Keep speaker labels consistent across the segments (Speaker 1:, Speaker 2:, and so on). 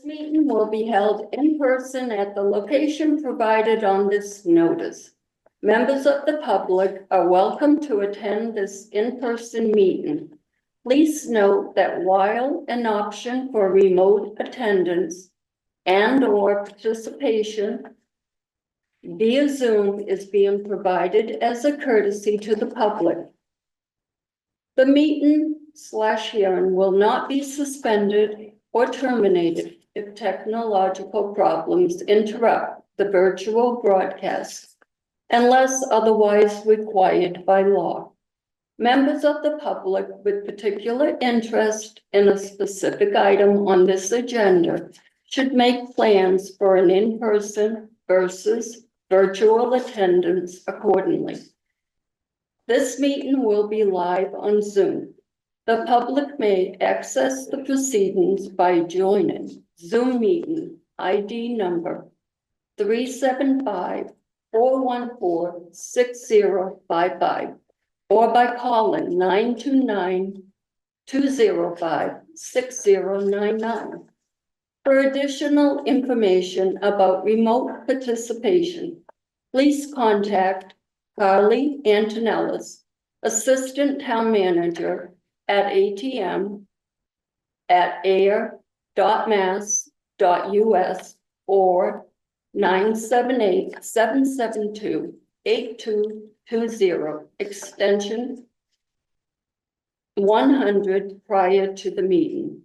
Speaker 1: This meeting will be held in person at the location provided on this notice. Members of the public are welcome to attend this in-person meeting. Please note that while an option for remote attendance and/or participation via Zoom is being provided as a courtesy to the public, the meeting/hearing will not be suspended or terminated if technological problems interrupt the virtual broadcast, unless otherwise required by law. Members of the public with particular interest in a specific item on this agenda should make plans for an in-person versus virtual attendance accordingly. This meeting will be live on Zoom. The public may access the proceedings by joining Zoom meeting ID number 375-414-6055 or by calling 929-205-6099. For additional information about remote participation, please contact Carly Antonellis, Assistant Town Manager at ATM at ayer.mass.us or 978-772-8220, extension 100 prior to the meeting.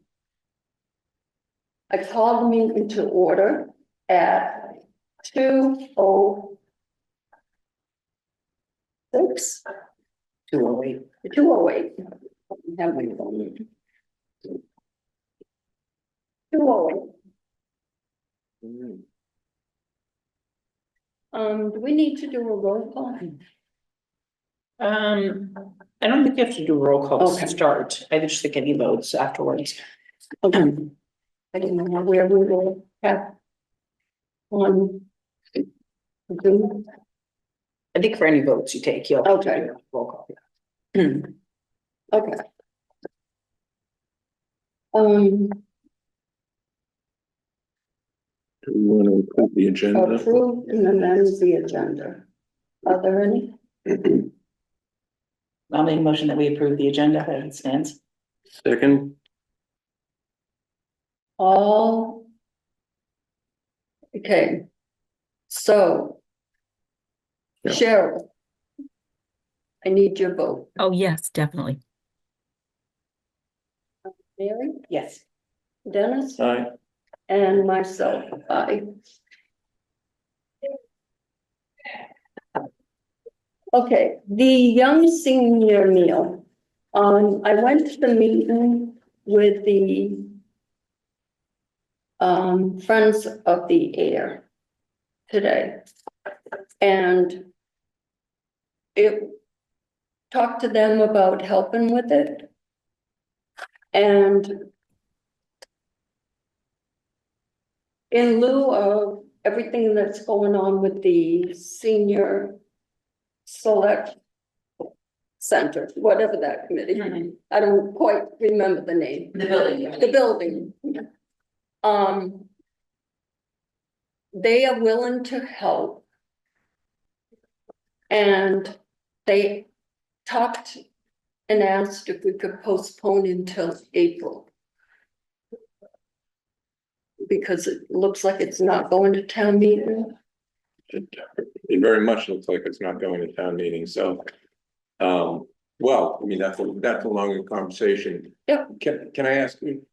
Speaker 1: I call the meeting to order at 2:06. 2:08. 2:08. Have we gone? 2:08. Do we need to do a roll call?
Speaker 2: I don't think you have to do a roll call
Speaker 1: Okay.
Speaker 2: to start. I just think any votes afterwards.
Speaker 1: Okay. I didn't know where we will have on Zoom.
Speaker 2: I think for any votes you take, you'll have to
Speaker 1: Okay.
Speaker 2: do a roll call.
Speaker 1: Okay.
Speaker 3: Do we want to approve the agenda?
Speaker 1: Approve and amend the agenda. Are there any?
Speaker 2: I'll make a motion that we approve the agenda as it stands.
Speaker 3: Second,
Speaker 1: All. Okay. So.
Speaker 3: Yeah.
Speaker 1: Cheryl. I need your vote.
Speaker 4: Oh, yes, definitely.
Speaker 1: Mary,
Speaker 2: Yes.
Speaker 1: Dennis,
Speaker 3: aye.
Speaker 1: and myself, aye. Okay, the young senior meal. I went to the meeting with the Friends of the Ayer today. And it talked to them about helping with it. And in lieu of everything that's going on with the senior select center, whatever that committee, I don't quite remember the name.
Speaker 2: The building.
Speaker 1: The building. They are willing to help. And they talked and asked if we could postpone until April. Because it looks like it's not going to town meeting.
Speaker 3: It very much looks like it's not going to town meeting, so. Well, I mean, that's a longer conversation.
Speaker 1: Yep.
Speaker 3: Can I ask you?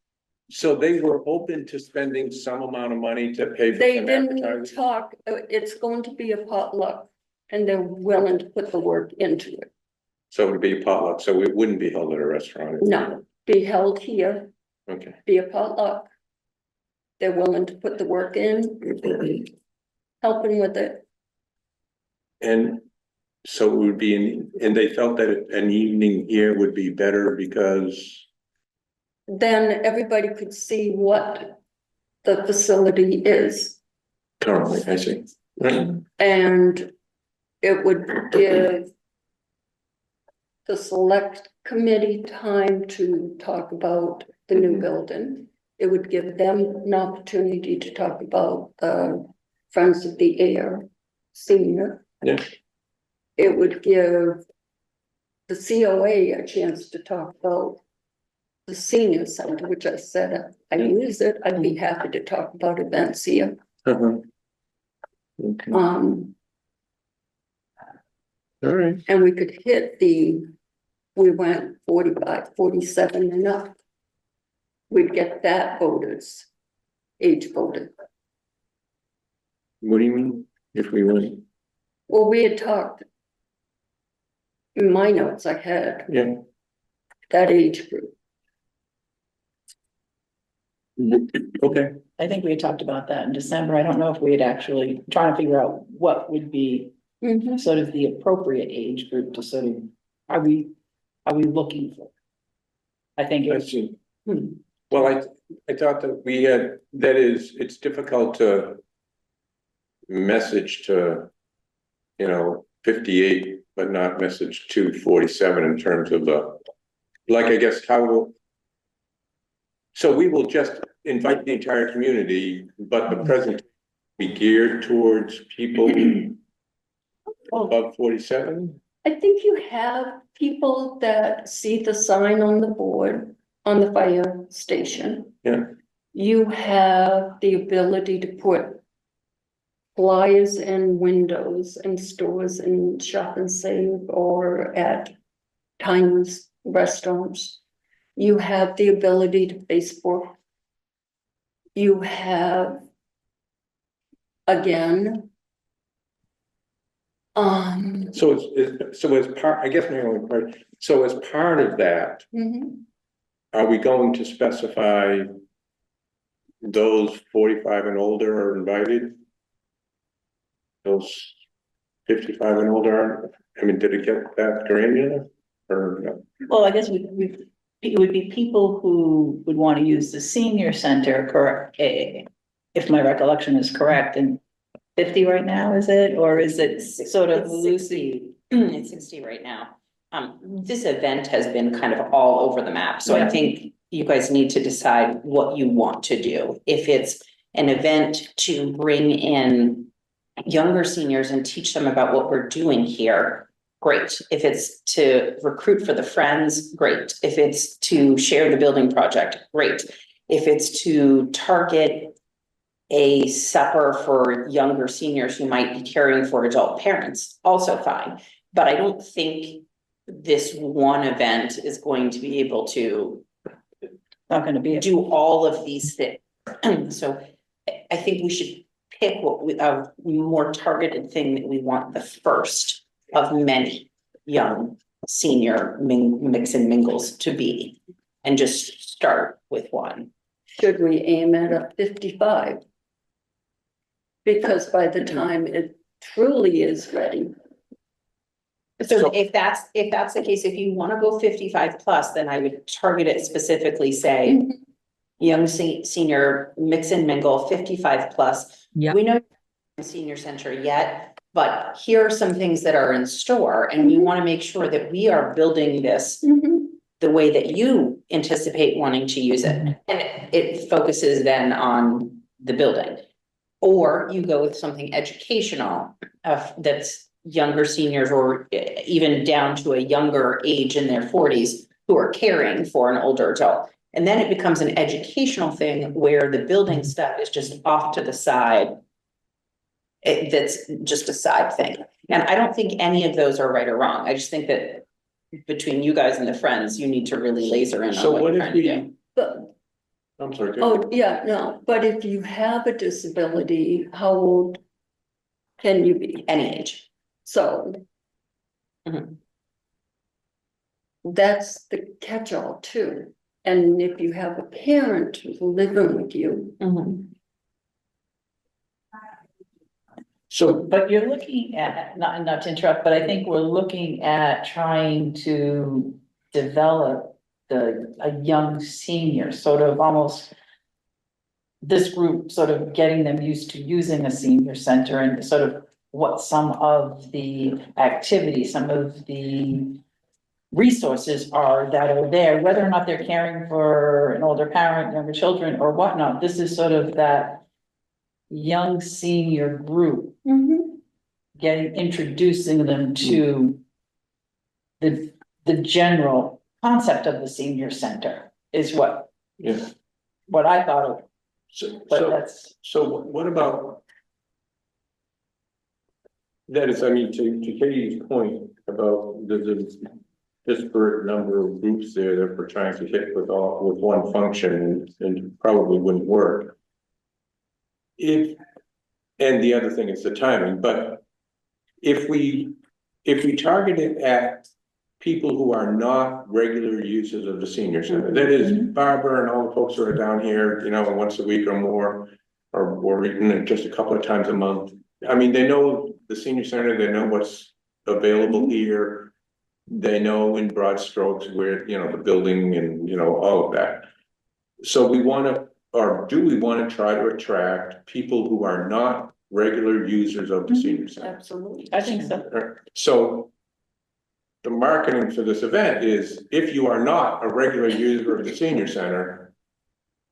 Speaker 3: So they were open to spending some amount of money to pay for
Speaker 1: They
Speaker 3: some
Speaker 1: didn't
Speaker 3: advertising?
Speaker 1: talk, it's going to be a potluck and they're willing to put the work into it.
Speaker 3: So it would be a potluck, so it wouldn't be held at a restaurant?
Speaker 1: No, be held here,
Speaker 3: Okay.
Speaker 1: be a potluck. They're willing to put the work in, helping with it.
Speaker 3: And so it would be, and they felt that an evening here would be better because,
Speaker 1: Then everybody could see what the facility is.
Speaker 3: currently, I see. Right.
Speaker 1: And it would give the select committee time to talk about the new building. It would give them an opportunity to talk about Friends of the Air Senior.
Speaker 3: Yeah.
Speaker 1: It would give the COA a chance to talk about the senior center, which I said, I use it, I'd be happy to talk about events here.
Speaker 3: Uh-huh. Okay,
Speaker 1: Um,
Speaker 3: all right.
Speaker 1: and we could hit we went 45, 47 and up. We'd get that voters, age voted.
Speaker 3: What do you mean, if we went?
Speaker 1: Well, we had talked. In my notes, I had
Speaker 3: Yeah.
Speaker 1: that age group.
Speaker 3: Okay,
Speaker 2: I think we had talked about that in December. I don't know if we had actually trying to figure out what would be sort of the appropriate age group to sort of, are we looking for? I think
Speaker 3: I
Speaker 2: it's,
Speaker 3: see. Well, I thought that we had, that is, it's difficult to message to, 58, but not message to 47 in terms of like, I guess, so we will just invite the entire community, but the present be geared towards people above 47?
Speaker 1: I think you have people that see the sign on the board on the fire station.
Speaker 3: Yeah.
Speaker 1: You have the ability to put flyers in windows and stores and Shop and Save or at Tiny's restaurants. You have the ability to Facebook. You have, again,
Speaker 3: So as part, I guess my only part, so as part of that, are we going to specify those 45 and older are invited? Those 55 and older aren't? I mean, did it get that granular or no?
Speaker 2: well, I guess it would be people who would want to use the senior center, correct? If my recollection is correct, and 50 right now, is it, or is it sort of
Speaker 4: It's
Speaker 2: loosey?
Speaker 4: 60. It's 60 right now. This event has been kind of all over the map, so
Speaker 2: Yeah.
Speaker 4: I think you guys need to decide what you want to do. If it's an event to bring in younger seniors and teach them about what we're doing here, great. If it's to recruit for the Friends, great. If it's to share the building project, great. If it's to target a supper for younger seniors who might be caring for adult parents, also fine. But I don't think this one event is going to be able to
Speaker 2: Not gonna be,
Speaker 4: do all of these things. So I think we should pick a more targeted thing that we want the first of many young senior mix and mingles to be, and just start with one.
Speaker 1: should we aim at a 55? Because by the time it truly is ready,
Speaker 4: So if that's the case, if you want to go 55 plus, then I would target it specifically, say, young senior mix and mingle 55 plus.
Speaker 5: Yeah.
Speaker 4: We know senior center yet, but here are some things that are in store, and we want to make sure that we are building this the way that you anticipate wanting to use it. And it focuses then on the building. Or you go with something educational that's younger seniors, or even down to a younger age in their 40s who are caring for an older adult. And then it becomes an educational thing where the building stuff is just off to the side. That's just a side thing. And I don't think any of those are right or wrong. I just think that between you guys and the Friends, you need to really laser in
Speaker 3: So
Speaker 4: on what
Speaker 3: what
Speaker 4: you're
Speaker 3: if
Speaker 4: trying to
Speaker 3: we,
Speaker 4: do.
Speaker 1: but,
Speaker 3: I'm sorry. go ahead.
Speaker 1: oh, yeah, no, but if you have a disability, how old can you be?
Speaker 4: Any age.
Speaker 1: So.
Speaker 4: Mhm.
Speaker 1: That's the catch-all too. And if you have a parent who's living with you,
Speaker 3: So,
Speaker 2: but you're looking at, not to interrupt, but I think we're looking at trying to develop a young senior, sort of almost this group, sort of getting them used to using a senior center and sort of what some of the activities, some of the resources are that are there, whether or not they're caring for an older parent, younger children or whatnot. This is sort of that young senior group, introducing them to the general concept of the senior center is what
Speaker 3: Yeah.
Speaker 2: I thought of,
Speaker 3: So,
Speaker 2: but that's.
Speaker 3: so what about? That is, I mean, to Katie's point about the disparate number of groups there that we're trying to hit with one function and probably wouldn't work. And the other thing is the timing, but if we target it at people who are not regular users of the senior center, that is Barbara and all the folks who are down here, you know, once a week or more, or even just a couple of times a month. I mean, they know the senior center, they know what's available here. They know in broad strokes where, you know, the building and, you know, all of that. So we want to, or do we want to try to attract people who are not regular users of the senior center?
Speaker 1: Absolutely.
Speaker 2: I think so.
Speaker 3: So the marketing for this event is, if you are not a regular user of the senior center,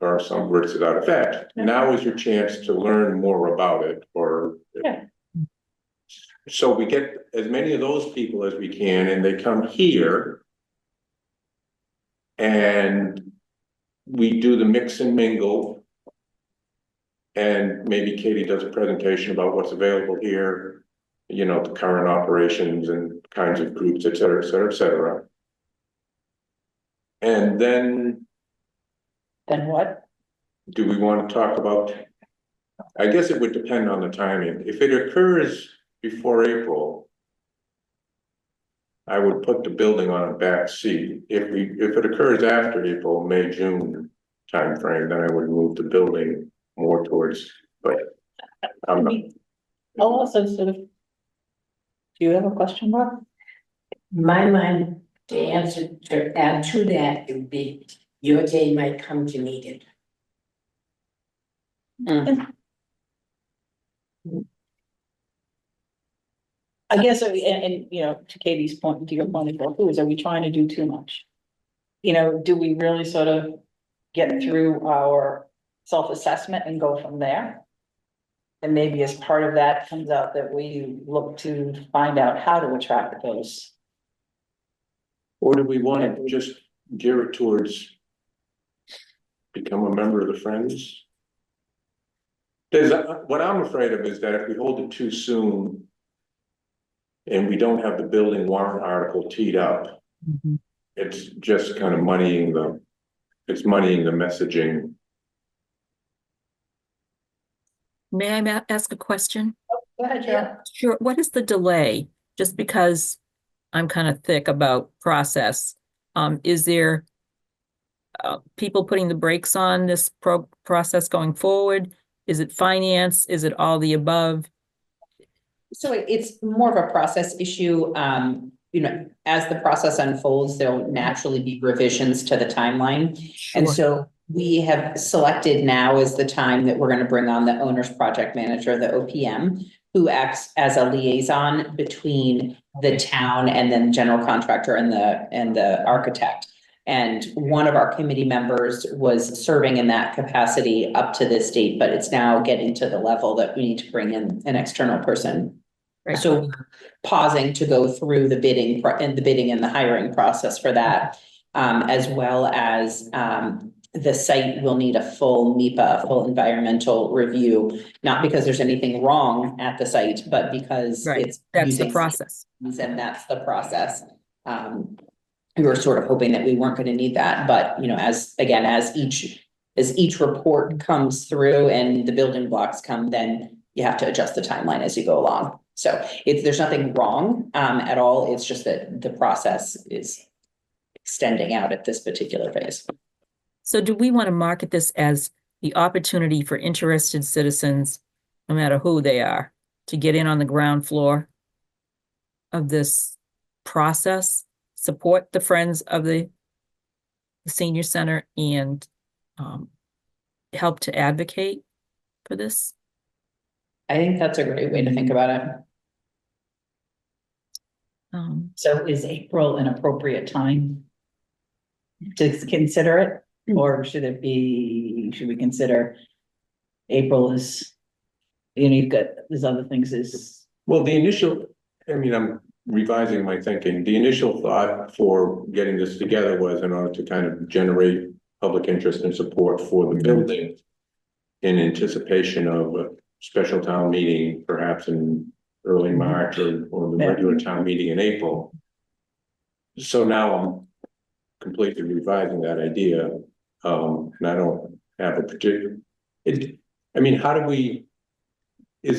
Speaker 3: or some words to that effect, now is your chance to learn more about it, or.
Speaker 2: Yeah.
Speaker 3: So we get as many of those people as we can, and they come here. And we do the mix and mingle. And maybe Katie does a presentation about what's available here, you know, the current operations and kinds of groups, et cetera, et cetera, et cetera. And then
Speaker 2: what?
Speaker 3: do we want to talk about? I guess it would depend on the timing. If it occurs before April, I would put the building on a back seat. If it occurs after April, May, June timeframe, then I would move the building more towards, but I'm not.
Speaker 2: I'll also sort of. Do you have a question, Mark?
Speaker 5: My mind, to answer, to add to that, it would be, your day might come to need it.
Speaker 2: I guess, and you know, to Katie's point, to your point as well, are we trying to do too much? You know, do we really sort of get through our self-assessment and go from there? And maybe as part of that comes out that we look to find out how to attract those.
Speaker 3: Or do we want to just gear it towards become a member of the Friends? What I'm afraid of is that if we hold it too soon and we don't have the building warrant article teed up, it's just kind of muddying the messaging.
Speaker 6: May I ask a question?
Speaker 2: Go ahead, Joe.
Speaker 6: Sure. What is the delay? Just because I'm kind of thick about process, is there people putting the brakes on this process going forward? Is it finance? Is it all the above?
Speaker 4: So it's more of a process issue. You know, as the process unfolds, there'll naturally be revisions to the timeline. And
Speaker 6: Sure.
Speaker 4: so we have selected now is the time that we're going to bring on the owner's project manager, the OPM, who acts as a liaison between the town and then general contractor and the architect. And one of our committee members was serving in that capacity up to this date, but it's now getting to the level that we need to bring in an external person.
Speaker 6: Right.
Speaker 4: So we're pausing to go through the bidding and the hiring process for that, as well as the site will need a full NEPA, a full environmental review, not because there's anything wrong at the site, but because
Speaker 6: Right.
Speaker 4: it's
Speaker 6: That's the
Speaker 4: using
Speaker 6: process.
Speaker 4: and that's the process. We were sort of hoping that we weren't going to need that, but you know, as each report comes through and the building blocks come, then you have to adjust the timeline as you go along. So there's nothing wrong at all. It's just that the process is extending out at this particular phase.
Speaker 6: So do we want to market this as the opportunity for interested citizens, no matter who they are, to get in on the ground floor of this process, support the Friends of the Senior Center, and help to advocate for this?
Speaker 4: I think that's a great way to think about it.
Speaker 2: So is April an appropriate time to consider it? Or should we consider April is, you've got, there's other things is,
Speaker 3: Well, I'm revising my thinking. The initial thought for getting this together was in order to kind of generate public interest and support for the building in anticipation of a special town meeting, perhaps in early March or the regular town meeting in April. So now I'm completely revising that idea. And I don't have a particular, is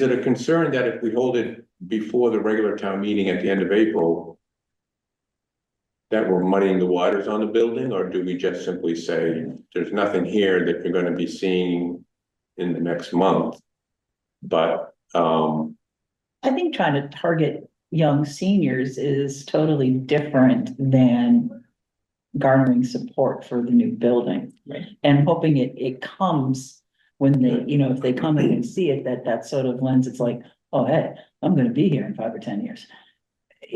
Speaker 3: it a concern that if we hold it before the regular town meeting at the end of April, that we're muddying the waters on the building, or do we just simply say, there's nothing here that you're gonna be seeing in the next month? But,
Speaker 2: I think trying to target young seniors is totally different than garnering support for the new building.
Speaker 3: Right.
Speaker 2: And hoping it comes when they, if they come and they see it, that sort of lens, it's like, oh, hey, I'm gonna be here in 5 or 10 years.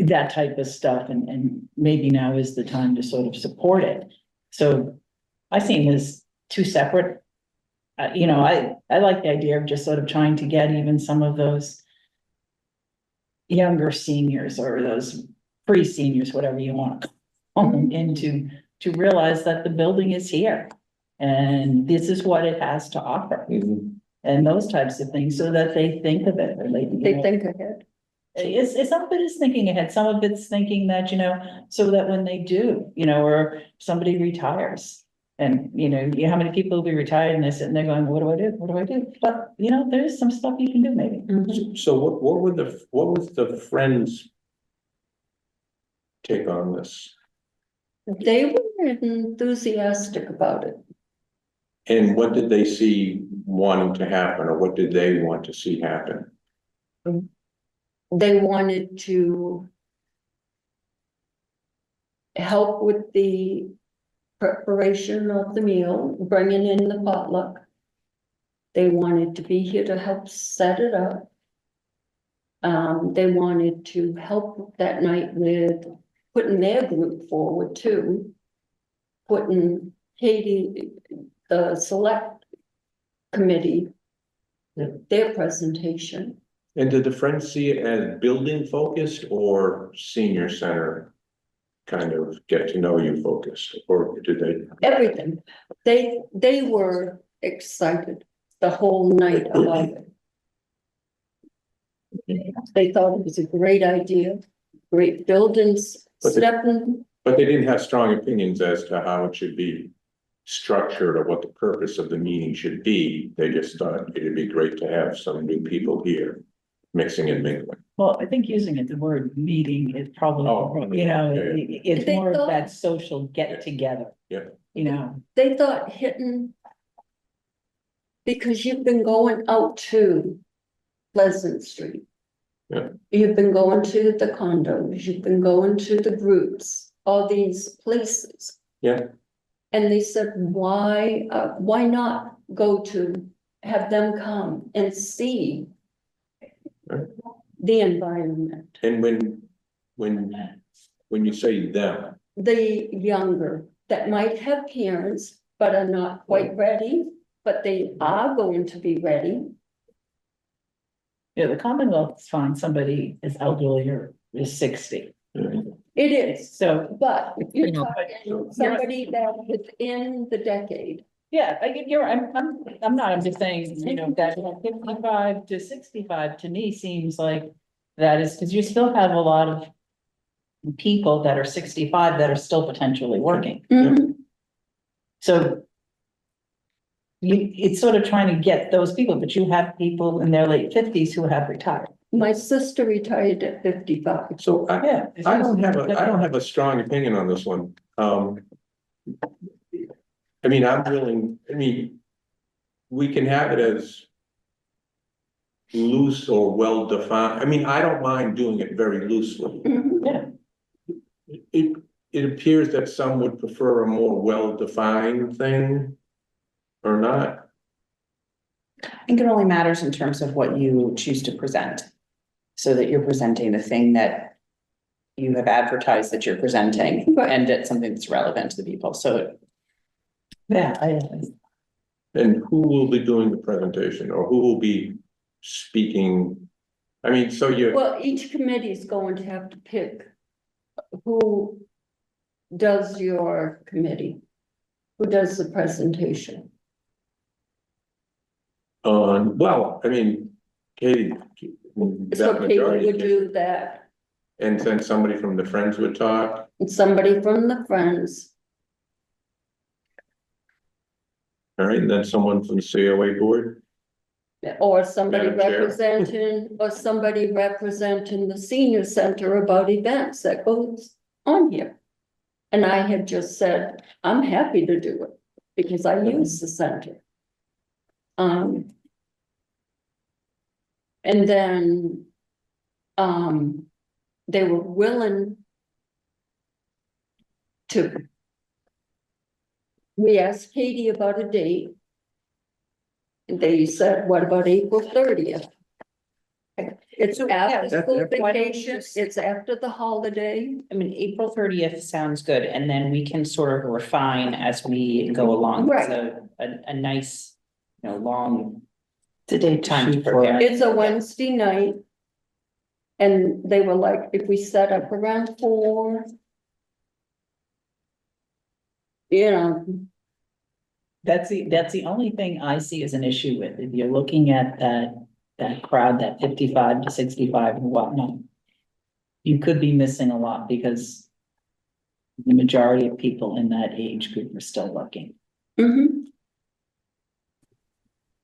Speaker 2: That type of stuff, and maybe now is the time to sort of support it. So I see them as two separate. I like the idea of just sort of trying to get even some of those younger seniors or those pre-seniors, whatever you want to call them, into to realize that the building is here and this is what it has to offer, and those types of things, so that they think of it, or
Speaker 1: They think ahead.
Speaker 2: it's some of it is thinking ahead, some of it's thinking that, so that when they do, or somebody retires. And how many people will be retired and they're sitting there going, what do I do? What do I do? But there's some stuff you can do maybe.
Speaker 3: so what was the Friends take on this?
Speaker 1: They were enthusiastic about it.
Speaker 3: And what did they see wanting to happen, or what did they want to see happen?
Speaker 1: They wanted to help with the preparation of the meal, bringing in the potluck. They wanted to be here to help set it up. They wanted to help that night with putting their group forward too. Putting Katie, the select committee, their presentation.
Speaker 3: And did the Friends see it as building focused or senior center kind of get to know you focused, or did they?
Speaker 1: Everything. They were excited the whole night about it. They thought it was a great idea, great buildings, stepping.
Speaker 3: But they didn't have strong opinions as to how it should be structured or what the purpose of the meeting should be. They just thought it'd be great to have some new people here mixing and mingling.
Speaker 2: Well, I think using the word meeting is probably, it's
Speaker 1: They
Speaker 2: more of
Speaker 1: thought-
Speaker 2: that social get together.
Speaker 3: Yeah.
Speaker 1: They thought hitting. Because you've been going out to Pleasant Street.
Speaker 3: Yeah.
Speaker 1: You've been going to the condos, you've been going to the groups, all these places.
Speaker 3: Yeah.
Speaker 1: And they said, why not go to, have them come and see
Speaker 3: Right.
Speaker 1: the environment,
Speaker 3: And when you say them,
Speaker 1: the younger that might have parents, but are not quite ready, but they are going to be ready.
Speaker 2: Yeah, the Commonwealth finds somebody as elderly or is 60.
Speaker 1: It is,
Speaker 2: So,
Speaker 1: but you're
Speaker 6: You know,
Speaker 1: talking somebody that within the decade.
Speaker 2: yeah, I'm just saying, that 55 to 65 to me seems like that is, because you still have a lot of people that are 65 that are still potentially working.
Speaker 1: Mhm.
Speaker 2: So it's sort of trying to get those people, but you have people in their late 50s who have retired.
Speaker 1: My sister retired at 55.
Speaker 3: so
Speaker 2: Yeah.
Speaker 3: I don't have a strong opinion on this one. We can have it as loose or well-defined. I don't mind doing it very loosely.
Speaker 1: Mhm.
Speaker 2: Yeah,
Speaker 3: It appears that some would prefer a more well-defined thing or not.
Speaker 4: I think it only matters in terms of what you choose to present. So that you're presenting the thing that you have advertised that you're presenting
Speaker 1: Right.
Speaker 4: and it's something that's relevant to the people, so.
Speaker 2: Yeah,
Speaker 3: And who will be doing the presentation, or who will be speaking? I mean, so you,
Speaker 1: Well, each committee is going to have to pick who does your committee, who does the presentation.
Speaker 3: well, I mean, Katie.
Speaker 1: So
Speaker 3: that
Speaker 1: Katie
Speaker 3: majority
Speaker 1: would
Speaker 3: can-
Speaker 1: do that,
Speaker 3: And then somebody from the Friends would talk,
Speaker 1: and somebody from the Friends,
Speaker 3: all right, and then someone from the COA board.
Speaker 1: or somebody
Speaker 3: Madam Chair.
Speaker 1: representing the senior center about events that goes on here. And I had just said, I'm happy to do it, because I use the center. And then, they were willing to. We asked Katie about a date. And they said, what about April 30th? It's
Speaker 4: So,
Speaker 1: after
Speaker 3: yeah,
Speaker 1: school
Speaker 3: that-
Speaker 4: why don't we
Speaker 1: vacation,
Speaker 4: just-
Speaker 1: it's after the holiday.
Speaker 4: I mean, April 30th sounds good, and then we can sort of refine as we go along. It's a nice, long
Speaker 2: today
Speaker 4: time to prepare.
Speaker 1: It's a Wednesday night. And they were like, if we set up around 4. You know,
Speaker 2: That's the only thing I see as an issue with, if you're looking at that crowd, that 55 to 65 and whatnot. You could be missing a lot because the majority of people in that age group are still working.
Speaker 1: mhm.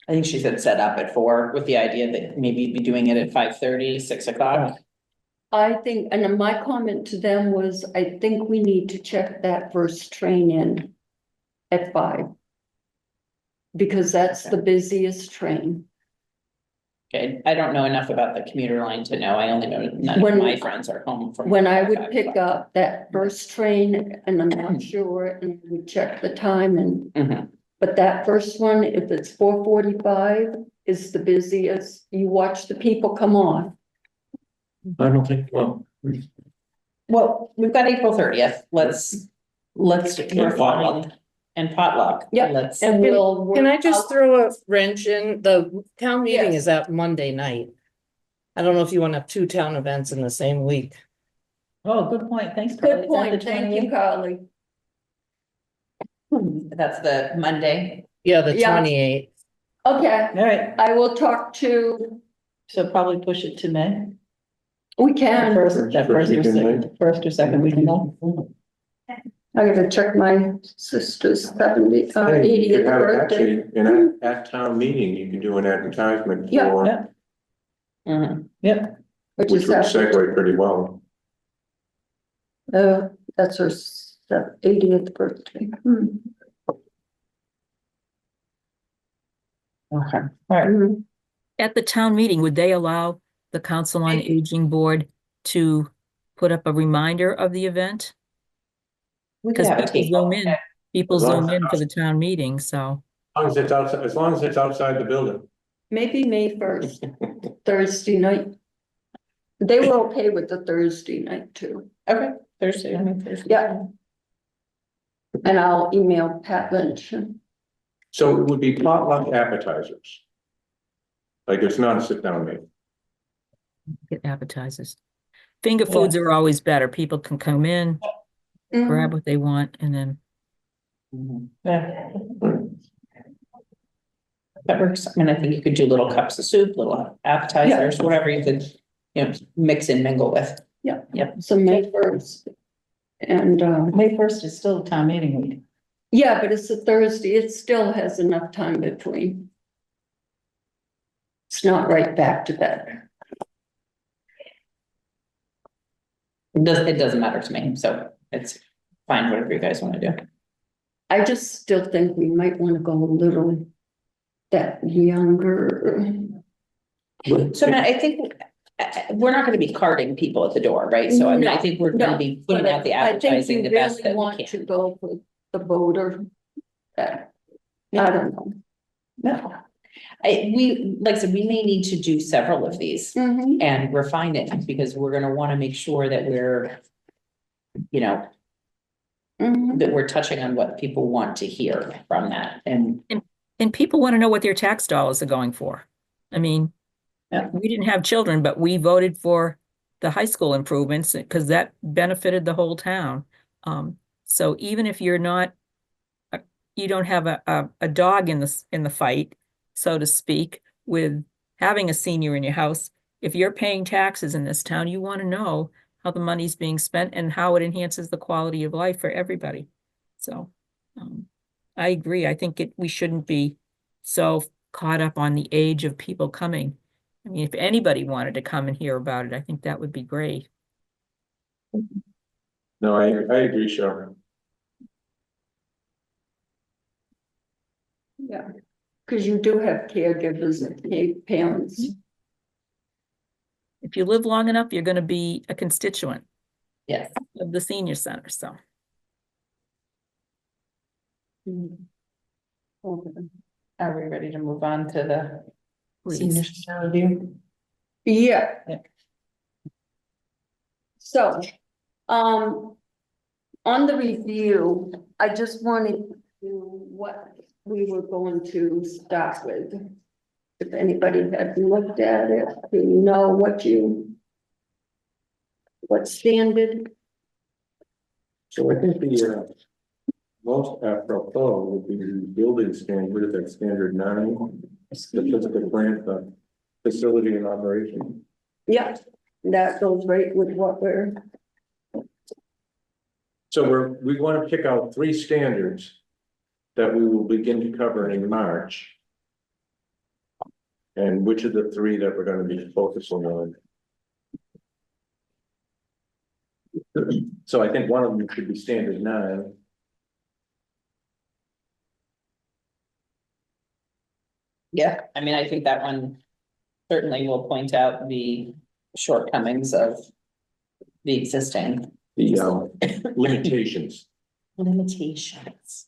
Speaker 4: I think she said set up at 4 with the idea that maybe you'd be doing it at 5:30, 6 o'clock.
Speaker 1: I think, and then my comment to them was, I think we need to check that first train in at 5. Because that's the busiest train.
Speaker 4: Okay, I don't know enough about the commuter line to know. I only know none of
Speaker 1: When-
Speaker 4: my friends are home from.
Speaker 1: When I would
Speaker 4: 5
Speaker 1: pick
Speaker 4: o'clock.
Speaker 1: up that first train, and I'm not sure, and we check the time and,
Speaker 4: Mhm.
Speaker 1: but that first one, if it's 4:45, is the busiest. You watch the people come on.
Speaker 3: I don't think, well.
Speaker 4: Well, we've got April 30th. Let's refine and potluck.
Speaker 1: Yeah,
Speaker 4: Let's.
Speaker 1: And we'll.
Speaker 7: Can I
Speaker 1: work
Speaker 7: just
Speaker 1: out-
Speaker 7: throw a wrench in? The town meeting
Speaker 1: Yes.
Speaker 7: is that Monday night. I don't know if you want to have 2 town events in the same week.
Speaker 2: Oh, good point, thanks. Carly.
Speaker 1: Good
Speaker 2: Is that the
Speaker 1: point, thank you,
Speaker 2: 28th?
Speaker 1: Carly.
Speaker 4: That's the Monday.
Speaker 7: Yeah, the
Speaker 1: Yeah.
Speaker 7: 28th.
Speaker 1: Okay,
Speaker 2: All right,
Speaker 1: I will talk to,
Speaker 2: so probably push it to May.
Speaker 1: we
Speaker 2: That
Speaker 1: can,
Speaker 2: first
Speaker 3: First
Speaker 2: or
Speaker 3: week in
Speaker 2: second, first or second week in May.
Speaker 1: I gotta check my sister's 70th,
Speaker 3: Hey, you
Speaker 1: 80th
Speaker 3: could have
Speaker 1: birthday.
Speaker 3: actually, at town meeting, you could do an advertisement
Speaker 1: Yeah.
Speaker 3: for,
Speaker 2: Yeah.
Speaker 4: Mhm.
Speaker 2: Yep,
Speaker 1: Which
Speaker 3: which
Speaker 1: is
Speaker 3: would
Speaker 1: after,
Speaker 3: segue pretty well.
Speaker 1: that's her 80th birthday.
Speaker 2: okay, all right.
Speaker 1: Mhm.
Speaker 6: At the town meeting, would they allow the Council on Aging Board to put up a reminder of the event?
Speaker 4: We could
Speaker 6: Because
Speaker 4: have a
Speaker 6: people
Speaker 4: table.
Speaker 6: zoom in, people
Speaker 3: As long
Speaker 6: zoom
Speaker 3: as-
Speaker 6: in for the town meeting, so.
Speaker 3: As long as it's outside the building.
Speaker 1: Maybe May 1st, Thursday night. They were okay with the Thursday night too,
Speaker 4: Okay, Thursday, I mean Thursday.
Speaker 1: Yeah. and I'll email Pat Lynch.
Speaker 3: So it would be potluck appetizers. Like, it's not a sit-down meal.
Speaker 6: Get appetizers. Finger foods are always better. People can come in, grab what they want, and then
Speaker 4: Mhm.
Speaker 2: Yeah.
Speaker 4: That works. I mean, I think you could do little cups of soup, little appetizers, whatever you could, mix and mingle with.
Speaker 1: So May 1st. And,
Speaker 2: May 1st is still town meeting week.
Speaker 1: yeah, but it's a Thursday, it still has enough time between. It's not right back to back.
Speaker 4: It doesn't matter to me, so it's fine, whatever you guys want to do.
Speaker 1: I just still think we might want to go a little that younger.
Speaker 4: So I mean, I think we're not gonna be carding people at the door, right? So I mean, I think we're
Speaker 1: No,
Speaker 4: gonna be putting
Speaker 1: but
Speaker 4: out the
Speaker 1: I think
Speaker 4: advertising
Speaker 1: you
Speaker 4: the best
Speaker 1: really
Speaker 4: that we
Speaker 1: want to
Speaker 4: can.
Speaker 1: go for the voter. I don't know.
Speaker 2: No,
Speaker 4: Like I said, we may need to do several of these
Speaker 1: Mhm.
Speaker 4: and refine it, because we're gonna wanna make sure that we're, you know,
Speaker 1: Mhm.
Speaker 4: that we're touching on what people want to hear from that, and
Speaker 6: And people want to know what their tax dollars are going for. I mean,
Speaker 4: Yeah.
Speaker 6: we didn't have children, but we voted for the high school improvements because that benefited the whole town. So even if you're not, uh, you don't have a dog in the fight, so to speak, with having a senior in your house, if you're paying taxes in this town, you want to know how the money's being spent and how it enhances the quality of life for everybody. So, I agree. I think we shouldn't be so caught up on the age of people coming. I mean, if anybody wanted to come and hear about it, I think that would be great.
Speaker 3: No, I agree, Cheryl.
Speaker 1: Yeah, because you do have caregivers and parents.
Speaker 6: If you live long enough, you're going to be a constituent
Speaker 4: yes.
Speaker 6: of the senior center, so.
Speaker 1: Okay.
Speaker 4: Are we ready to move on to the
Speaker 6: Please.
Speaker 4: senior center review?
Speaker 1: Yeah.
Speaker 4: Yeah.
Speaker 1: So, on the review, I just wanted to what we were going to start with. If anybody had looked at it, do you know what standard?
Speaker 3: So I think the, most apropos would be the building standard, that standard 9, the physical plant, the facility and operation.
Speaker 1: Yeah, that goes right with what we're,
Speaker 3: So we want to pick out 3 standards that we will begin to cover in March. And which of the 3 that we're going to be focusing on? So I think one of them should be standard 9.
Speaker 4: Yeah, I mean, I think that one certainly will point out the shortcomings of the existing
Speaker 3: The limitations.
Speaker 4: limitations.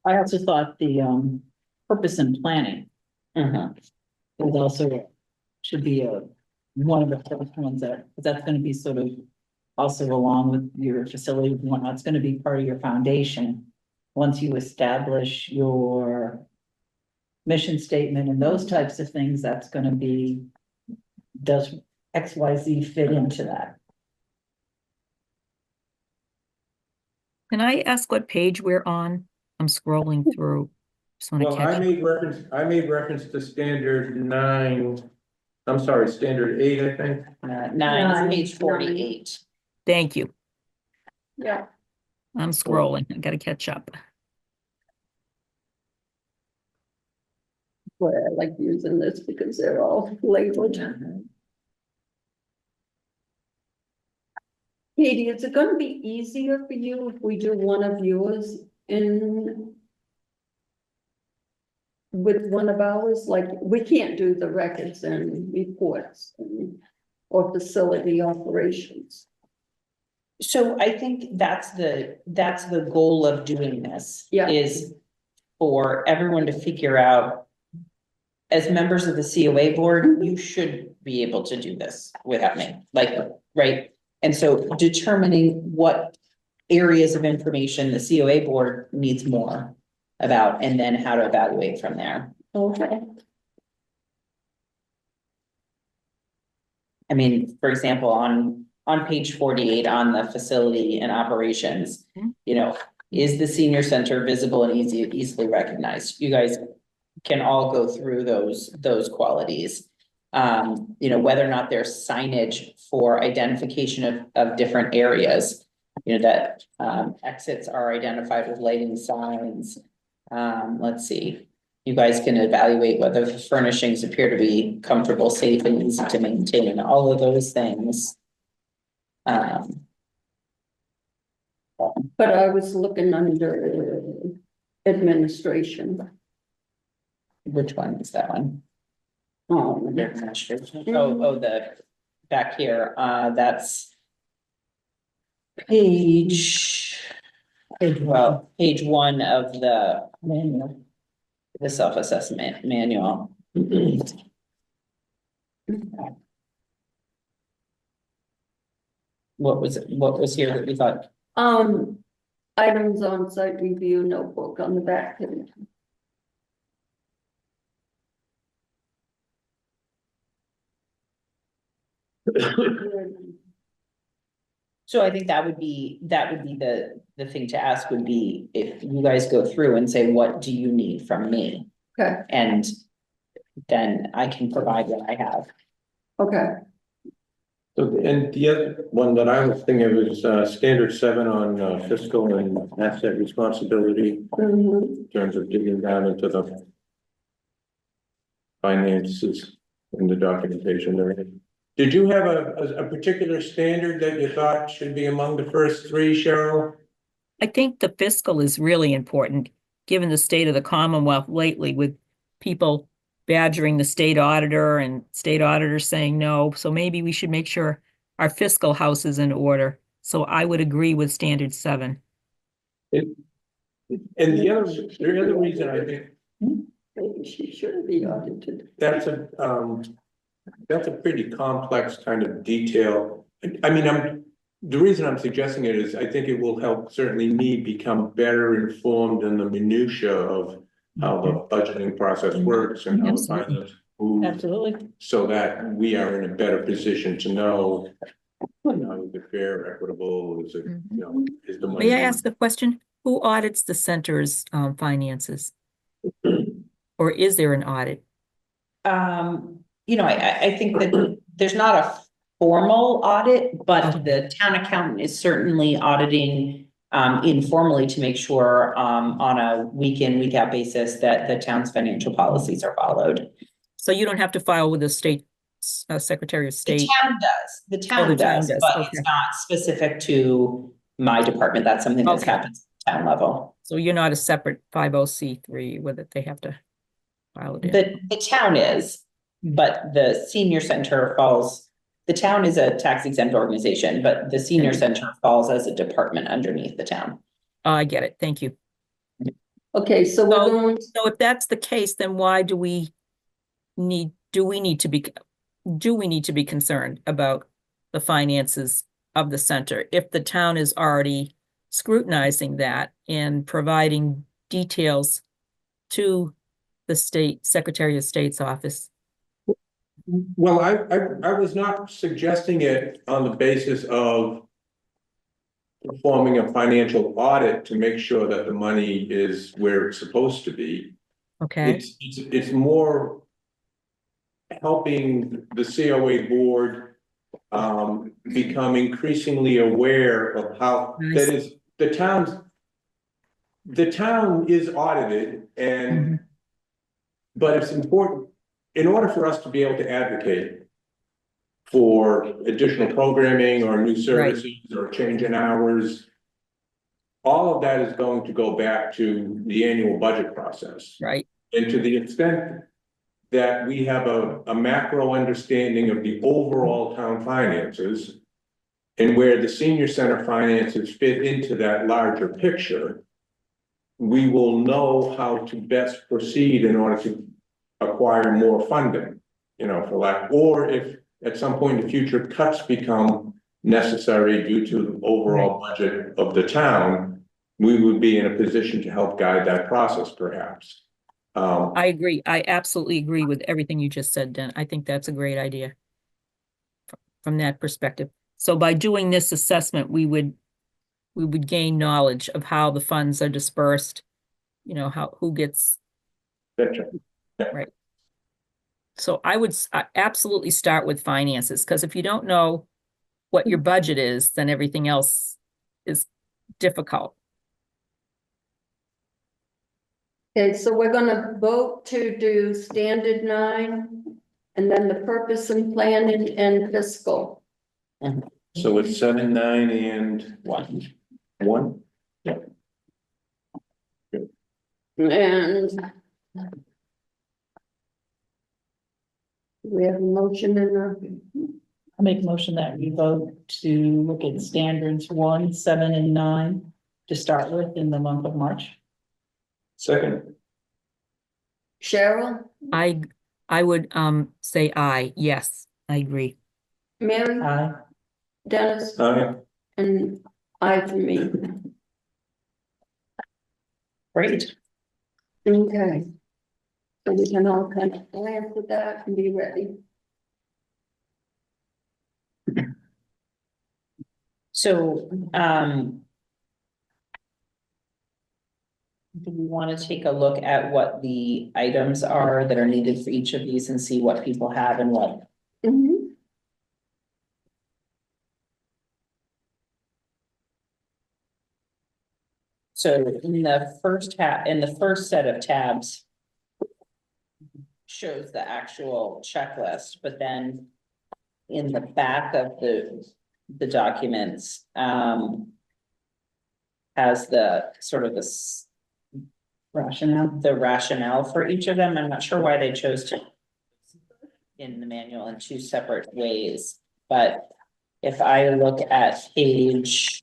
Speaker 2: I also thought the purpose and planning
Speaker 4: Mhm.
Speaker 2: was also should be one of the first ones that's gonna be sort of also along with your facility and whatnot, it's gonna be part of your foundation. Once you establish your mission statement and those types of things, that's gonna be, does XYZ fit into that?
Speaker 6: Can I ask what page we're on? I'm scrolling through. Just want to
Speaker 3: Well, I
Speaker 6: catch.
Speaker 3: made reference to standard 9. I'm sorry, standard 8, I think.
Speaker 4: 9 is page 48.
Speaker 6: Thank you.
Speaker 1: yeah,
Speaker 6: I'm scrolling. I gotta catch up.
Speaker 1: boy, I like using this because they're all labeled. Katie, is it gonna be easier for you if we do one of yours in with one of ours? Like, we can't do the records and reports or facility operations.
Speaker 4: So I think that's the goal of doing this.
Speaker 1: Yeah.
Speaker 4: Is for everyone to figure out. As members of the COA board, you should be able to do this without me, like, right? And so determining what areas of information the COA board needs more about, and then how to evaluate from there.
Speaker 1: Okay.
Speaker 4: I mean, for example, on page 48, on the facility and operations, you know, is the senior center visible and easily recognized? You guys can all go through those qualities. You know, whether or not there's signage for identification of different areas, you know, that exits are identified with lighting signs. Let's see. You guys can evaluate whether the furnishings appear to be comfortable, safe, and easy to maintain, all of those things.
Speaker 1: But I was looking under administration.
Speaker 4: Which one is that one? Oh, the, back here, that's page, page one of the manual, the self-assessment manual. What was here that we thought?
Speaker 1: Items on site review notebook on the back page.
Speaker 4: So I think that would be the thing to ask would be if you guys go through and say, what do you need from me?
Speaker 1: Okay,
Speaker 4: And then I can provide what I have.
Speaker 1: okay.
Speaker 3: So, and the other one that I was thinking of is, standard 7 on fiscal and asset responsibility
Speaker 1: Mhm.
Speaker 3: in terms of digging down into the finances and the documentation and everything. Did you have a particular standard that you thought should be among the first 3, Cheryl?
Speaker 6: I think the fiscal is really important, given the state of the Commonwealth lately with people badgering the state auditor and state auditors saying no. So maybe we should make sure our fiscal house is in order. So I would agree with standard 7.
Speaker 3: And the other reason I think
Speaker 1: Maybe she should be audited.
Speaker 3: that's a pretty complex kind of detail. I mean, the reason I'm suggesting it is I think it will help certainly me become better informed in the minutia of how the budgeting process works and how the
Speaker 6: Absolutely.
Speaker 3: finance moves,
Speaker 2: Absolutely.
Speaker 3: so that we are in a better position to know, is it fair, equitable, is it, is the money.
Speaker 6: May I ask a question? Who audits the center's finances? Or is there an audit?
Speaker 4: I think that there's not a formal audit, but
Speaker 6: Okay.
Speaker 4: the town accountant is certainly auditing informally to make sure on a week in, week out basis that the town's financial policies are followed.
Speaker 6: So you don't have to file with the state Secretary of
Speaker 4: The
Speaker 6: State?
Speaker 4: town does, the
Speaker 6: Oh,
Speaker 4: town
Speaker 6: the town
Speaker 4: does,
Speaker 6: does,
Speaker 4: but
Speaker 6: okay.
Speaker 4: it's not specific to my department. That's something that
Speaker 6: Okay.
Speaker 4: happens at town level.
Speaker 6: So you're not a separate 50C3 with it, they have to file it in.
Speaker 4: The town is, but the senior center falls, the town is a tax exempt organization, but the senior center falls as a department underneath the town.
Speaker 6: I get it, thank you.
Speaker 1: Okay, so we're going,
Speaker 6: So if that's the case, then why do we need to be concerned about the finances of the center if the town is already scrutinizing that and providing details to the state Secretary of State's office?
Speaker 3: Well, I was not suggesting it on the basis of performing a financial audit to make sure that the money is where it's supposed to be.
Speaker 6: Okay,
Speaker 3: It's more helping the COA board become increasingly aware of how,
Speaker 6: Nice.
Speaker 3: that is, the town is audited and, but it's important, in order for us to be able to advocate for additional programming or new services or change in hours, all of that is going to go back to the annual budget process.
Speaker 6: right,
Speaker 3: And to the extent that we have a macro understanding of the overall town finances and where the senior center finances fit into that larger picture, we will know how to best proceed in order to acquire more funding, for lack, or if at some point in the future cuts become necessary due to the overall budget of the town, we would be in a position to help guide that process perhaps.
Speaker 6: I agree. I absolutely agree with everything you just said, Dan. I think that's a great idea from that perspective. So by doing this assessment, we would gain knowledge of how the funds are dispersed, who gets.
Speaker 3: That's
Speaker 6: Right. So I would absolutely start with finances, because if you don't know what your budget is, then everything else is difficult.
Speaker 1: okay, so we're gonna vote to do standard 9 and then the purpose and planning and fiscal.
Speaker 3: So it's 7, 9, and 1.
Speaker 1: And We have a motion and
Speaker 2: I make a motion that we vote to look at standards 1, 7, and 9 to start with in the month of March.
Speaker 3: Second,
Speaker 1: Cheryl,
Speaker 6: I would, say aye, yes, I agree.
Speaker 1: Mary,
Speaker 2: Aye.
Speaker 1: Dennis,
Speaker 3: aye,
Speaker 1: and I for me.
Speaker 2: Great.
Speaker 1: Okay. So we can all kind of glance at that and be ready.
Speaker 4: So, do we want to take a look at what the items are that are needed for each of these and see what people have and what?
Speaker 1: Mhm.
Speaker 4: So in the first set of tabs shows the actual checklist, but then in the back of the documents, has the sort of this the rationale for each of them. I'm not sure why they chose to in the manual in two separate ways, but if I look at page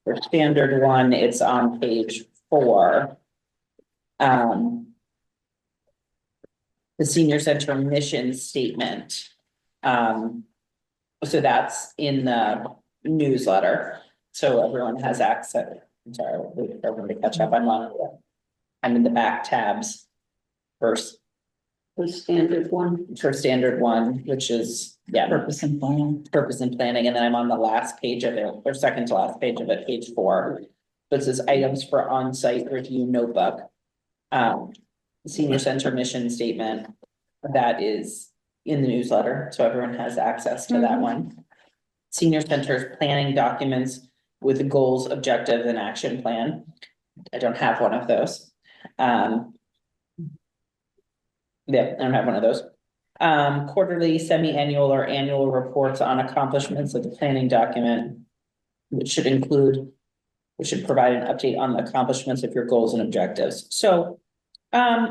Speaker 4: for standard 1, it's on page 4. The senior center mission statement. So that's in the newsletter, so everyone has access. I'm sorry, I'll wait for everyone to catch up. I'm in the back tabs. First,
Speaker 1: The standard one.
Speaker 4: for standard 1, which is, yeah,
Speaker 2: Purpose and plan.
Speaker 4: purpose and planning, and then I'm on the last page of it, or second to last page of it, page 4. This is items for on-site review notebook. Senior center mission statement, that is in the newsletter, so everyone has access to that one. Senior center's planning documents with goals, objectives, and action plan. I don't have one of those. Yeah, I don't have one of those. Quarterly, semi-annual, or annual reports on accomplishments of the planning document, which should provide an update on the accomplishments of your goals and objectives. So, I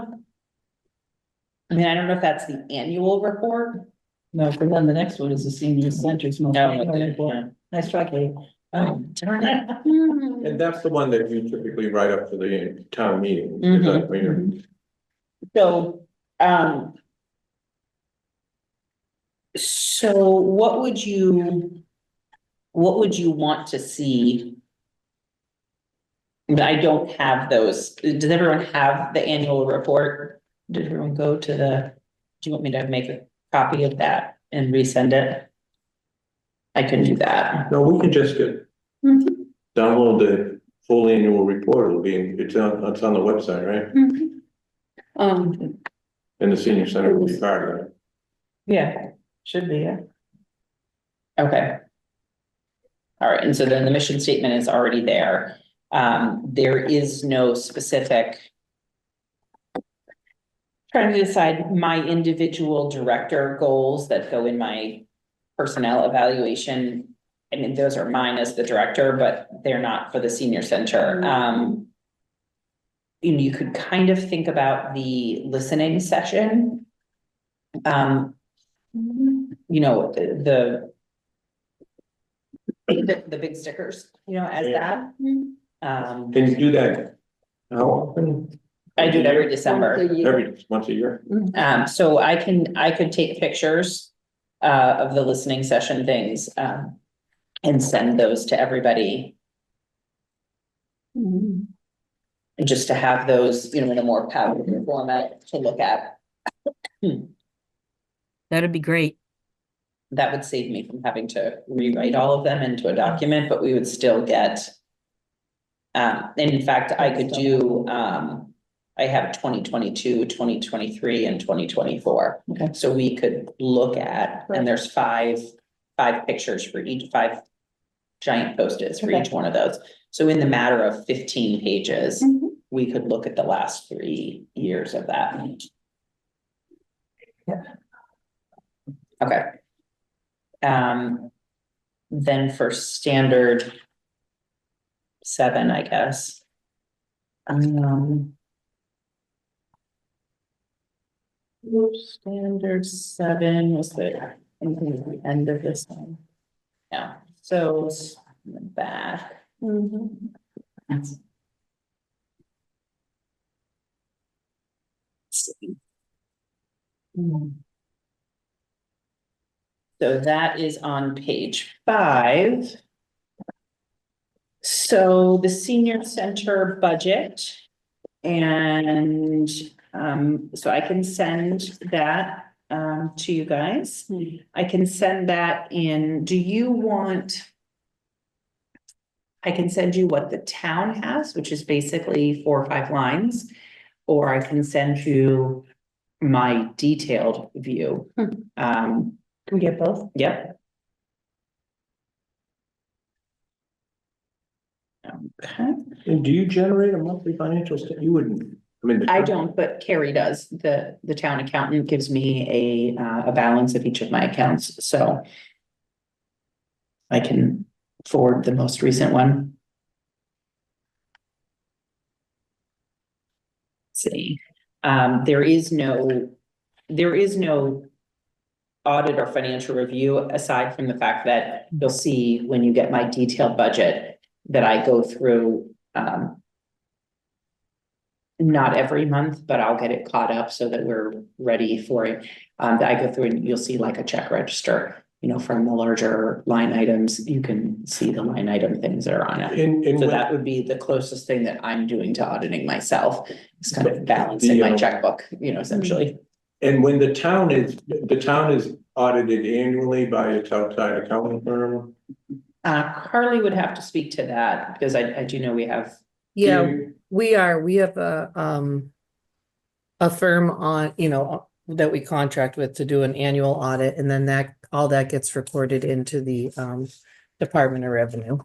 Speaker 4: mean, I don't know if that's the annual report.
Speaker 2: No, but then the next one is the senior center's most.
Speaker 4: No.
Speaker 2: Nice try, Kate.
Speaker 4: Darn it.
Speaker 3: and that's the one that you typically write up for the town meeting. Is that, I mean,
Speaker 4: So, so what would you want to see? I don't have those. Does everyone have the annual report? Did everyone go to do you want me to make a copy of that and resend it? I can do that.
Speaker 3: no, we can just get,
Speaker 1: Mhm.
Speaker 3: download the full annual report. It's on the website, right?
Speaker 1: Mhm. Um,
Speaker 3: And the senior center will be part of it.
Speaker 2: Yeah, should be, yeah.
Speaker 4: Okay. All right, and so then the mission statement is already there. There is no specific. Trying to decide my individual director goals that go in my personnel evaluation. I mean, those are mine as the director, but they're not for the senior center. You could kind of think about the listening session. You know, the big stickers, you know, as that.
Speaker 3: Can you do that? How often?
Speaker 4: I do it every December.
Speaker 1: once a year.
Speaker 3: Once a year?
Speaker 4: So I could take pictures of the listening session things and send those to everybody.
Speaker 1: Mhm.
Speaker 4: And just to have those, you know, in a more powerful format to look at.
Speaker 6: That'd be great.
Speaker 4: That would save me from having to rewrite all of them into a document, but we would still get. And in fact, I could do, I have 2022, 2023, and 2024.
Speaker 2: Okay.
Speaker 4: So we could look at, and there's five pictures for each, 5 giant post-its for each one of those. So in the matter of 15 pages, we could look at the last 3 years of that.
Speaker 2: Yeah.
Speaker 4: Okay. Then for standard 7, I guess.
Speaker 2: Standard 7 was the end of this one. Yeah, so it's in the back. Let's see. So that is on page 5. So the senior center budget. And so I can send that to you guys. I can send that in. Do you want? I can send you what the town has, which is basically 4 or 5 lines, or I can send you my detailed view.
Speaker 4: Can we get both?
Speaker 2: Yep. Okay,
Speaker 3: And do you generate a monthly financial statement? You wouldn't, I mean.
Speaker 4: I don't, but Carrie does. The town accountant gives me a balance of each of my accounts, so I can forward the most recent one. Let's see, there is no audit or financial review, aside from the fact that you'll see when you get my detailed budget that I go through, not every month, but I'll get it caught up so that we're ready for it. That I go through and you'll see like a check register, you know, from the larger line items, you can see the line item things that are on it.
Speaker 3: And
Speaker 4: So
Speaker 3: when-
Speaker 4: that would be the closest thing that I'm doing to auditing myself, is kind of balancing my checkbook, you know, essentially.
Speaker 3: And when the town is audited annually by its outside accounting firm?
Speaker 4: Carly would have to speak to that, because I do know we have.
Speaker 7: Yeah, we have a firm on, you know, that we contract with to do an annual audit, and then all that gets recorded into the Department of Revenue.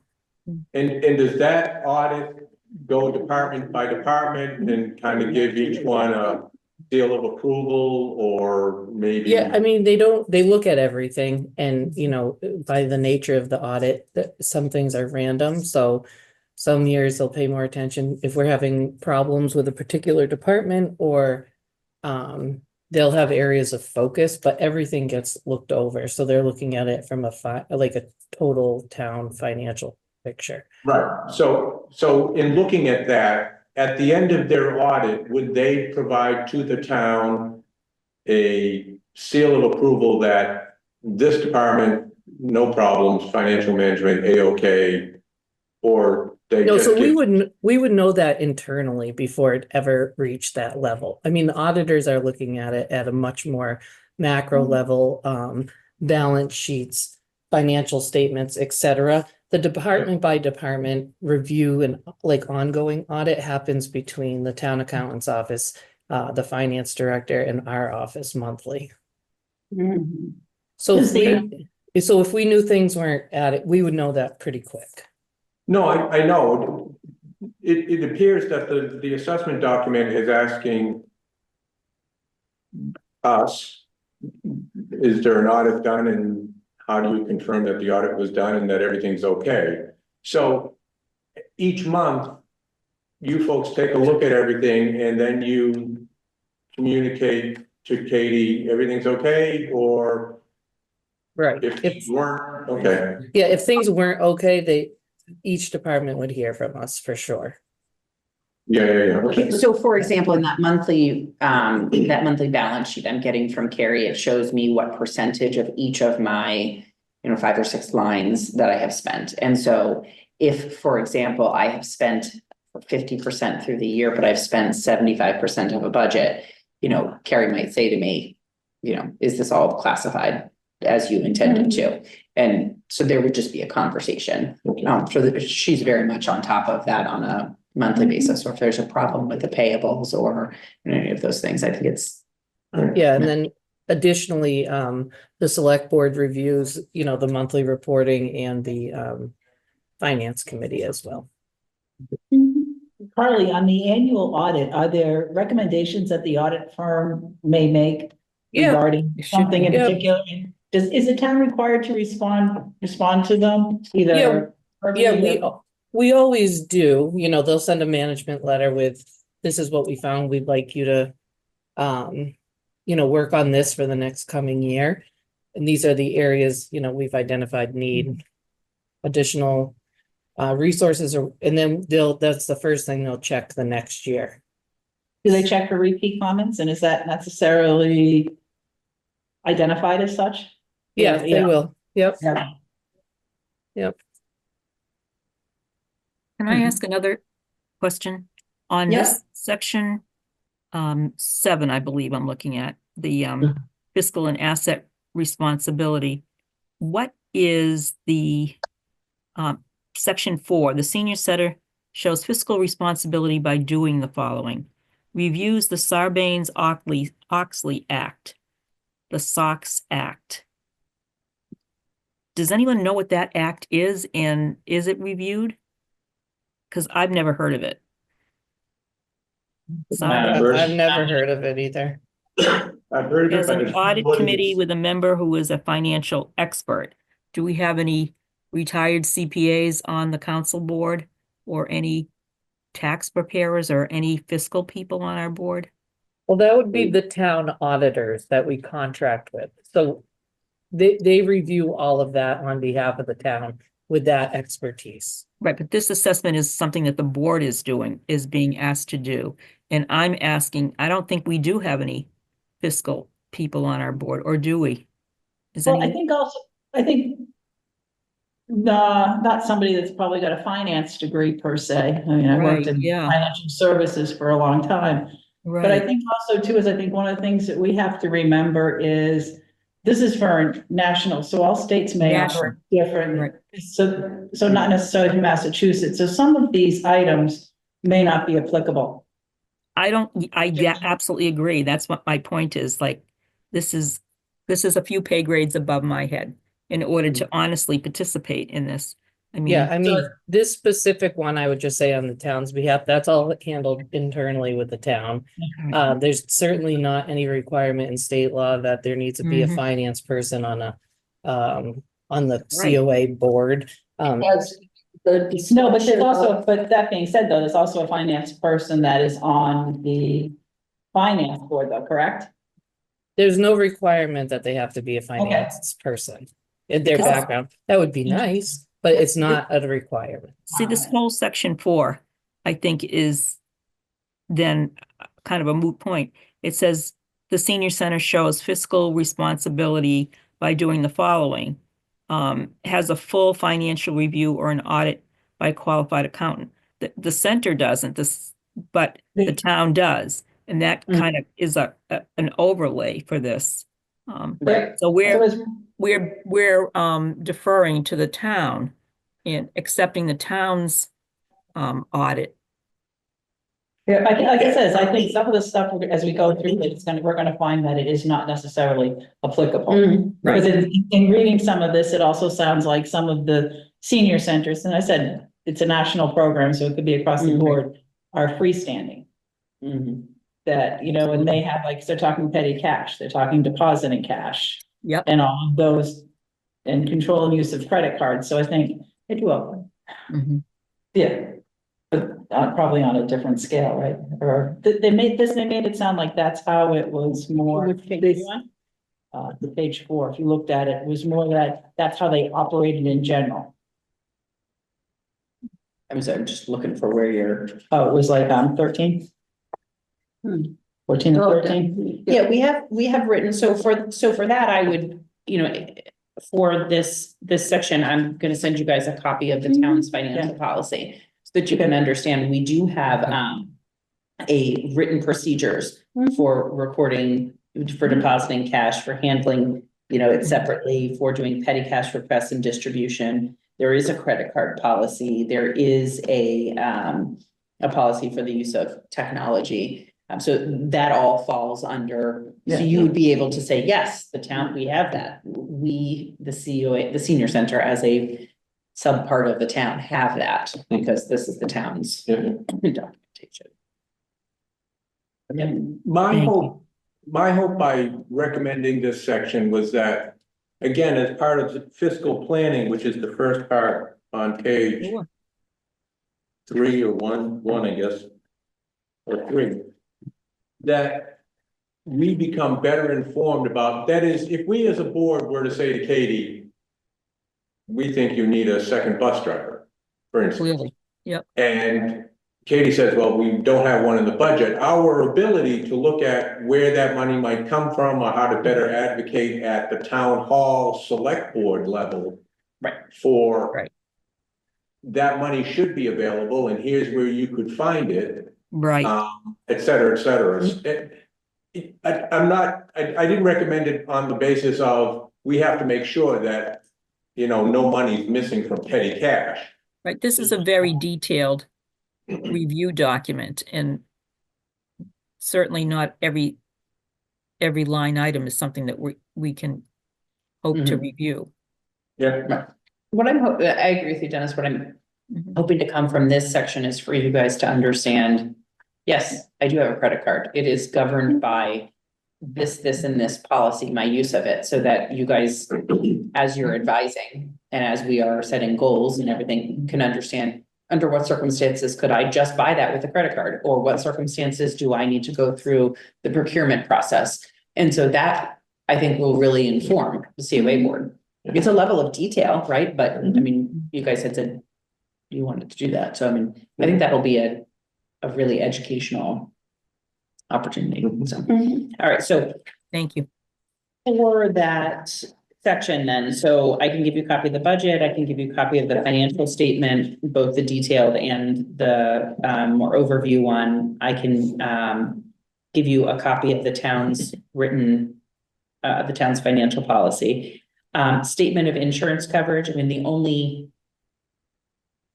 Speaker 3: And does that audit go department by department and kind of give each one a seal of approval, or maybe?
Speaker 7: Yeah, I mean, they look at everything, and, you know, by the nature of the audit, that some things are random, so some years they'll pay more attention if we're having problems with a particular department, or they'll have areas of focus, but everything gets looked over, so they're looking at it from like a total town financial picture.
Speaker 3: Right, so in looking at that, at the end of their audit, would they provide to the town a seal of approval that this department, no problems, financial management, A-OK, or they
Speaker 7: No,
Speaker 3: just
Speaker 7: so we
Speaker 3: give?
Speaker 7: would know that internally before it ever reached that level. I mean, the auditors are looking at it at a much more macro level, balance sheets, financial statements, etc. The department by department review and like ongoing audit happens between the town accountant's office, the finance director, and our office monthly. So if we knew things weren't at it, we would know that pretty quick.
Speaker 3: No, I know. It appears that the assessment document is asking us, is there an audit done, and how do you confirm that the audit was done and that everything's okay? So each month, you folks take a look at everything and then you communicate to Katie, everything's okay, or
Speaker 7: Right.
Speaker 3: if things weren't, okay.
Speaker 7: Yeah, if things weren't okay, each department would hear from us for sure.
Speaker 3: Yeah, okay.
Speaker 4: So for example, in that monthly balance sheet I'm getting from Carrie, it shows me what percentage of each of my, 5 or 6 lines that I have spent. And so if, for example, I have spent 50% through the year, but I've spent 75% of a budget, Carrie might say to me, is this all classified as you intended to? And so there would just be a conversation. She's very much on top of that on a monthly basis, or if there's a problem with the payables or any of those things, I think it's.
Speaker 7: Yeah, and then additionally, the select board reviews, the monthly reporting and the finance committee as well.
Speaker 8: Carly, on the annual audit, are there recommendations that the audit firm may make regarding something in particular? Is the town required to respond to them either?
Speaker 7: We always do, they'll send a management letter with, this is what we found, we'd like you to work on this for the next coming year. And these are the areas, we've identified need additional resources, and then that's the first thing they'll check the next year.
Speaker 8: Do they check for repeat comments, and is that necessarily identified as such?
Speaker 7: Yeah, they will. Yep.
Speaker 8: Yeah.
Speaker 6: Can I ask another question? On
Speaker 4: Yeah.
Speaker 6: this section, 7, I believe I'm looking at, the fiscal and asset responsibility. What is the section 4? The senior center shows fiscal responsibility by doing the following. Reviews the Sarbanes-Oxley Act, the SOX Act. Does anyone know what that act is, and is it reviewed? Because I've never heard of it.
Speaker 7: I've never heard of it either.
Speaker 3: I've heard of it,
Speaker 6: As
Speaker 3: but
Speaker 6: an
Speaker 3: it's
Speaker 6: audit
Speaker 3: what it
Speaker 6: committee
Speaker 3: is.
Speaker 6: with a member who is a financial expert, do we have any retired CPAs on the council board, or any tax preparers, or any fiscal people on our board?
Speaker 7: Well, that would be the town auditors that we contract with. So they review all of that on behalf of the town with that expertise.
Speaker 6: Right, but this assessment is something that the board is doing, is being asked to do. And I'm asking, I don't think we do have any fiscal people on our board, or do we? Is
Speaker 8: Well, I
Speaker 6: any,
Speaker 8: think also, I think not somebody that's probably got a finance degree per se. I mean, I worked
Speaker 6: Right,
Speaker 8: in
Speaker 6: yeah.
Speaker 8: financial services for a long time. But I
Speaker 6: right,
Speaker 8: think also too, is I think one of the things that we have to remember is this is for national, so all states may operate different.
Speaker 6: Right.
Speaker 8: So not necessarily from Massachusetts. So some of these items may not be applicable.
Speaker 6: yeah, absolutely agree. That's what my point is, like, this is a few pay grades above my head in order to honestly participate in this. I mean.
Speaker 7: Yeah, I mean, this specific one, I would just say on the town's behalf, that's all handled internally with the town. There's certainly not any requirement in state law that there needs to be a
Speaker 6: Mhm.
Speaker 7: finance person on the
Speaker 6: Right.
Speaker 7: COA board.
Speaker 1: As the
Speaker 8: No, but there's
Speaker 1: discussion
Speaker 8: also,
Speaker 1: of-
Speaker 8: but that being said, though, there's also a finance person that is on the finance board, though, correct?
Speaker 7: There's no requirement that they have to be a finance person in their
Speaker 6: Because-
Speaker 7: background. That would be nice, but it's not a requirement.
Speaker 6: See, this whole section 4, I think, is then kind of a moot point. It says the senior center shows fiscal responsibility by doing the following. Has a full financial review or an audit by a qualified accountant. The center doesn't, but the town does. And that kind of is an overlay for this.
Speaker 8: Right.
Speaker 6: So
Speaker 8: So it's-
Speaker 6: we're deferring to the town and accepting the town's audit.
Speaker 8: Yeah, like I said, I think some of the stuff, as we go through it, we're gonna find that it is not necessarily applicable. Because in reading some of this, it also sounds like some of the senior centers, and I said, it's a national program, so it could be across the board, are freestanding. That, and they have, like, they're talking petty cash, they're talking depositing cash.
Speaker 6: Yep.
Speaker 8: And all of those, and control and use of credit cards, so I think it will, yeah. But probably on a different scale, right? Or they made it sound like that's how it was more. The page 4, if you looked at it, was more that's how they operated in general.
Speaker 4: I'm sorry, I'm just looking for where you're.
Speaker 8: Oh, it was like 13? 14 or 13?
Speaker 4: Yeah, we have written, so for that, I would, for this section, I'm gonna send you guys a copy of the town's financial policy. So that you can understand, we do have a written procedures for recording, for depositing cash, for handling, it separately, for doing petty cash requests and distribution. There is a credit card policy, there is a policy for the use of technology. So that all falls under, so you would be able to say, yes, the town, we have that. We, the COA, the senior center, as a sub part of the town, have that because this is the town's documentation.
Speaker 3: And my hope by recommending this section was that, again, as part of the fiscal planning, which is the first part on page 3 or one, I guess, or 3, that we become better informed about, that is, if we as a board were to say to Katie, we think you need a second bus driver, for instance.
Speaker 6: Clearly,
Speaker 3: And Katie says, well, we don't have one in the budget. Our ability to look at where that money might come from or how to better advocate at the town hall select board level.
Speaker 4: Right.
Speaker 3: For.
Speaker 6: Right.
Speaker 3: That money should be available and here's where you could find it.
Speaker 6: right.
Speaker 3: Et cetera, et cetera. I didn't recommend it on the basis of, we have to make sure that, no money's missing from petty cash.
Speaker 6: Right, this is a very detailed review document, and certainly not every line item is something that we can hope to review.
Speaker 3: Yeah.
Speaker 4: What I agree with you, Dennis, what I'm
Speaker 6: Mhm.
Speaker 4: hoping to come from this section is for you guys to understand, yes, I do have a credit card. It is governed by this, and this policy, my use of it, so that you guys, as you're advising and as we are setting goals and everything, can understand under what circumstances could I just buy that with a credit card? Or what circumstances do I need to go through the procurement process? And so that, I think, will really inform the COA board. It's a level of detail, right? But I mean, you guys had said you wanted to do that. So I mean, I think that'll be a really educational opportunity. So, all right, so
Speaker 6: Thank you.
Speaker 4: for that section then, so I can give you a copy of the budget, I can give you a copy of the financial statement, both the detailed and the more overview one. I can give you a copy of the town's written, the town's financial policy. Statement of insurance coverage, I mean,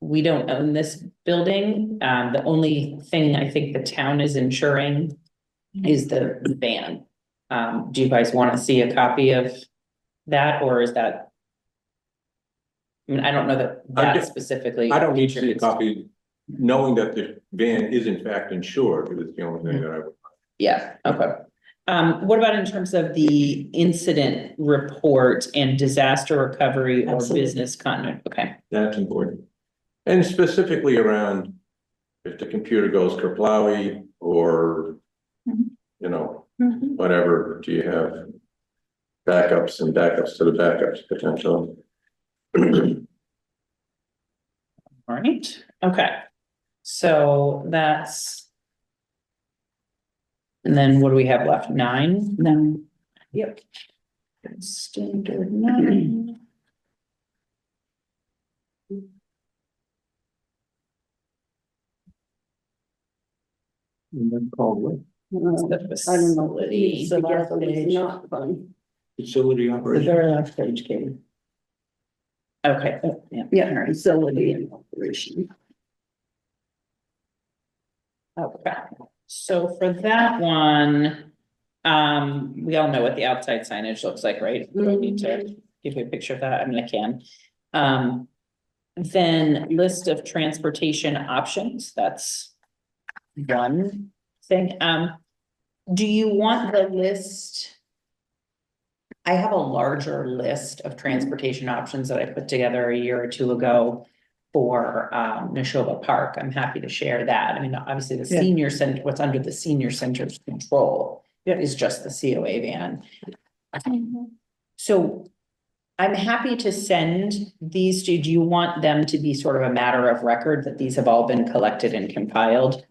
Speaker 4: we don't own this building. The only thing I think the town is insuring is the van. Do you guys want to see a copy of that, or is that? I mean, I don't know that specifically.
Speaker 3: I don't need to see a copy, knowing that the van is in fact insured, is the only thing that I would.
Speaker 4: Yeah, okay. What about in terms of the incident report and disaster recovery or
Speaker 5: Absolutely.
Speaker 4: business continuity? Okay.
Speaker 3: That's important. And specifically around if the computer goes kerplowy or, whatever, do you have backups and backups to the backups potential?
Speaker 4: All right, okay. So that's. And then what do we have left? 9?
Speaker 8: No,
Speaker 4: Yep. Standard 9.
Speaker 3: And then call what?
Speaker 1: I don't know,
Speaker 4: Facility.
Speaker 1: together was not fun.
Speaker 3: Facility
Speaker 8: the
Speaker 3: operation.
Speaker 8: very last page, Katie.
Speaker 4: Okay, oh, yeah.
Speaker 1: Yeah, facility and operation.
Speaker 4: Okay, so for that one, we all know what the outside signage looks like, right? We don't need to give you a picture of that. I mean, I can. Then list of transportation options, that's one thing. Do you want the list? I have a larger list of transportation options that I put together a year or two ago for Neshoba Park. I'm happy to share that. I mean, obviously the
Speaker 8: Yeah.
Speaker 4: senior center, what's under the senior center's control is just the COA van. So I'm happy to send these to, do you want them to be sort of a matter of record that these have all been collected and compiled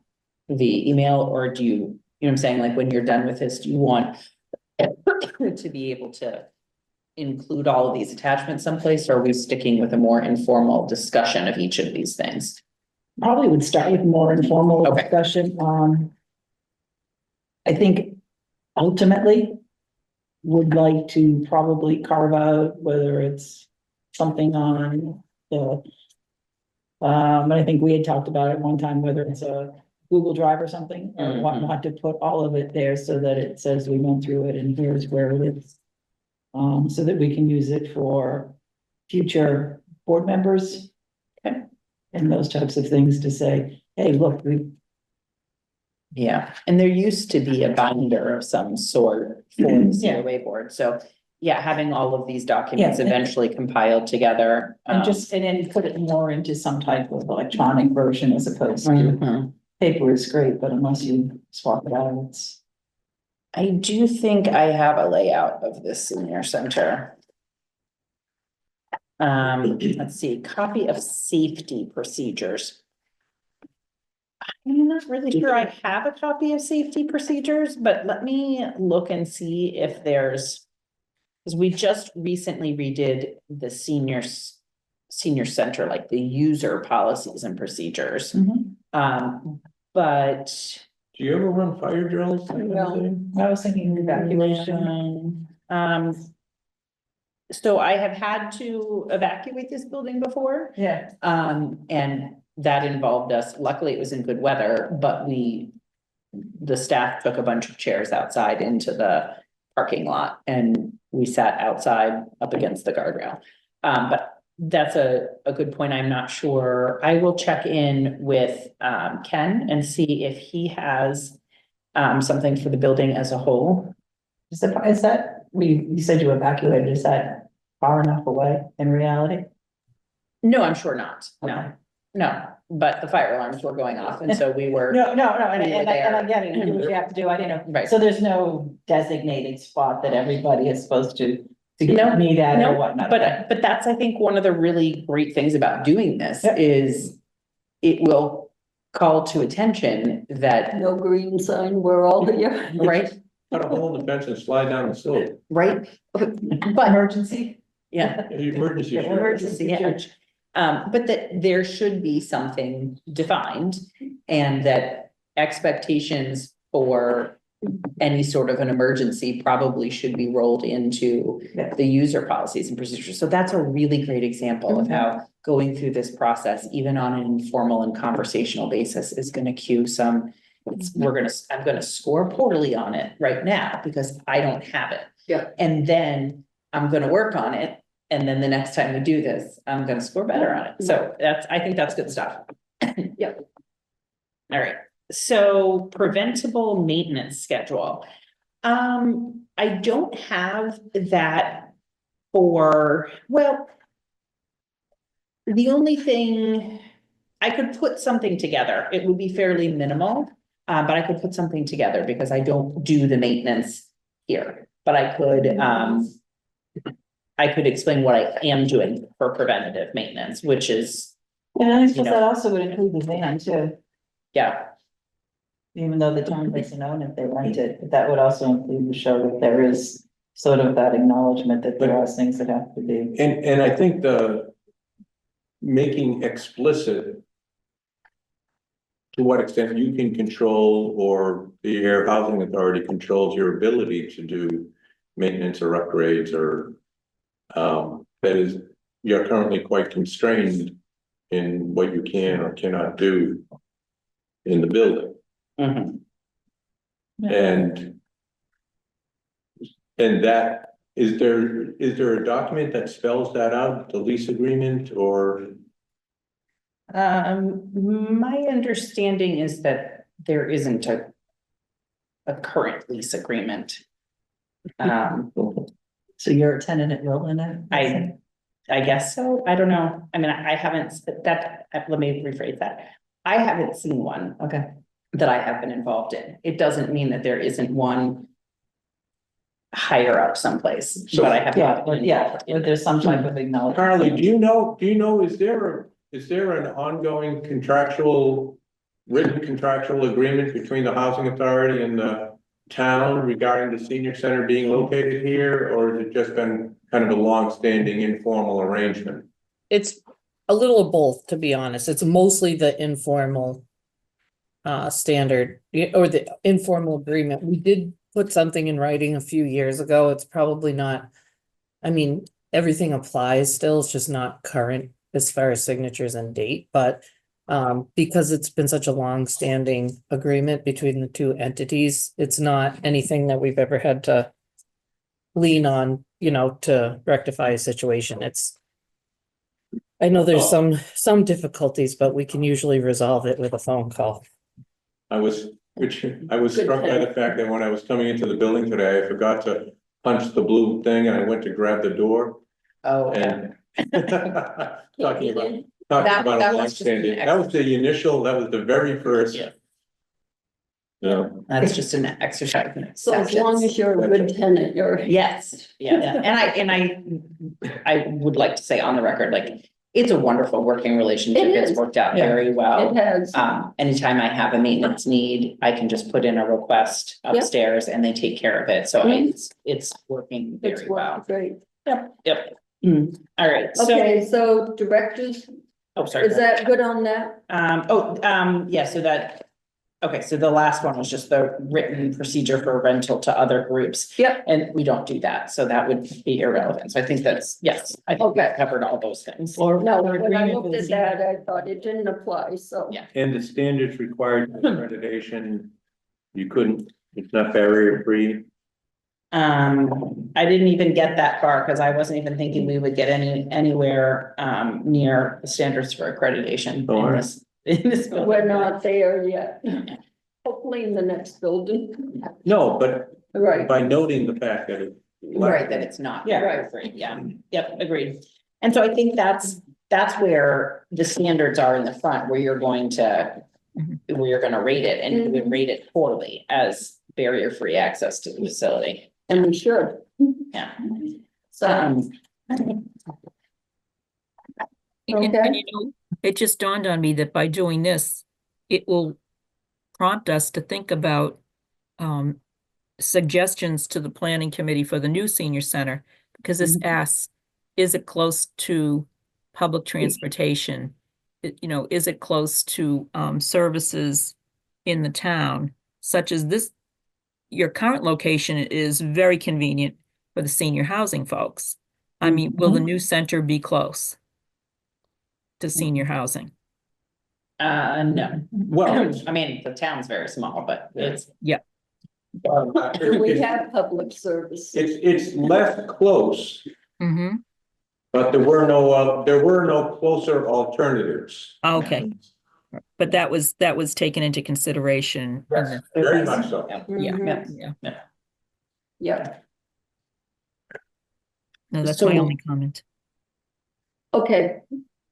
Speaker 4: via email, or do you know what I'm saying? Like when you're done with this, do you want to be able to include all of these attachments someplace, or are we sticking with a more informal discussion of each of these things?
Speaker 8: Probably would start with more informal
Speaker 4: Okay.
Speaker 8: discussion. I think ultimately would like to probably carve out whether it's something on the. And I think we had talked about it one time, whether it's a Google Drive or something or
Speaker 4: Mhm.
Speaker 8: whatnot, to put all of it there so that it says we went through it and here's where it is. So that we can use it for future board members.
Speaker 4: Okay.
Speaker 8: And those types of things to say, hey, look,
Speaker 4: Yeah, and there used to be a binder of some sort for the
Speaker 8: Yeah.
Speaker 4: COA board, so yeah, having all of these documents
Speaker 8: Yeah.
Speaker 4: eventually compiled together.
Speaker 8: and then put it more into some type of electronic version as opposed to
Speaker 4: Mhm.
Speaker 8: paper is great, but unless you swap it out, it's.
Speaker 4: I do think I have a layout of this senior center. Let's see, copy of safety procedures. I'm not really sure I have a copy of safety procedures, but let me look and see if there's. Because we just recently redid the senior center, like the user policies and procedures. But.
Speaker 3: Do you ever run fire drills?
Speaker 1: No.
Speaker 8: I was thinking evacuation.
Speaker 4: So I have had to evacuate this building before.
Speaker 8: Yeah.
Speaker 4: And that involved us, luckily it was in good weather, but the staff took a bunch of chairs outside into the parking lot and we sat outside up against the guardrail. But that's a good point. I'm not sure. I will check in with, Ken and see if he has, something for the building as a whole.
Speaker 8: Is that, you said you evacuated, is that far enough away in reality?
Speaker 4: No, I'm sure not. No,
Speaker 8: Okay.
Speaker 4: no, but the fire alarms were going off and so we were.
Speaker 8: No, and
Speaker 4: We were
Speaker 8: I
Speaker 4: there.
Speaker 8: get it, you do what you have to do, I didn't know.
Speaker 4: Right.
Speaker 8: So there's no designated spot that everybody is supposed to
Speaker 4: No,
Speaker 8: meet at
Speaker 4: no,
Speaker 8: or whatnot?
Speaker 4: But that's, I think, one of the really great things about doing this
Speaker 8: Yep.
Speaker 4: is it will call to attention that,
Speaker 1: No green sign, we're all here.
Speaker 4: right,
Speaker 3: Cut a hole in the fence and slide down the slope.
Speaker 4: right? But,
Speaker 8: Emergency?
Speaker 4: yeah,
Speaker 3: Emergency.
Speaker 8: Yeah,
Speaker 3: sure.
Speaker 4: emergency, yeah. But that there should be something defined and that expectations for any sort of an emergency probably should be rolled into
Speaker 8: Yeah.
Speaker 4: the user policies and procedures. So that's a really great example of how going through this process, even on an informal and conversational basis, is gonna cue some. I'm gonna score poorly on it right now because I don't have it.
Speaker 1: Yeah.
Speaker 4: And then I'm gonna work on it. And then the next time we do this, I'm gonna score better on it. So I think that's good stuff.
Speaker 1: Yep.
Speaker 4: All right, so preventable maintenance schedule. I don't have that the only thing, I could put something together. It would be fairly minimal, but I could put something together because I don't do the maintenance here. But I could explain what I am doing for preventative maintenance, which is,
Speaker 8: And I
Speaker 4: You
Speaker 8: suppose
Speaker 4: know.
Speaker 8: that also would include the van too,
Speaker 4: yeah,
Speaker 8: even though the town doesn't own it, they rent it, but that would also include to show that there is sort of that acknowledgement that there are things that have to be.
Speaker 3: And I think the making explicit to what extent you can control or the Air Housing Authority controls your ability to do maintenance or upgrades or that is, you're currently quite constrained in what you can or cannot do in the building.
Speaker 4: mhm.
Speaker 3: And that, is there a document that spells that out, the lease agreement or?
Speaker 4: My understanding is that there isn't a current lease agreement.
Speaker 8: So you're a tenant at will in it?
Speaker 4: I guess so. I don't know. I mean, I haven't, let me rephrase that. I haven't seen one
Speaker 8: Okay.
Speaker 4: that I have been involved in. It doesn't mean that there isn't one higher up someplace,
Speaker 3: So-
Speaker 4: but I have not. been
Speaker 8: Yeah,
Speaker 4: involved in it.
Speaker 8: there's some type of acknowledgement.
Speaker 3: Carly, do you know, is there an ongoing written contractual agreement between the housing authority and the town regarding the senior center being located here, or has it just been kind of a long-standing informal arrangement?
Speaker 7: It's a little of both, to be honest. It's mostly the informal standard or the informal agreement. We did put something in writing a few years ago. It's probably not, I mean, everything applies still, it's just not current as far as signatures and date, but because it's been such a long-standing agreement between the two entities, it's not anything that we've ever had to lean on, to rectify a situation. I know there's some difficulties, but we can usually resolve it with a phone call.
Speaker 3: I was struck by the fact that when I was coming into the building today, I forgot to punch the blue thing and I went to grab the door
Speaker 4: Oh,
Speaker 3: and talking about
Speaker 4: That
Speaker 3: a
Speaker 4: was just an
Speaker 3: long-standing, that was the very first
Speaker 4: Yeah.
Speaker 3: Yeah.
Speaker 4: That's just an exercise in
Speaker 1: So as long
Speaker 4: acceptance.
Speaker 1: as you're a good tenant, you're.
Speaker 4: Yes, yeah, I would like to say on the record, like, it's a wonderful working relationship.
Speaker 1: It
Speaker 4: It's
Speaker 1: is.
Speaker 4: worked out
Speaker 8: Yeah.
Speaker 4: very well.
Speaker 1: It has.
Speaker 4: Anytime I have a maintenance need, I can just put in a request
Speaker 1: Yep.
Speaker 4: upstairs and they take care of it. So
Speaker 1: Mhm.
Speaker 4: it's working
Speaker 1: It's
Speaker 4: very well.
Speaker 1: worked great.
Speaker 4: Yep. All right, so,
Speaker 1: Okay, so directors,
Speaker 4: oh, sorry.
Speaker 1: is that good on that?
Speaker 4: Yeah, so that, okay, so the last one was just the written procedure for rental to other groups.
Speaker 1: Yep.
Speaker 4: And we don't do that, so that would be irrelevant. So I think that's, yes, I think that covered all those things.
Speaker 8: Or.
Speaker 1: No,
Speaker 8: or
Speaker 1: when I
Speaker 8: agreement
Speaker 1: looked
Speaker 8: with
Speaker 1: at
Speaker 8: the
Speaker 1: that, I thought it didn't apply, so.
Speaker 4: Yeah.
Speaker 3: And the standards required for accreditation, you couldn't, it's not barrier free.
Speaker 4: I didn't even get that far because I wasn't even thinking we would get anywhere near the standards for accreditation
Speaker 3: Oh, all
Speaker 4: in
Speaker 3: right.
Speaker 4: this building.
Speaker 1: We're not there yet. Hopefully in the next building.
Speaker 3: No, but
Speaker 1: Right,
Speaker 3: by noting the fact that it.
Speaker 4: Right, that it's not.
Speaker 8: Yeah.
Speaker 4: Right, yeah, yep, agreed. And so I think that's where the standards are in the front, where you're going to, where you're gonna rate it, and you would rate it poorly as barrier-free access to the facility.
Speaker 1: and we should.
Speaker 4: Yeah.
Speaker 1: So,
Speaker 6: And
Speaker 1: Okay.
Speaker 6: you know, it just dawned on me that by doing this, it will prompt us to think about suggestions to the planning committee for the new senior center, because this asks, is it close to public transportation? You know, is it close to services in the town, such as this? Your current location is very convenient for the senior housing folks. I mean, will the new center be close to senior housing?
Speaker 4: No.
Speaker 3: Well,
Speaker 4: I mean, the town's very small, but it's,
Speaker 1: we have public service.
Speaker 3: it's less close,
Speaker 6: Mm-hmm.
Speaker 3: but there were no closer alternatives.
Speaker 6: Okay, but that was taken into consideration. in the-
Speaker 3: Very much so.
Speaker 6: Yeah,
Speaker 1: Mhm.
Speaker 6: yeah.
Speaker 1: Yeah,
Speaker 6: No, that's
Speaker 4: So-
Speaker 6: my only comment.
Speaker 1: okay.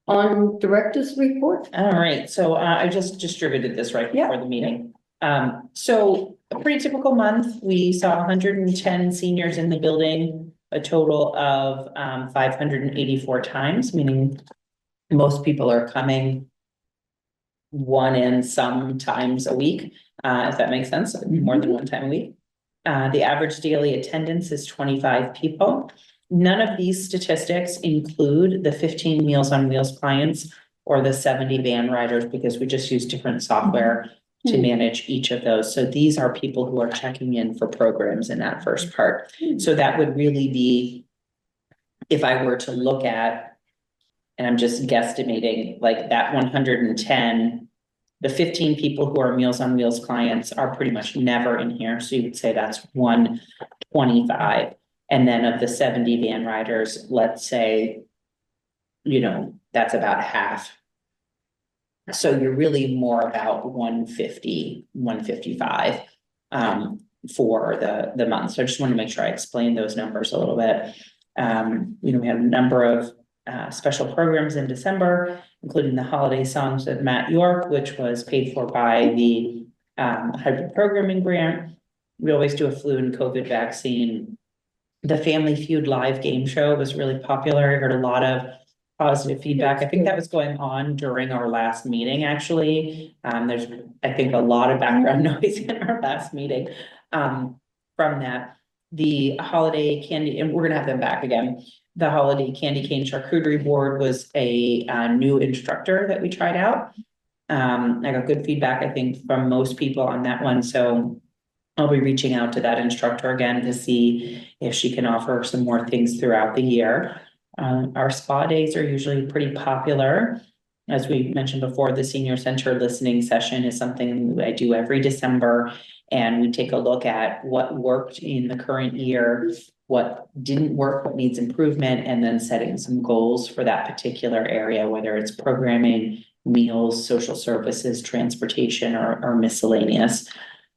Speaker 1: On director's report?
Speaker 4: all right, so I just distributed this right
Speaker 1: Yeah.
Speaker 4: before the meeting. So a pretty typical month, we saw 110 seniors in the building, a total of 584 times, meaning most people are coming one and sometimes a week, if that makes sense, more than one time a week. The average daily attendance is 25 people. None of these statistics include the 15 Meals on Wheels clients or the 70 van riders, because we just use different software to manage each of those. So these are people who are checking in for programs in that first part. So that would really be, if I were to look at, and I'm just guesstimating, like that 110, the 15 people who are Meals on Wheels clients are pretty much never in here. So you would say that's 125. And then of the 70 van riders, let's say, you know, that's about half. So you're really more about 150, 155 for the month. So I just want to make sure I explain those numbers a little bit. You know, we had a number of special programs in December, including the holiday songs with Matt York, which was paid for by the hybrid programming grant. We always do a flu and COVID vaccine. The Family Feud live game show was really popular. I heard a lot of positive feedback. I think that was going on during our last meeting, actually. There's, I think, a lot of background noise in our last meeting from that. The holiday candy, and we're gonna have them back again. The holiday candy cane charcuterie board was a new instructor that we tried out. I got good feedback, I think, from most people on that one, so I'll be reaching out to that instructor again to see if she can offer some more things throughout the year. Our spa days are usually pretty popular. As we mentioned before, the senior center listening session is something I do every December. And we take a look at what worked in the current year, what didn't work, what needs improvement, and then setting some goals for that particular area, whether it's programming, meals, social services, transportation, or miscellaneous.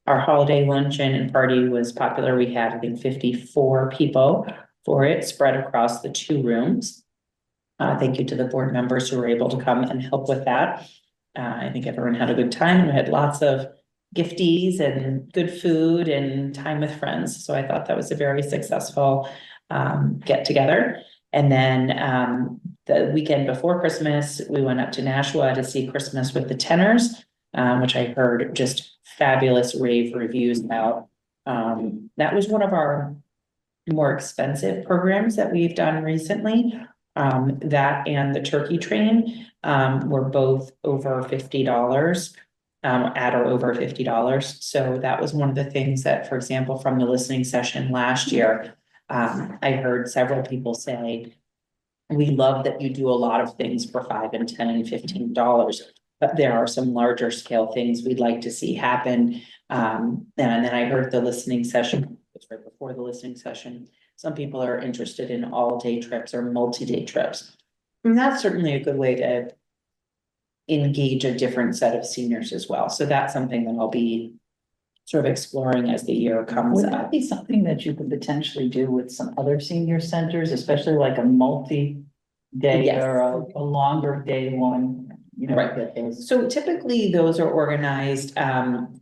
Speaker 4: Our holiday luncheon and party was popular. We had, I think, 54 people for it, spread across the 2 rooms. Thank you to the board members who were able to come and help with that. I think everyone had a good time. We had lots of gifties and good food and time with friends. So I thought that was a very successful get together. And then the weekend before Christmas, we went up to Nashua to see Christmas with the Tenors, which I heard just fabulous rave reviews about. That was one of our more expensive programs that we've done recently. That and the turkey train were both over $50. At or over $50. So that was one of the things that, for example, from the listening session last year, I heard several people say, we love that you do a lot of things for $5 and $10 and $15, but there are some larger scale things we'd like to see happen. And then I heard the listening session, it's right before the listening session. Some people are interested in all-day trips or multi-day trips. And that's certainly a good way to engage a different set of seniors as well. So that's something that I'll be sort of exploring as the year comes
Speaker 8: Would
Speaker 4: up.
Speaker 8: that be something that you could potentially do with some other senior centers, especially like a multi-day
Speaker 4: Yes.
Speaker 8: or a longer day one? You know,
Speaker 4: Right.
Speaker 8: get those.
Speaker 4: So typically those are organized,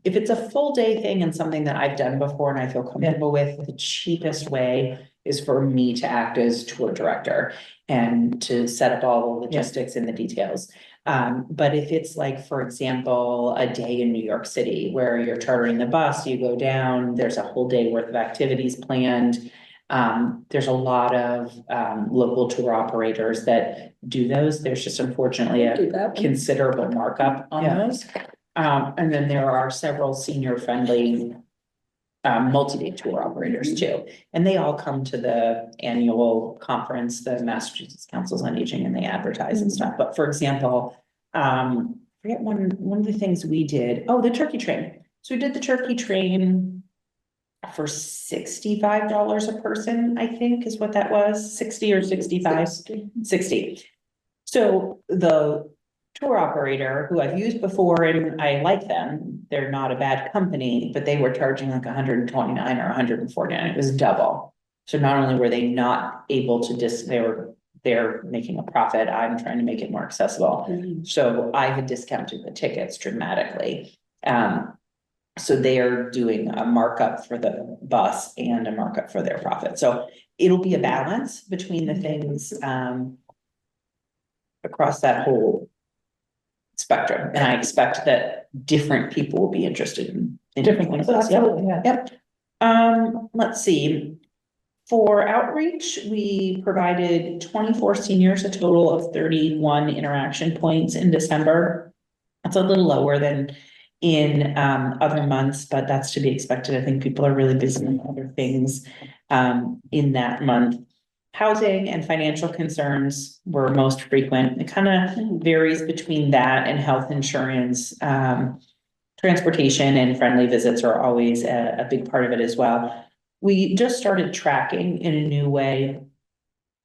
Speaker 4: if it's a full day thing and something that I've done before and I feel comfortable with, the cheapest way is for me to act as tour director and to set up all the logistics and the details. But if it's like, for example, a day in New York City where you're chartering the bus, you go down, there's a whole day worth of activities planned. There's a lot of local tour operators that do those. There's just unfortunately
Speaker 1: Do
Speaker 4: a
Speaker 1: that one.
Speaker 4: considerable markup on
Speaker 8: Yeah.
Speaker 4: those. And then there are several senior friendly multi-day tour operators too. And they all come to the annual conference, the Massachusetts Councils on Aging, and they advertise and stuff. But for example, forget one of the things we did. Oh, the turkey train. So we did the turkey train for $65 a person, I think is what that was, 60 or 65, 60. So the tour operator who I've used before and I like them, they're not a bad company, but they were charging like 129 or 149. It was double. So not only were they not able to they're making a profit, I'm trying to make it more accessible. So I had discounted the tickets dramatically. So they are doing a markup for the bus and a markup for their profit. So it'll be a balance between the things across that whole spectrum. And I expect that different people will be interested in different things.
Speaker 8: Absolutely, yeah.
Speaker 4: Yep. Let's see. For outreach, we provided 24 seniors a total of 31 interaction points in December. That's a little lower than in other months, but that's to be expected. I think people are really busy with other things in that month. Housing and financial concerns were most frequent. It kind of varies between that and health insurance. Transportation and friendly visits are always a big part of it as well. We just started tracking in a new way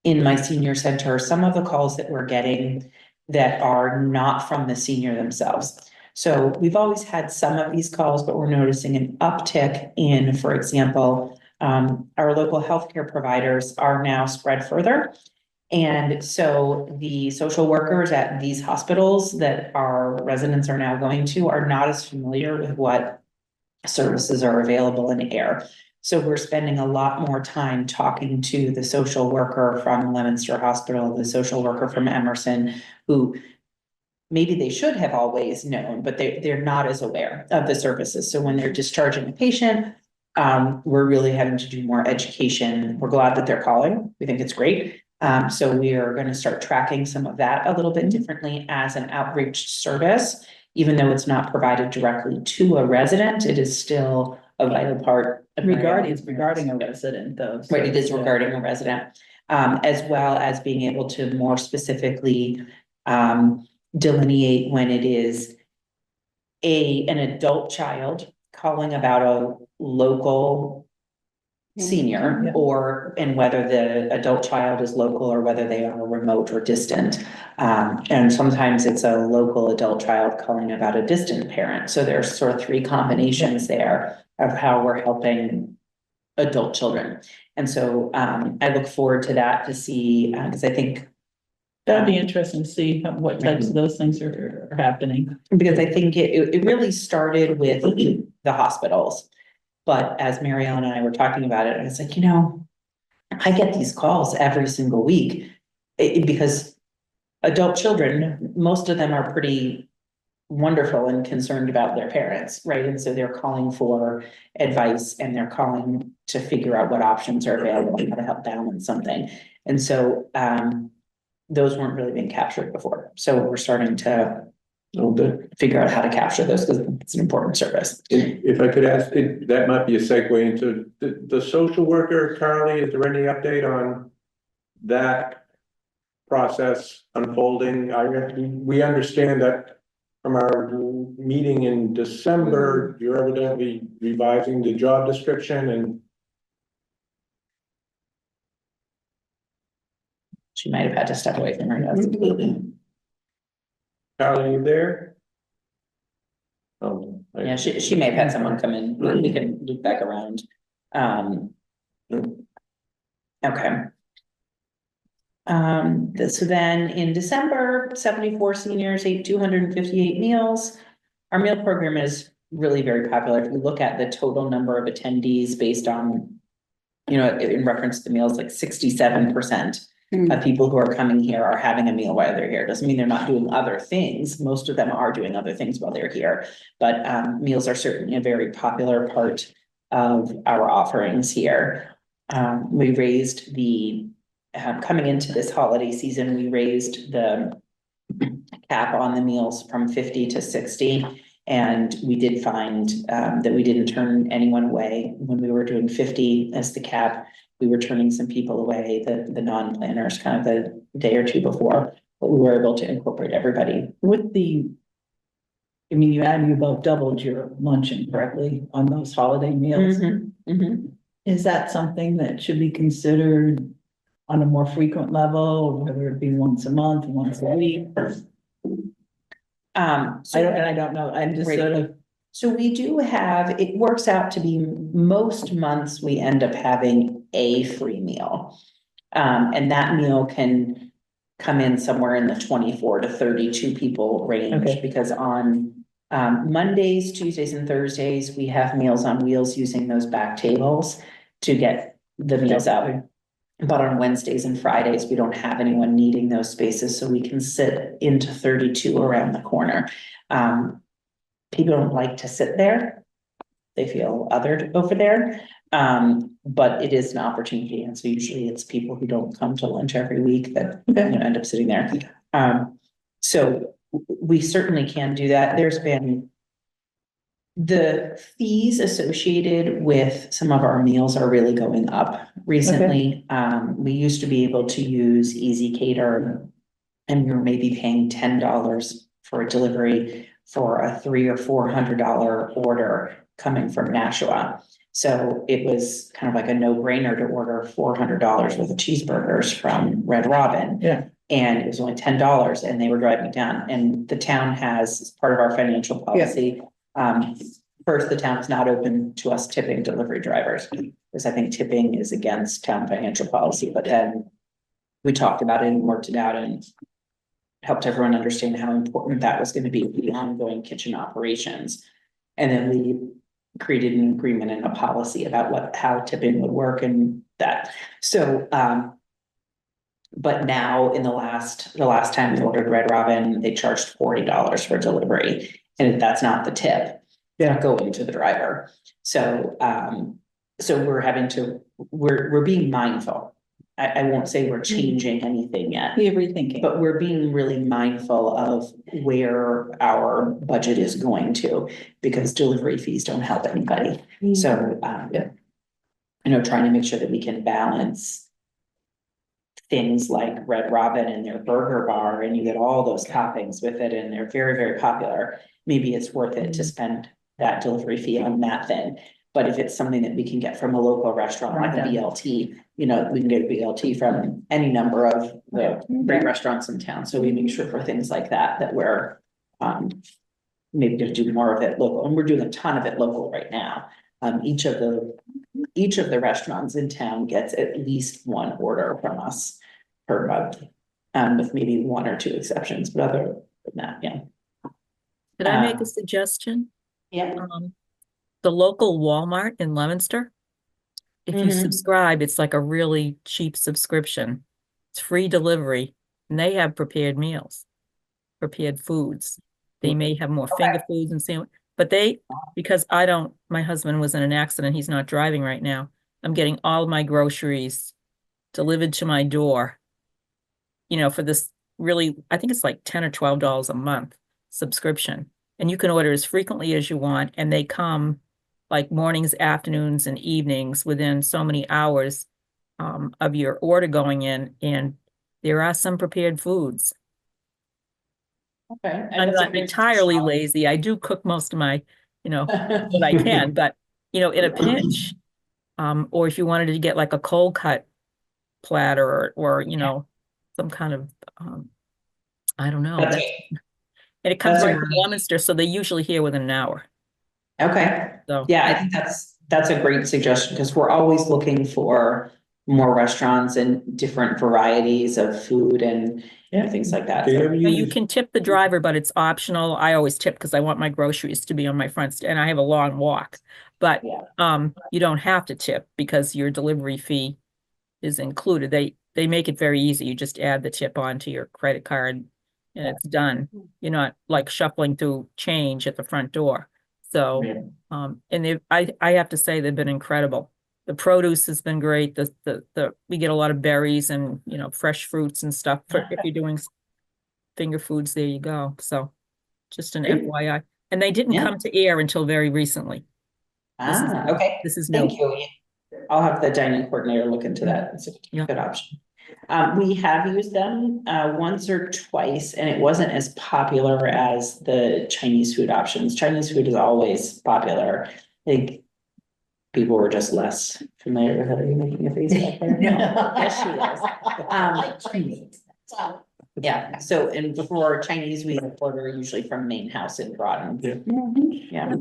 Speaker 4: in my senior center some of the calls that we're getting that are not from the senior themselves. So we've always had some of these calls, but we're noticing an uptick in, for example, our local healthcare providers are now spread further. And so the social workers at these hospitals that our residents are now going to are not as familiar with what services are available in Ayer. So we're spending a lot more time talking to the social worker from Leominster Hospital, the social worker from Emerson, who maybe they should have always known, but they're not as aware of the services. So when they're discharging a patient, we're really having to do more education. We're glad that they're calling. We think it's great. So we are going to start tracking some of that a little bit differently as an outreach service. Even though it's not provided directly to a resident, it is still a vital part.
Speaker 8: Regarding a resident though. so,
Speaker 4: Right, it is
Speaker 8: yeah.
Speaker 4: regarding a resident, as well as being able to more specifically delineate when it is an adult child calling about a local senior
Speaker 8: Yeah.
Speaker 4: and whether the adult child is local or whether they are remote or distant. And sometimes it's a local adult child calling about a distant parent. So there's sort of three combinations there of how we're helping adult children. And so I look forward to that to see, because I think
Speaker 8: That'd be interesting to see what types of those things are happening.
Speaker 4: Because I think it really started with the hospitals. But as Marielle and I were talking about it, I was like, I get these calls every single week. Because adult children, most of them are pretty wonderful and concerned about their parents, right? And so they're calling for advice and they're calling to figure out what options are available, how to help balance something. And so, those weren't really being captured before. So we're starting to figure out how to capture those because it's an important service.
Speaker 3: If I could ask, that might be a segue into the social worker, Carly, is there any update on that process unfolding? We understand that from our meeting in December, you're evidently revising the job description and
Speaker 4: She might have had to step away from her desk.
Speaker 3: Carly, you there?
Speaker 4: Yeah, she may have had someone come in. We can loop back around. Okay. So then in December, 74 seniors ate 258 meals. Our meal program is really very popular. If you look at the total number of attendees based on, in reference to meals, like 67% of people who are coming here are having a meal while they're here. Doesn't mean they're not doing other things. Most of them are doing other things while they're here, but meals are certainly a very popular part of our offerings here. We raised coming into this holiday season, we raised the cap on the meals from 50 to 60. And we did find that we didn't turn anyone away when we were doing 50 as the cap. We were turning some people away, the non-planners, kind of the day or two before, but we were able to incorporate everybody.
Speaker 8: You both doubled your luncheon correctly on those holiday meals. Is that something that should be considered on a more frequent level, whether it be once a month, once a week? I don't know, I'm just sort of.
Speaker 4: So we do have, it works out to be most months we end up having a free meal. And that meal can come in somewhere in the 24 to 32 people range, because on Mondays, Tuesdays, and Thursdays, we have Meals on Wheels using those back tables to get the meals out. But on Wednesdays and Fridays, we don't have anyone needing those spaces, so we can sit into 32 around the corner. People don't like to sit there. They feel othered over there. But it is an opportunity. And so usually it's people who don't come to lunch every week that end up sitting there. So we certainly can do that. There's been the fees associated with some of our meals are really going up recently. We used to be able to use Easy Cater and we were maybe paying $10 for a delivery for a $300 or $400 order coming from Nashua. So it was kind of like a no-brainer to order $400 worth of cheeseburgers from Red Robin.
Speaker 8: Yeah.
Speaker 4: And it was only $10 and they were driving down. And the town has, as part of our financial policy, first, the town is not open to us tipping delivery drivers, because I think tipping is against town financial policy. But then we talked about it and worked it out and helped everyone understand how important that was going to be for the ongoing kitchen operations. And then we created an agreement and a policy about how tipping would work and that. So, but now in the last time we ordered Red Robin, they charged $40 for delivery, and that's not the tip.
Speaker 8: Yeah.
Speaker 4: Going to the driver. So, so we're being mindful. I won't say we're changing anything yet.
Speaker 8: We're rethinking.
Speaker 4: But we're being really mindful of where our budget is going to, because delivery fees don't help anybody. So, trying to make sure that we can balance things like Red Robin and their burger bar, and you get all those toppings with it, and they're very, very popular. Maybe it's worth it to spend that delivery fee on that thing. But if it's something that we can get from a local restaurant like a BLT, we can get a BLT from any number of the great restaurants in town. So we make sure for things like that we're maybe gonna do more of it local, and we're doing a ton of it local right now. Each of the restaurants in town gets at least one order from us per month. with maybe one or two exceptions, but other than that, yeah.
Speaker 6: Could I make a suggestion?
Speaker 4: Yeah.
Speaker 6: The local Walmart in Leominster, if you
Speaker 4: Mhm.
Speaker 6: subscribe, it's like a really cheap subscription. It's free delivery, and they have prepared meals, prepared foods. They may have more finger foods and sandwich, but because my husband was in an accident, he's not driving right now. I'm getting all my groceries delivered to my door, for this really, I think it's like $10 or $12 a month subscription. And you can order as frequently as you want, and they come like mornings, afternoons, and evenings within so many hours of your order going in, and there are some prepared foods.
Speaker 4: Okay.
Speaker 6: I'm not entirely lazy. I do cook most of my, what I can, but in a pinch, or if you wanted to get like a cold cut platter or some kind of I don't know.
Speaker 4: That's
Speaker 6: And it comes
Speaker 4: that's a
Speaker 6: right from
Speaker 4: great-
Speaker 6: Leominster, so they're usually here within an hour.
Speaker 4: Okay,
Speaker 6: So
Speaker 4: yeah, I think that's a great suggestion, because we're always looking for more restaurants and different varieties of food and things like that.
Speaker 3: Do you ever
Speaker 6: you
Speaker 3: use,
Speaker 6: can tip the driver, but it's optional. I always tip because I want my groceries to be on my front and I have a long walk. But
Speaker 4: Yeah.
Speaker 6: you don't have to tip because your delivery fee is included. They make it very easy. You just add the tip onto your credit card and it's done. You're not like shuffling through change at the front door. So, and I have to say they've been incredible. The produce has been great. We get a lot of berries and, fresh fruits and stuff for if you're doing finger foods, there you go. So just an
Speaker 4: Great.
Speaker 6: FYI. And they didn't
Speaker 4: Yeah.
Speaker 6: come to Ayer until very recently.
Speaker 4: Okay,
Speaker 6: This is new.
Speaker 4: thank you. I'll have the dining coordinator look into that. It's a
Speaker 6: Yeah.
Speaker 4: good option. We have used them once or twice, and it wasn't as popular as the Chinese food options. Chinese food is always popular. I think people were just less familiar with it. Are you making a face back there? No. Yes, she is. Yeah, so, and before Chinese, we order usually from Main House in Groton. Yeah.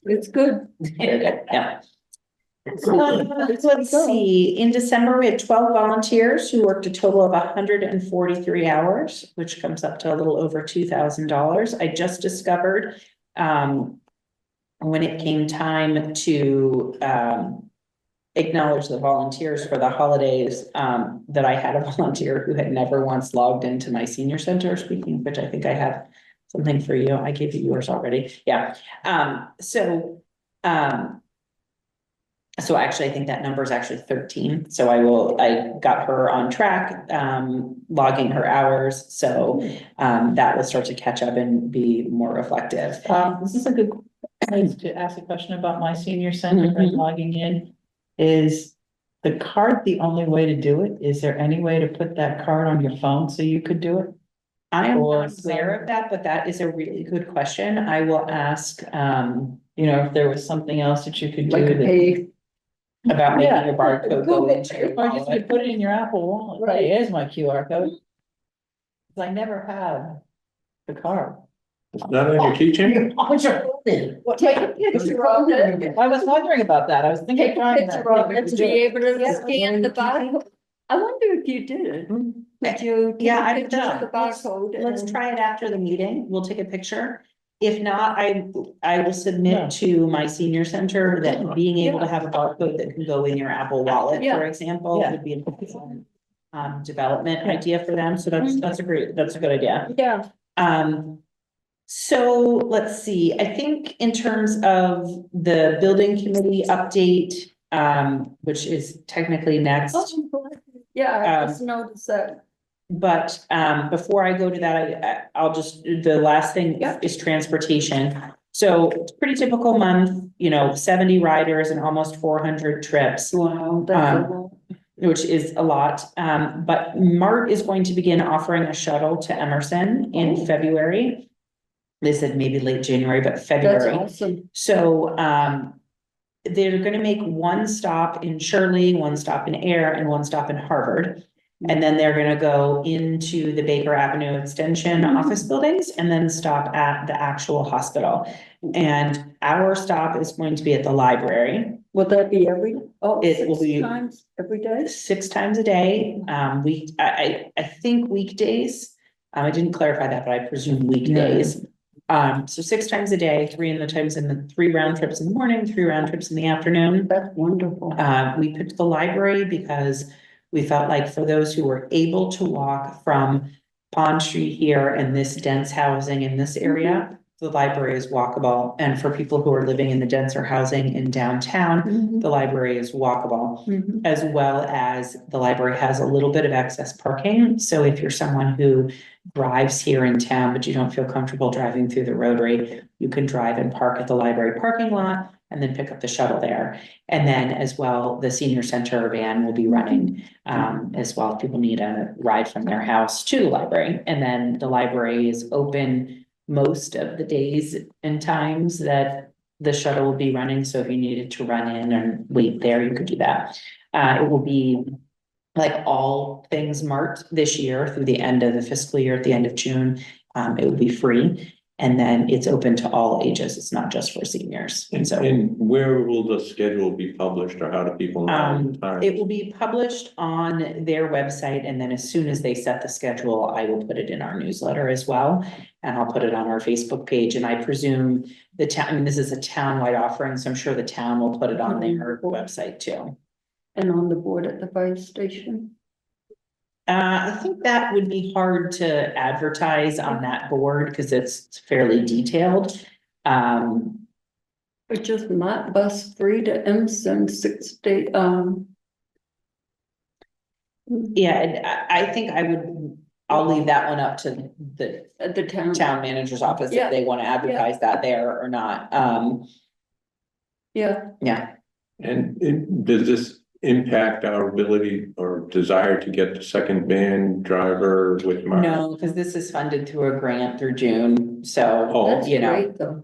Speaker 1: It's good.
Speaker 4: Very good, yeah. Let's see, in December, we had 12 volunteers who worked a total of 143 hours, which comes up to a little over $2,000. I just discovered, when it came time to, acknowledge the volunteers for the holidays, that I had a volunteer who had never once logged into my senior center, speaking of which, I think I have something for you. I gave you yours already. Yeah. So actually, I think that number is actually 13. So I got her on track, logging her hours. So that will start to catch up and be more reflective.
Speaker 8: This is a good place to ask a question about my senior center and logging in. Is the card the only way to do it? Is there any way to put that card on your phone so you could do it?
Speaker 4: I am
Speaker 8: Or
Speaker 4: not aware of that, but that is a really good question. I will ask,
Speaker 8: If there was something else that you could do
Speaker 1: Like a
Speaker 8: that.
Speaker 1: pay.
Speaker 4: about making
Speaker 8: Yeah.
Speaker 4: your barcode go into your
Speaker 8: Or just you
Speaker 4: wallet.
Speaker 8: put it in your Apple Wallet.
Speaker 1: Right.
Speaker 8: Hey, here's my QR code. 'Cause I never had the card.
Speaker 3: it's not on your keychain?
Speaker 1: Take a picture of it.
Speaker 8: I was wondering about that. I was thinking.
Speaker 1: Take
Speaker 8: of
Speaker 1: a
Speaker 8: trying
Speaker 1: picture
Speaker 8: that.
Speaker 1: of it to be able to scan the barcode. I wonder if you did. Could you? take
Speaker 4: Yeah,
Speaker 1: a
Speaker 4: I don't
Speaker 1: picture of
Speaker 4: know.
Speaker 1: The barcode.
Speaker 4: Let's
Speaker 1: and-
Speaker 4: try it after the meeting. We'll take a picture. If not, I will
Speaker 8: Yeah.
Speaker 4: submit to my senior center that being able to have a barcode that can go in your Apple Wallet,
Speaker 1: Yeah.
Speaker 4: for example,
Speaker 8: Yeah.
Speaker 4: would be an development idea for them. So that's a good idea.
Speaker 1: Yeah,
Speaker 4: So let's see, I think in terms of the building committee update, which is technically next.
Speaker 1: yeah, I just noticed that.
Speaker 4: But before I go to that, I'll just, the last thing
Speaker 1: Yeah.
Speaker 4: is transportation. So it's a pretty typical month, 70 riders and almost 400 trips,
Speaker 1: Wow, that's a lot.
Speaker 4: which is a lot. But MART is going to begin offering a shuttle to Emerson in
Speaker 1: Oh.
Speaker 4: February. They said maybe late January, but
Speaker 1: That's
Speaker 4: February.
Speaker 1: awesome.
Speaker 4: So they're gonna make one stop in Shirley, one stop in Ayer, and one stop in Harvard. And then they're gonna go into the Baker Avenue Extension office buildings and then stop at the actual hospital. And our stop is going to be at the library.
Speaker 1: Will that be
Speaker 4: It will
Speaker 1: 6
Speaker 4: be-
Speaker 1: times every day?
Speaker 4: 6 times a day, I think weekdays. I didn't clarify that, but I presume weekdays. So 6 times a day, 3 round trips in the morning, 3 round trips in the afternoon.
Speaker 1: That's wonderful.
Speaker 4: We picked the library because we felt like for those who were able to walk from Pond Street here and this dense housing in this area, the library is walkable. And for people who are living in the denser housing in downtown,
Speaker 1: Mhm,
Speaker 4: the library is walkable,
Speaker 1: mhm.
Speaker 4: as well as the library has a little bit of excess parking. So if you're someone who drives here in town, but you don't feel comfortable driving through the rotary, you can drive and park at the library parking lot and then pick up the shuttle there. And then as well, the senior center van will be running as well. If people need a ride from their house to the library. And then the library is open most of the days and times that the shuttle will be running. So if you needed to run in and wait there, you could do that. It will be like all things marked this year through the end of the fiscal year, at the end of June. It will be free. And then it's open to all ages. It's not just for seniors. And so
Speaker 3: And where will the schedule be published, or how do people know the time?
Speaker 4: it will be published on their website. And then as soon as they set the schedule, I will put it in our newsletter as well. And I'll put it on our Facebook page. And I presume the town, I mean, this is a townwide offering, so I'm sure the town will put it on their website too.
Speaker 1: And on the board at the fire station?
Speaker 4: I think that would be hard to advertise on that board because it's fairly detailed.
Speaker 1: Or just not bus free to Emerson 60,
Speaker 4: Yeah, and I think I'll leave that one up to the
Speaker 1: at the town.
Speaker 4: town manager's office
Speaker 1: Yeah.
Speaker 4: if they want to advertise that there or not.
Speaker 1: Yeah,
Speaker 4: Yeah,
Speaker 3: And does this impact our ability or desire to get the second van driver with Mark?
Speaker 4: no, because this is funded through a grant through June, so,
Speaker 1: that's
Speaker 4: you know,
Speaker 1: great though.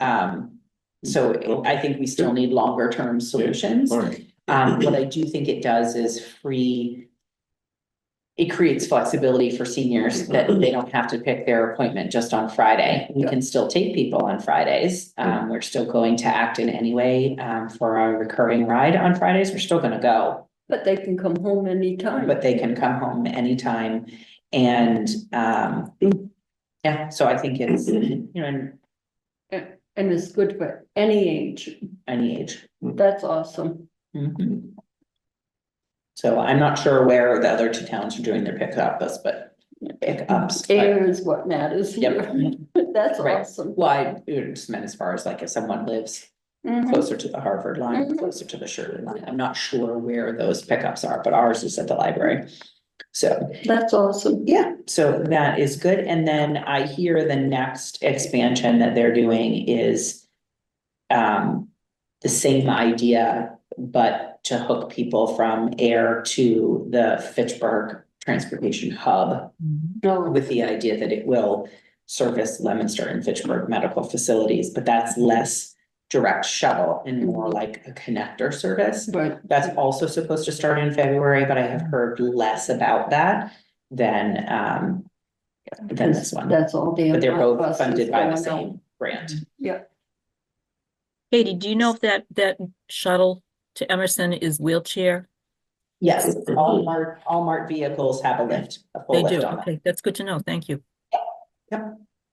Speaker 4: so I think we still need longer term solutions.
Speaker 3: All right.
Speaker 4: What I do think it does is it creates flexibility for seniors that they don't have to pick their appointment just on Friday. We can still take people on Fridays. We're still going to Acton anyway, for our recurring ride on Fridays. We're still gonna go,
Speaker 1: But they can come home anytime.
Speaker 4: but they can come home anytime. And, yeah, so I think it's, you know,
Speaker 1: And it's good for any age.
Speaker 4: any age.
Speaker 1: That's awesome.
Speaker 4: Mhm. So I'm not sure where the other 2 towns are doing their pickups, but.
Speaker 1: Air is what matters
Speaker 4: Yep.
Speaker 1: here. That's
Speaker 4: Right.
Speaker 1: awesome.
Speaker 4: Well, I just meant as far as like if someone lives
Speaker 1: Mhm.
Speaker 4: closer to the Harvard line,
Speaker 1: Mhm.
Speaker 4: closer to the Sheridan line, I'm not sure where those pickups are, but ours is at the library. So,
Speaker 1: That's awesome.
Speaker 4: yeah, so that is good. And then I hear the next expansion that they're doing is the same idea, but to hook people from Ayer to the Fitchburg transportation hub,
Speaker 1: No,
Speaker 4: with the idea that it will service Leominster and Fitchburg medical facilities, but that's less direct shuttle and more like a connector service.
Speaker 1: but
Speaker 4: That's also supposed to start in February, but I have heard less about that than this one.
Speaker 1: that's all the.
Speaker 4: But they're both
Speaker 1: buses
Speaker 4: funded by the
Speaker 1: going
Speaker 4: same grant.
Speaker 1: Yeah,
Speaker 6: Katie, do you know if that shuttle to Emerson is wheelchair?
Speaker 4: Yes, all Mart vehicles have a lift, a full
Speaker 6: They
Speaker 4: lift
Speaker 6: do.
Speaker 4: on them.
Speaker 6: Okay, that's good to know. Thank you.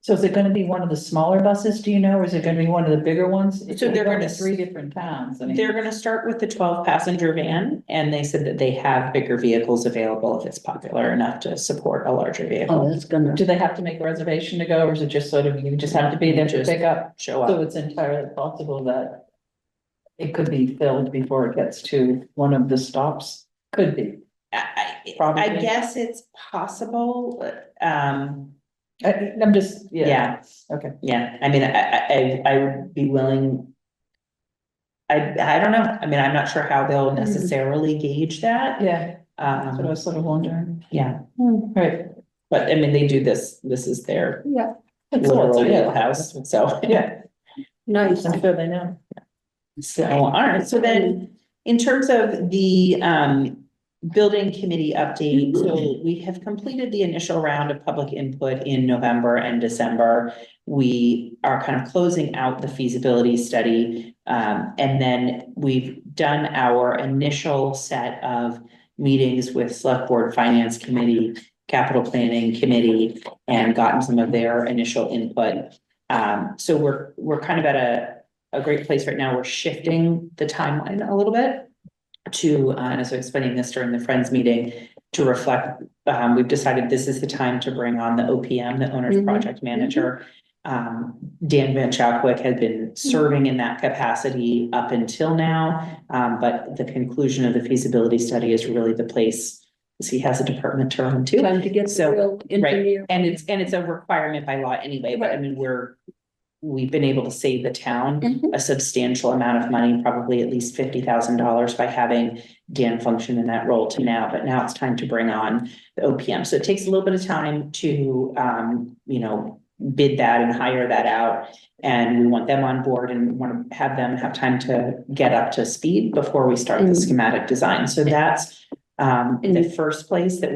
Speaker 8: So is it gonna be one of the smaller buses, do you know, or is it gonna be one of the bigger ones?
Speaker 4: So they're
Speaker 8: going
Speaker 4: gonna
Speaker 8: to 3 different towns, I mean.
Speaker 4: They're gonna start with the 12-passenger van, and they said that they have bigger vehicles available if it's popular enough to support a larger
Speaker 1: oh,
Speaker 4: vehicle.
Speaker 1: that's gonna,
Speaker 8: Do they have to make a reservation to go, or is it just sort of, you just have to be there to
Speaker 4: Just
Speaker 8: pick up?
Speaker 4: Show
Speaker 8: So
Speaker 4: up.
Speaker 8: it's entirely possible that it could be filled before it gets to one of the stops, could be.
Speaker 4: I
Speaker 8: Probably.
Speaker 4: guess it's possible, but,
Speaker 8: I'm just,
Speaker 4: yeah,
Speaker 8: okay.
Speaker 4: yeah, I mean, I would be willing. I don't know, I mean, I'm not sure how they'll necessarily gauge that.
Speaker 8: Yeah, that's what I was sort of wondering.
Speaker 4: Yeah,
Speaker 8: Right.
Speaker 4: but I mean, they do this is their
Speaker 1: yeah,
Speaker 4: literal
Speaker 8: Yeah.
Speaker 4: wheelhouse, so.
Speaker 8: Yeah,
Speaker 1: nice.
Speaker 8: I'm sure they know.
Speaker 4: So, all right, so then, in terms of the building committee update. So we have completed the initial round of public input in November and December. We are kind of closing out the feasibility study. And then we've done our initial set of meetings with select board, finance committee, capital planning committee, and gotten some of their initial input. So we're kind of at a great place right now. We're shifting the timeline a little bit to, and as I was explaining this during the Friends meeting, to reflect, we've decided this is the time to bring on the OPM, the owner's
Speaker 1: Mhm.
Speaker 4: project manager. Dan Van Chapwick had been serving in that capacity up until now, but the conclusion of the feasibility study is really the place, because he has a department to run too.
Speaker 1: Time to get the
Speaker 4: So,
Speaker 1: real engineer.
Speaker 4: And it's a requirement by law anyway, but I
Speaker 1: Right.
Speaker 4: mean, we've been able to save the town
Speaker 1: Mhm.
Speaker 4: a substantial amount of money, probably at least $50,000 by having Dan function in that role to now, but now it's time to bring on the OPM. So it takes a little bit of time to, bid that and hire that out. And we want them on board and want to have them have time to get up to speed before we start the schematic design. So that's, the first place that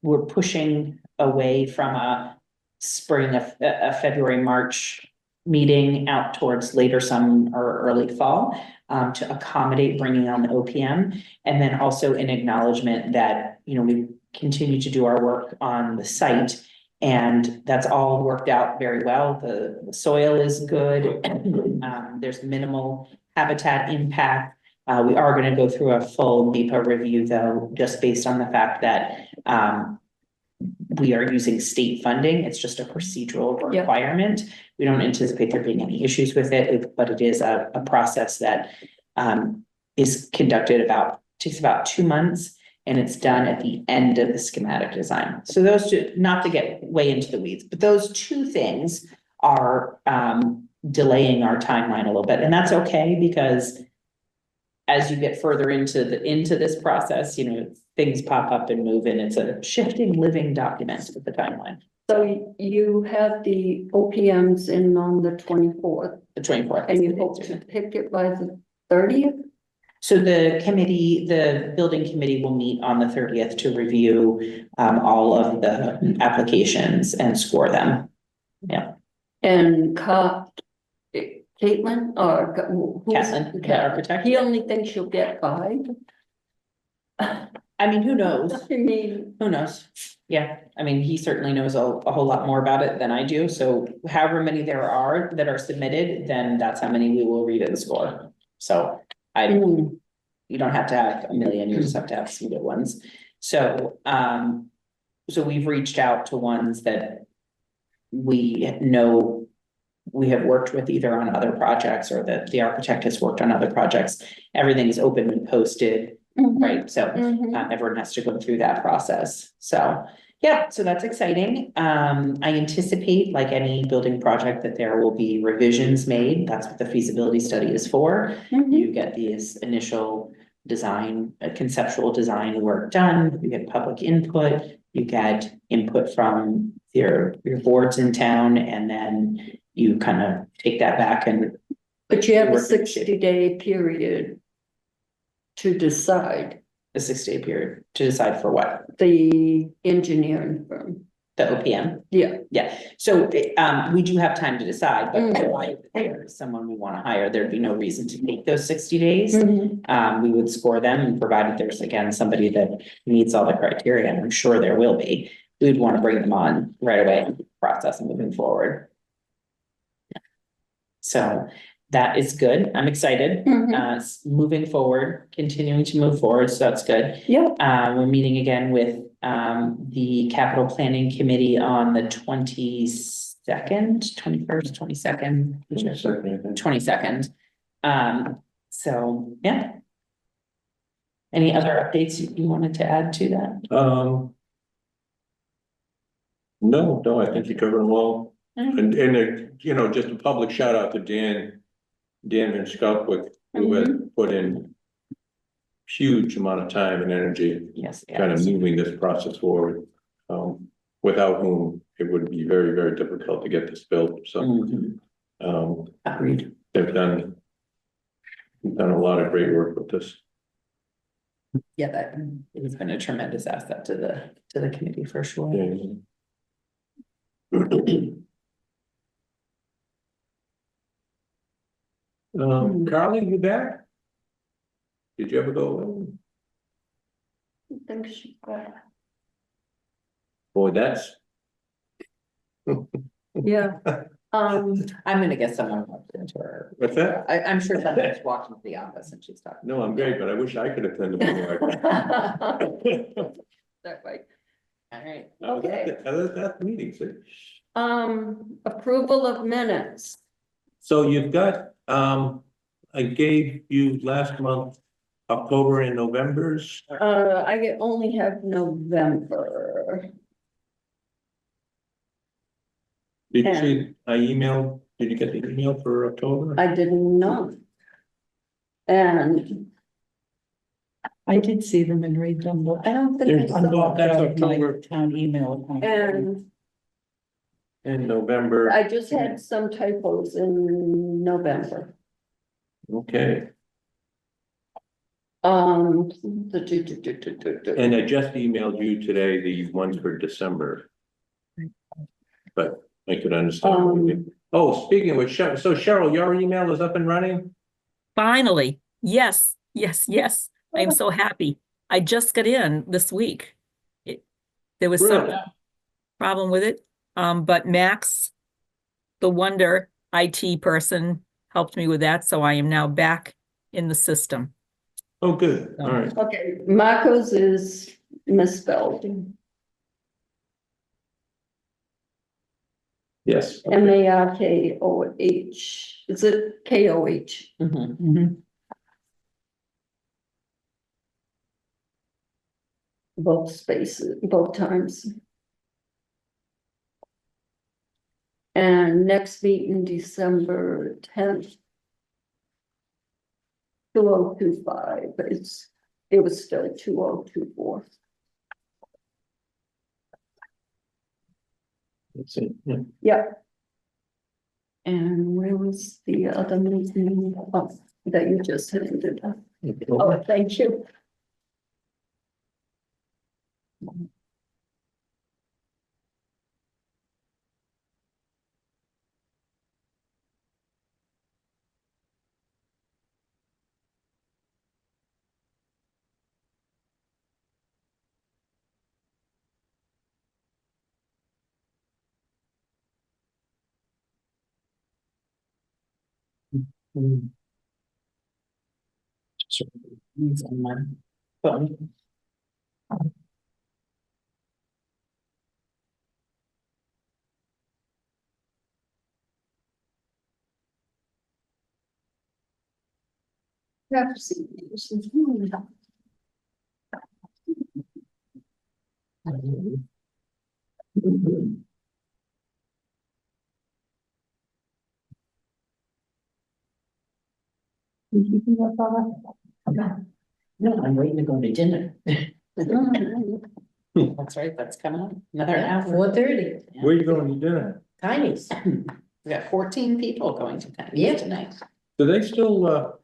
Speaker 4: we're pushing away from a spring of a February, March meeting out towards later summer or early fall, to accommodate bringing on the OPM. And then also in acknowledgement that, we continue to do our work on the site, and that's all worked out very well. The soil is good. There's minimal habitat impact. We are going to go through a full NEPA review though, just based on the fact that, we are using state funding. It's just a procedural
Speaker 1: Yeah.
Speaker 4: requirement. We don't anticipate there being any issues with it, but it is a process that is conducted takes about 2 months, and it's done at the end of the schematic design. So those two, not to get way into the weeds, but those two things are delaying our timeline a little bit, and that's okay, because as you get further into this process, things pop up and move, and it's a shifting living document with the timeline.
Speaker 1: So you have the OPMs in on the 24th,
Speaker 4: The 24th.
Speaker 1: and you hope to pick it by the 30th?
Speaker 4: So the building committee will meet on the 30th to review all of the applications and score them. Yeah.
Speaker 1: And Caitlin, or who's?
Speaker 4: Catlin, the architect.
Speaker 1: He only thinks you'll get 5?
Speaker 4: I mean, who knows?
Speaker 1: I mean,
Speaker 4: Who knows? Yeah, I mean, he certainly knows a whole lot more about it than I do. So however many there are that are submitted, then that's how many we will read and score. So you don't have to have a million, you just have to have some good ones. So, so we've reached out to ones that we know we have worked with either on other projects or that the architect has worked on other projects. Everything is open and posted, right? So everyone has to go through that process. So yeah, so that's exciting. I anticipate, like any building project, that there will be revisions made. That's what the feasibility study is for. You get these initial design, conceptual design work done, you get public input, you get input from your boards in town, and then you kind of take that back and.
Speaker 1: But you have a
Speaker 4: work with it.
Speaker 1: 60-day period to decide,
Speaker 4: A 6-day period to decide for what?
Speaker 1: the engineering firm.
Speaker 4: The OPM?
Speaker 1: Yeah.
Speaker 4: Yeah, so we do have time to decide, but if there is someone we want to hire, there'd be no reason to take those 60 days. We would score them, and provided there's again somebody that meets all the criteria, and I'm sure there will be, we'd want to bring them on right away in the process and moving forward. So that is good. I'm excited. Moving forward, continuing to move forward, so that's good.
Speaker 1: Yep.
Speaker 4: We're meeting again with the capital planning committee on the 22nd, 21st, 22nd. 22nd. So yeah. Any other updates you wanted to add to that?
Speaker 3: No, I think you covered them all. And just a public shout out to Dan Van Sculpwick, who has put in huge amount of time and energy,
Speaker 4: Yes.
Speaker 3: kind of moving this process forward. Without whom it would be very, very difficult to get this built. So,
Speaker 4: Agreed.
Speaker 3: they've done a lot of great work with this.
Speaker 4: Yeah, that has been a tremendous asset to the committee for sure.
Speaker 3: Carly, you back? Did you ever go away?
Speaker 1: I think she got,
Speaker 3: Boy, that's,
Speaker 1: yeah.
Speaker 4: I'm gonna get someone walked into her.
Speaker 3: what's that?
Speaker 4: I'm sure someone's walked into the office and she's talking.
Speaker 3: No, I'm great, but I wish I could attend the meeting like that.
Speaker 1: That way.
Speaker 4: All right.
Speaker 1: Okay.
Speaker 3: I was at the meeting, see?
Speaker 1: Approval of minutes.
Speaker 3: So you've got, I gave you last month, October and November's.
Speaker 1: I only have November.
Speaker 3: Did you see, I emailed, did you get the email for October?
Speaker 1: I did not. And
Speaker 8: I did see them and read them, but
Speaker 1: I don't think
Speaker 3: There's-
Speaker 1: I
Speaker 8: I'm
Speaker 1: saw,
Speaker 8: locked
Speaker 3: That's
Speaker 8: out of my
Speaker 3: October.
Speaker 8: town email account.
Speaker 1: and
Speaker 3: In November,
Speaker 1: I just had some typos in November.
Speaker 3: okay,
Speaker 1: Um.
Speaker 3: and I just emailed you today the ones for December. But I could understand. what you mean. Oh, speaking of which, so Cheryl, your email is up and running?
Speaker 6: Finally, yes, yes, yes. I am so happy. I just got in this week. There was some
Speaker 3: Really?
Speaker 6: problem with it, but Max, the Wonder IT person, helped me with that, so I am now back in the system.
Speaker 3: Oh, good, all right.
Speaker 1: Okay, Marcos is misspelled,
Speaker 3: Yes. okay.
Speaker 1: Markoh, is it KOH?
Speaker 4: Mhm.
Speaker 8: Mhm.
Speaker 1: Both spaces, both times. And next meeting, December 10th. 2025, but it was still 2024.
Speaker 3: That's it, yeah.
Speaker 1: Yeah. And where was the other meeting that you just handed? Oh, thank you.
Speaker 4: It's on my phone.
Speaker 5: No, I'm waiting to go to dinner.
Speaker 4: That's right, that's coming up, another hour.
Speaker 5: 4:30,
Speaker 3: Where are you going to dinner?
Speaker 5: Tiny's.
Speaker 4: We got 14 people going to that
Speaker 5: Yep.
Speaker 4: tonight.
Speaker 3: Do they still,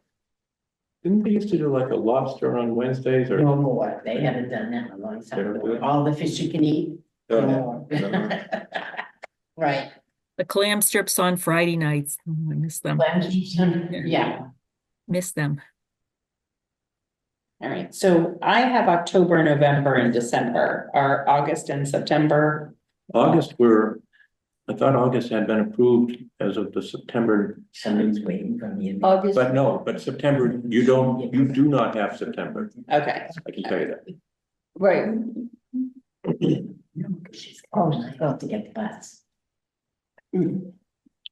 Speaker 3: didn't they used to do like a lobster on Wednesdays or?
Speaker 5: No more, they haven't done that in a long
Speaker 3: They don't do it?
Speaker 5: time. All the fish you can eat.
Speaker 3: Oh,
Speaker 5: no
Speaker 3: no.
Speaker 5: more. Right.
Speaker 6: The clam strips on Friday nights. Oh, I miss them.
Speaker 5: Yeah.
Speaker 6: Miss them.
Speaker 4: All right, so I have October, November, and December. Are August and September?
Speaker 3: August I thought August had been approved as of the September,
Speaker 5: Somebody's waiting for me.
Speaker 1: August,
Speaker 3: but September, you do not have September,
Speaker 4: Okay,
Speaker 3: I can tell you that.
Speaker 1: right,
Speaker 5: No, 'cause she's calling, I got to get the bus.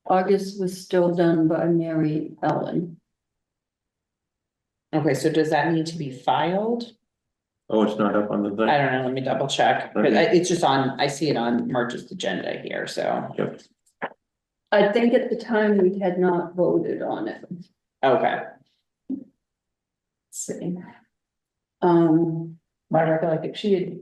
Speaker 1: August was still done by Mary Ellen.
Speaker 4: okay, so does that need to be filed?
Speaker 3: Oh, it's not up on the
Speaker 4: I
Speaker 3: thing?
Speaker 4: don't know, let me double check, but
Speaker 3: Okay.
Speaker 4: it's just on, I see it on March's agenda here, so,
Speaker 3: Yep.
Speaker 1: I think at the time we had not voted on it.
Speaker 4: okay.
Speaker 1: Let's see.
Speaker 8: My recollection, she had.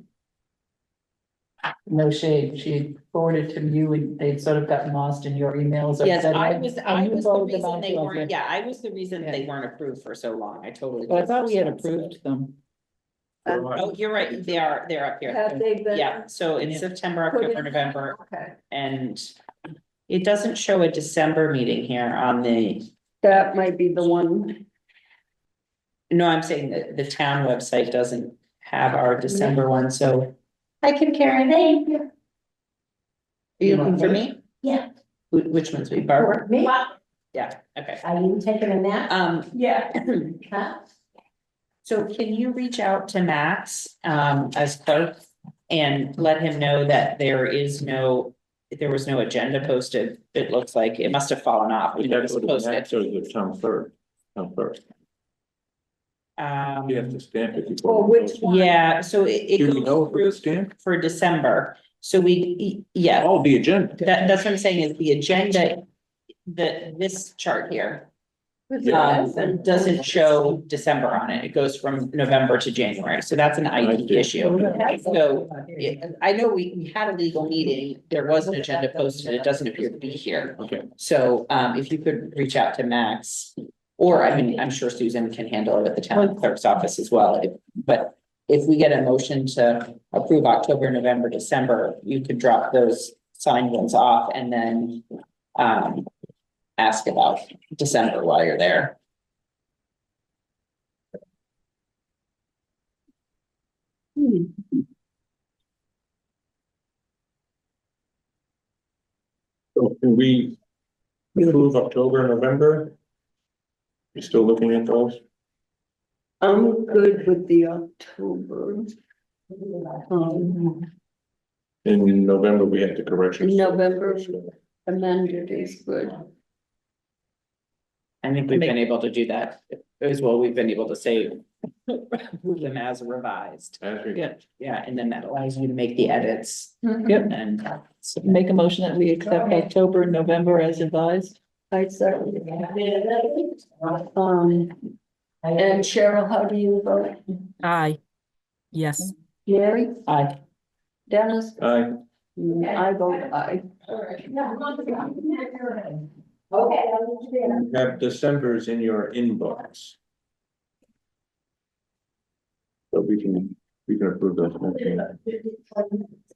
Speaker 8: No shade, she had forwarded to you and they'd sort of gotten lost in your emails. or
Speaker 4: Yes,
Speaker 8: said,
Speaker 4: I
Speaker 8: when
Speaker 4: was
Speaker 8: you
Speaker 4: the
Speaker 8: forwarded them
Speaker 4: reason
Speaker 8: on
Speaker 4: they
Speaker 8: to us,
Speaker 4: weren't, yeah, I was the reason
Speaker 8: Yeah.
Speaker 4: they weren't approved for so long, I totally.
Speaker 8: Well, I thought we had
Speaker 4: responsible.
Speaker 8: approved them.
Speaker 4: Oh, you're right, they're up here.
Speaker 1: Have they been?
Speaker 4: Yeah, so it's September,
Speaker 1: Put
Speaker 4: October,
Speaker 1: in-
Speaker 4: November,
Speaker 1: Okay,
Speaker 4: and it doesn't show a December meeting here on the,
Speaker 1: that might be the one.
Speaker 4: no, I'm saying that the town website doesn't have our December one, so. I can carry thank you. Are you looking for me?
Speaker 5: Yeah.
Speaker 4: Which one's me, Barbara?
Speaker 5: Me?
Speaker 4: Yeah, okay.
Speaker 5: Are you taking a nap?
Speaker 4: Yeah.
Speaker 5: Huh?
Speaker 4: So can you reach out to Max, as clerk and let him know that there was no agenda posted? It looks like it must have fallen off.
Speaker 3: We
Speaker 4: when it
Speaker 3: have
Speaker 4: was
Speaker 3: to go to
Speaker 4: posted.
Speaker 3: Max or the town clerk? Town clerk. You have to stamp it before.
Speaker 1: Well, which one?
Speaker 4: Yeah, so it
Speaker 3: Do we know
Speaker 4: goes
Speaker 3: if it's
Speaker 4: through
Speaker 3: stamped?
Speaker 4: for December. So yeah,
Speaker 3: Oh, the agenda.
Speaker 4: that's what I'm saying is the agenda, this chart here. Doesn't show December on it. It goes from November to January. So that's an IT issue. So I know we had a legal meeting. There was an agenda posted. It doesn't appear to be here.
Speaker 3: Okay.
Speaker 4: So if you could reach out to Max, or I mean, I'm sure Susan can handle it at the town clerk's office as well. But if we get a motion to approve October, November, December, you could drop those signed ones off and then ask about December while you're there.
Speaker 3: So can we approve October, November? You still looking at those?
Speaker 1: I'm good with the October.
Speaker 3: In November, we had the corrections.
Speaker 1: November amended is good.
Speaker 4: I think we've been able to do that as well. We've been able to say approve them as revised.
Speaker 3: As we-
Speaker 4: Yeah, and then that allows you to make the edits
Speaker 8: Yep,
Speaker 4: and.
Speaker 8: make a motion that we accept October and November as advised.
Speaker 1: I second. And Cheryl, how do you vote?
Speaker 6: Aye. Yes.
Speaker 1: Mary,
Speaker 8: Aye.
Speaker 1: Dennis?
Speaker 3: Aye.
Speaker 1: I vote aye.
Speaker 3: You have December's in your inbox. So we can approve those.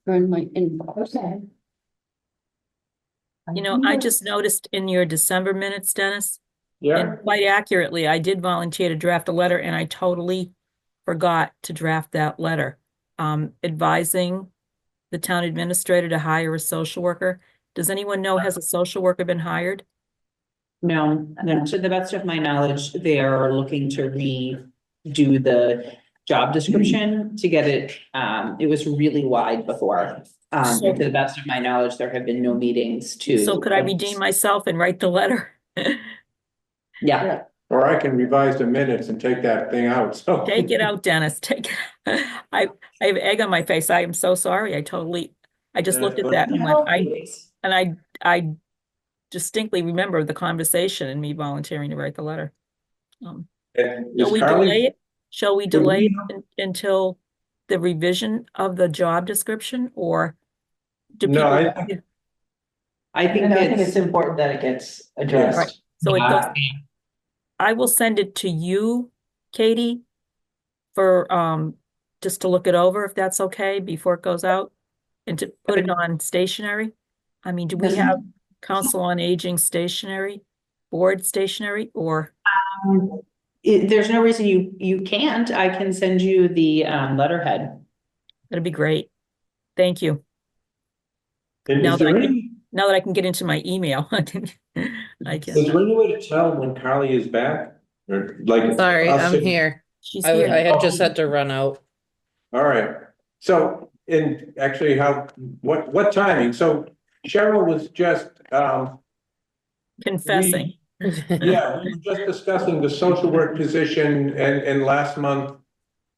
Speaker 1: Or in my inbox.
Speaker 6: You know, I just noticed in your December minutes, Dennis,
Speaker 3: Yeah,
Speaker 6: and quite accurately, I did volunteer to draft a letter and I totally forgot to draft that letter. Advising the town administrator to hire a social worker. Does anyone know, has a social worker been hired?
Speaker 4: No, to the best of my knowledge, they are looking to redo the job description to get it, it was really wide before. To the best of my knowledge, there have been no meetings to.
Speaker 6: So could I redeem myself and write the letter?
Speaker 4: Yeah,
Speaker 3: or I can revise the minutes and take that thing out, so.
Speaker 6: Take it out, Dennis, take it. I have egg on my face. I am so sorry. I just looked at that and went, I distinctly remember the conversation and me volunteering to write the letter.
Speaker 3: And
Speaker 6: Shall
Speaker 3: is
Speaker 6: we
Speaker 3: Carly-
Speaker 6: delay it? Shall we
Speaker 3: Could we-
Speaker 6: delay it until the revision of the job description, or? do
Speaker 3: No,
Speaker 6: people-
Speaker 4: I think it's important that it gets addressed.
Speaker 6: Right. So it goes, I will send it to you, Katie, for, just to look it over, if that's okay, before it goes out, and to put it on stationery. I mean, do we have council on aging stationery, board stationery, or?
Speaker 4: There's no reason you can't. I can send you the letterhead.
Speaker 6: That'd be great. Thank you.
Speaker 3: And
Speaker 6: Now
Speaker 3: is
Speaker 6: that I
Speaker 3: there
Speaker 6: can-
Speaker 3: any,
Speaker 6: Now that I can get into my email, I can.
Speaker 3: is there any way to tell when Carly is back? Or like.
Speaker 7: Sorry,
Speaker 3: I'll
Speaker 7: I'm
Speaker 3: sit-
Speaker 7: here.
Speaker 6: She's
Speaker 7: I
Speaker 6: here.
Speaker 7: had just had to run out.
Speaker 3: All right, so, and actually what timing? So Cheryl was just,
Speaker 6: Confessing.
Speaker 3: yeah, we were just discussing the social work position and last month.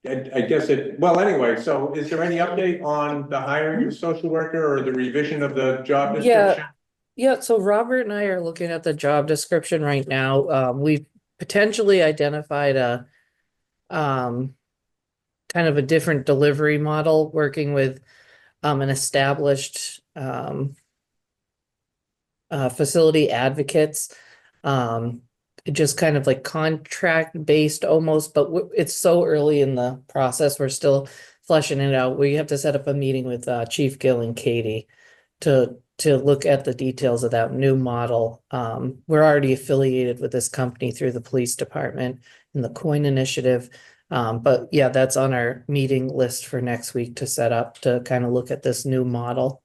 Speaker 3: I guess well, anyway, so is there any update on the hiring of a social worker or the revision of the job
Speaker 7: Yeah.
Speaker 3: description?
Speaker 7: Yeah, so Robert and I are looking at the job description right now. We've potentially identified a kind of a different delivery model, working with an established facility advocates. just kind of like contract based almost, but it's so early in the process. We're still fleshing it out. We have to set up a meeting with Chief Gill and Katie to look at the details of that new model. We're already affiliated with this company through the police department and the Coin Initiative. But yeah, that's on our meeting list for next week to set up to kind of look at this new model.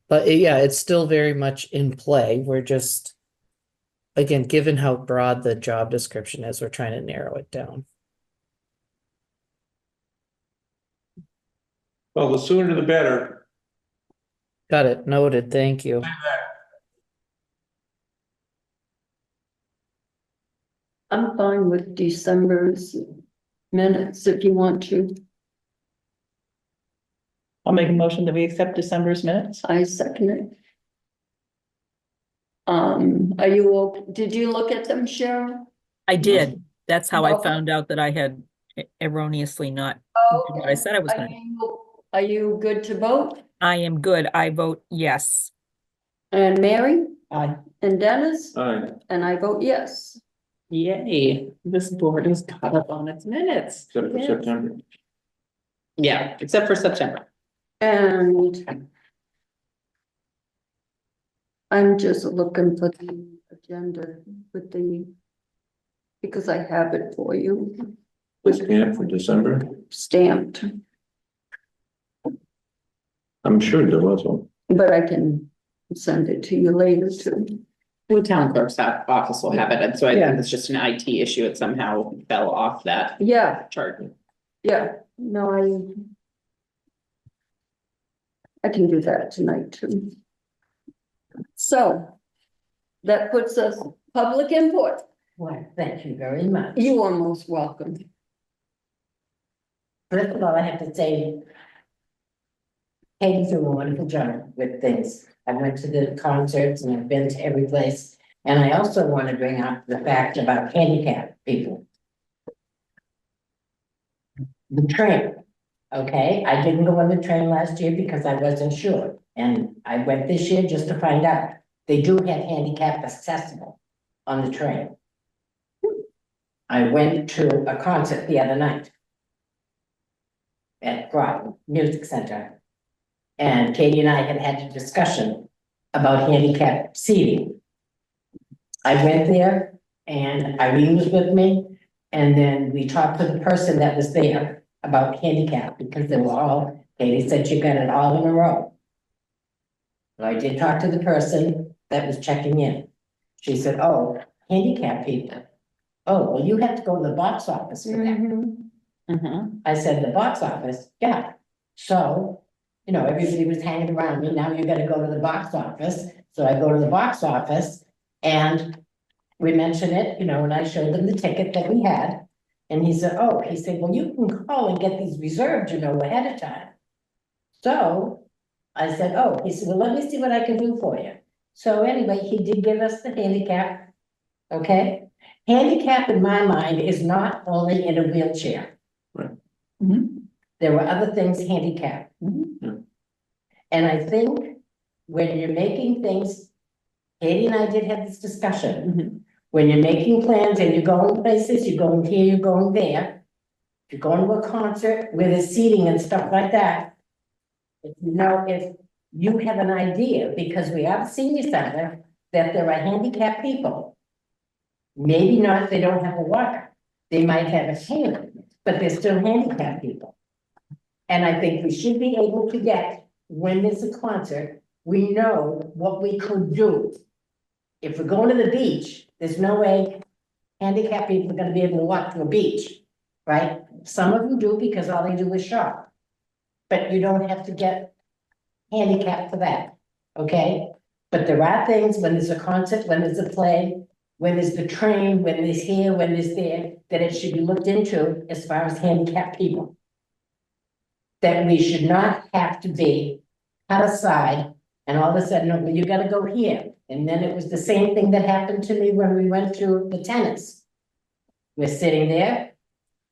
Speaker 7: But yeah, it's still very much in play. We're just, again, given how broad the job description is, we're trying to narrow it down.
Speaker 3: Well, the sooner the better.
Speaker 7: Got it. Noted. Thank you.
Speaker 1: I'm fine with December's minutes if you want to.
Speaker 8: I'll make a motion that we accept December's minutes.
Speaker 1: I second it. Did you look at them, Cheryl?
Speaker 6: I did. That's how I
Speaker 1: Okay.
Speaker 6: found out that I had erroneously not did what I said I was gonna.
Speaker 1: Are you good to vote?
Speaker 6: I am good. I vote yes.
Speaker 1: And Mary
Speaker 8: Aye.
Speaker 1: and Dennis,
Speaker 3: Aye.
Speaker 1: and I vote yes.
Speaker 4: Yay, this board is caught up on its minutes.
Speaker 3: Except for
Speaker 4: Yes.
Speaker 3: September.
Speaker 4: Yeah, except for September.
Speaker 1: And I'm just looking for the agenda with because I have it for you,
Speaker 3: This camp for December.
Speaker 1: stamped,
Speaker 3: I'm sure there was one.
Speaker 1: but I can send it to you later too.
Speaker 4: The town clerk's office will have it, and so I
Speaker 8: Yeah.
Speaker 4: think it's just an IT issue. It somehow fell off that
Speaker 1: Yeah,
Speaker 4: chart.
Speaker 1: yeah, no, I can do that tonight too. So that puts us public input.
Speaker 5: Well, thank you very much.
Speaker 1: You are most welcome.
Speaker 5: First of all, I have to say, Katie's doing a wonderful job with things. I went to the concerts and I've been to every place. And I also want to bring up the fact about handicapped people. The train, okay? I didn't go on the train last year because I wasn't sure. And I went this year just to find out. They do have handicap accessible on the train. I went to a concert the other night at Groton Music Center. And Katie and I had had a discussion about handicap seating. I went there and Irene was with me. And then we talked to the person that was there about handicap because they were all, Katie said she got it all in a row. So I did talk to the person that was checking in. She said, oh, handicap people. Oh, well, you have to go to the box office for that. I said, the box office, yeah. So, you know, everybody was hanging around me. Now you gotta go to the box office. So I go to the box office and we mention it, you know, and I showed them the ticket that we had. And he said, oh, he said, well, you can call and get these reserved, you know, ahead of time. So I said, oh, he said, well, let me see what I can do for you. So anyway, he did give us the handicap. Okay, handicap in my mind is not only in a wheelchair. There were other things handicap. And I think when you're making things, Katie and I did have this discussion. When you're making plans and you're going places, you're going here, you're going there. If you're going to a concert where there's seating and stuff like that. If you know, if you have an idea, because we have a senior center, that there are handicapped people. Maybe not, they don't have a walker. They might have a cane, but they're still handicapped people. And I think we should be able to get, when there's a concert, we know what we could do. If we're going to the beach, there's no way handicapped people are gonna be able to walk to a beach, right? Some of them do because all they do is shop. But you don't have to get handicapped for that, okay? But there are things, when there's a concert, when there's a play, when there's the train, when there's here, when there's there, that it should be looked into as far as handicapped people. That we should not have to be cut aside and all of a sudden, no, well, you gotta go here. And then it was the same thing that happened to me when we went to the tennis. We're sitting there,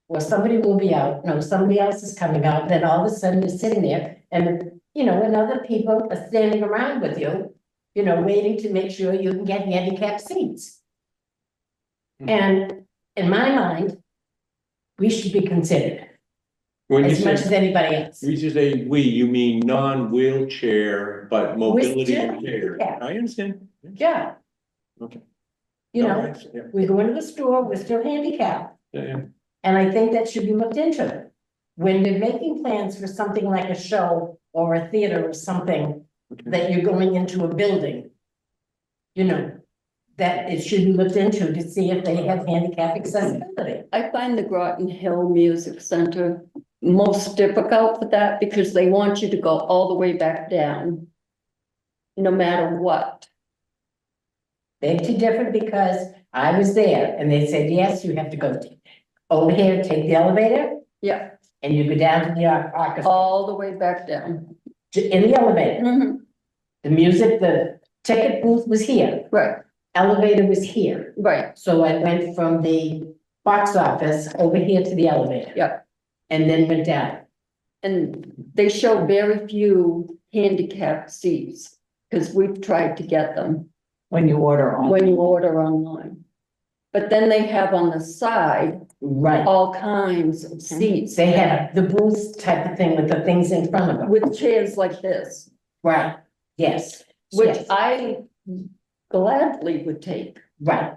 Speaker 5: or somebody will be out, no, somebody else is coming out, then all of a sudden you're sitting there and, you know, and other people are standing around with you, you know, waiting to make sure you can get handicapped seats. And in my mind, we should be considered
Speaker 3: When you
Speaker 5: as much as
Speaker 3: say,
Speaker 5: anybody else.
Speaker 3: when you say we, you mean non-wheelchair, but mobility
Speaker 5: still
Speaker 3: impaired.
Speaker 5: handicapped.
Speaker 3: I understand.
Speaker 5: Yeah,
Speaker 3: Okay.
Speaker 5: you
Speaker 3: No,
Speaker 5: know,
Speaker 3: I understand. Yeah,
Speaker 5: we go into the store, we're still handicapped.
Speaker 3: yeah.
Speaker 5: And I think that should be looked into. When we're making plans for something like a show or a theater or something,
Speaker 3: Okay.
Speaker 5: that you're going into a building. You know, that it should be looked into to see if they have handicap accessibility.
Speaker 1: I find the Groton Hill Music Center most difficult with that because they want you to go all the way back down. No matter what.
Speaker 5: Beg to differ because I was there and they said, yes, you have to go over here, take the elevator
Speaker 1: Yeah,
Speaker 5: and you go down to the orchestra,
Speaker 1: all the way back down.
Speaker 5: in the elevator.
Speaker 1: Mhm,
Speaker 5: The music, the ticket booth was here,
Speaker 1: right,
Speaker 5: elevator was here.
Speaker 1: right,
Speaker 5: So I went from the box office over here to the elevator.
Speaker 1: Yeah.
Speaker 5: And then went down.
Speaker 1: and they show very few handicap seats. Cause we've tried to get them
Speaker 8: When you order on.
Speaker 1: when you order online. But then they have on the side
Speaker 5: Right.
Speaker 1: all kinds of seats.
Speaker 5: They have the booth type of thing with the things in front of them.
Speaker 1: With chairs like this,
Speaker 5: Right, yes.
Speaker 1: which
Speaker 5: Yes.
Speaker 1: I gladly would take.
Speaker 5: Right,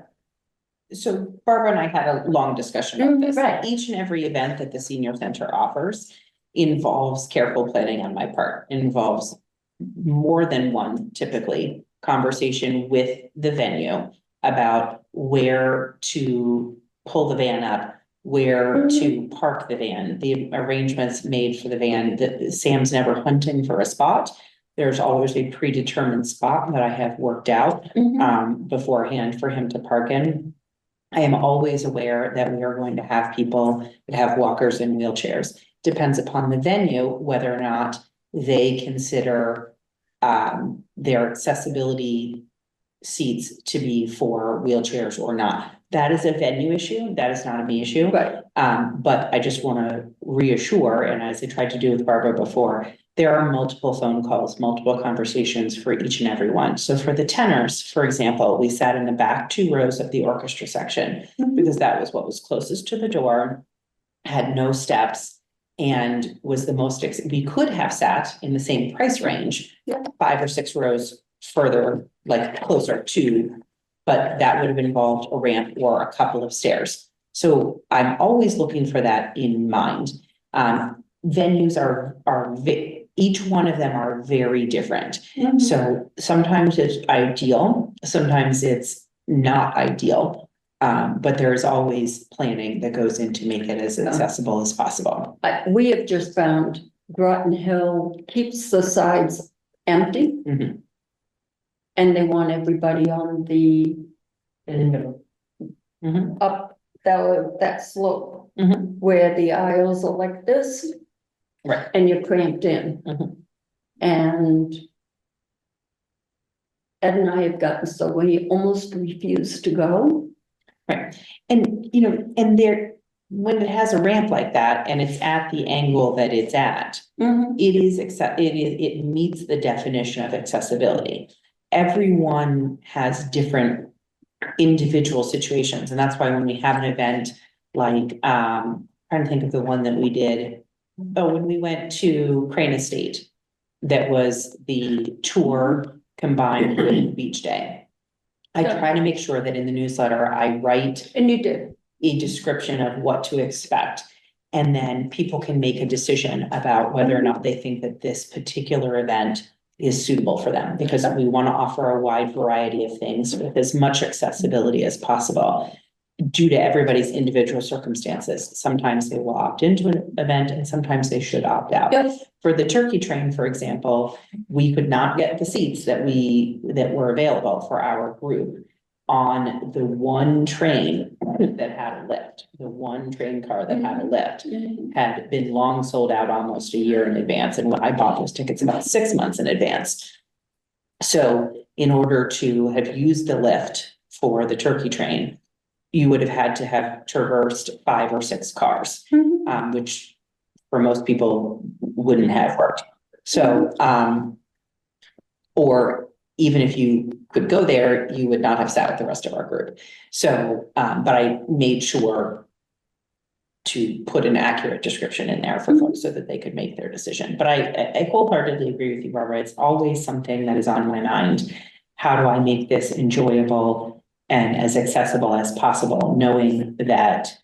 Speaker 4: So Barbara and I had a long discussion about this.
Speaker 5: Right.
Speaker 4: Each and every event that the senior center offers involves careful planning on my part, involves more than one typically conversation with the venue about where to pull the van up, where to park the van, the arrangements made for the van, that Sam's never hunting for a spot. There's always a predetermined spot that I have worked out beforehand for him to park in. I am always aware that we are going to have people that have walkers and wheelchairs. Depends upon the venue, whether or not they consider their accessibility seats to be for wheelchairs or not. That is a venue issue. That is not a me issue.
Speaker 1: Right.
Speaker 4: But I just want to reassure, and as I tried to do with Barbara before, there are multiple phone calls, multiple conversations for each and every one. So for the tenors, for example, we sat in the back 2 rows of the orchestra section because that was what was closest to the door, had no steps, and was the most, we could have sat in the same price range,
Speaker 1: Yeah.
Speaker 4: 5 or 6 rows further, like closer to, but that would have involved a ramp or a couple of stairs. So I'm always looking for that in mind. Venues each one of them are very different. So sometimes it's ideal, sometimes it's not ideal. But there is always planning that goes into make it as accessible as possible.
Speaker 1: We have just found Groton Hill keeps the sides empty.
Speaker 4: Mhm.
Speaker 1: And they want everybody on the
Speaker 4: Mhm.
Speaker 1: up that slope.
Speaker 4: Mhm.
Speaker 1: Where the aisles are like this.
Speaker 4: Right.
Speaker 1: And you're cramped in.
Speaker 4: Mhm.
Speaker 1: And Ed and I have gotten so we almost refuse to go.
Speaker 4: Right, and you know, and there, when it has a ramp like that and it's at the angle that it's at, it meets the definition of accessibility. Everyone has different individual situations, and that's why when we have an event like, trying to think of the one that we did. Oh, when we went to Crane Estate, that was the tour combined with beach day. I try to make sure that in the newsletter, I write
Speaker 1: And you did.
Speaker 4: a description of what to expect. And then people can make a decision about whether or not they think that this particular event is suitable for them, because we want to offer a wide variety of things with as much accessibility as possible due to everybody's individual circumstances. Sometimes they will opt into an event and sometimes they should opt out.
Speaker 1: Yes.
Speaker 4: For the turkey train, for example, we could not get the seats that were available for our group on the one train that had a lift. The one train car that had a lift had been long sold out almost a year in advance. And when I bought those tickets about 6 months in advance. So in order to have used the lift for the turkey train, you would have had to have traversed 5 or 6 cars, which for most people wouldn't have worked. So, or even if you could go there, you would not have sat with the rest of our group. So, but I made sure to put an accurate description in there for folks so that they could make their decision. But I wholeheartedly agree with you, Barbara. It's always something that is on my mind. How do I make this enjoyable and as accessible as possible, knowing that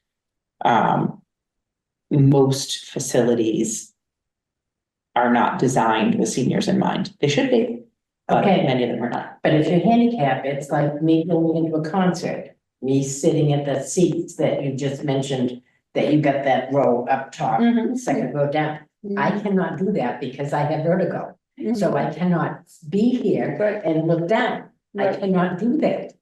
Speaker 4: most facilities are not designed with seniors in mind. They should be, but
Speaker 5: Okay.
Speaker 4: many of them are not.
Speaker 5: But if you're handicapped, it's like me going into a concert, me sitting at the seats that you just mentioned, that you got that row up top, second row down. I cannot do that because I have vertigo. So I cannot be here
Speaker 1: Right.
Speaker 5: and look down. I
Speaker 1: Right.
Speaker 5: cannot do that.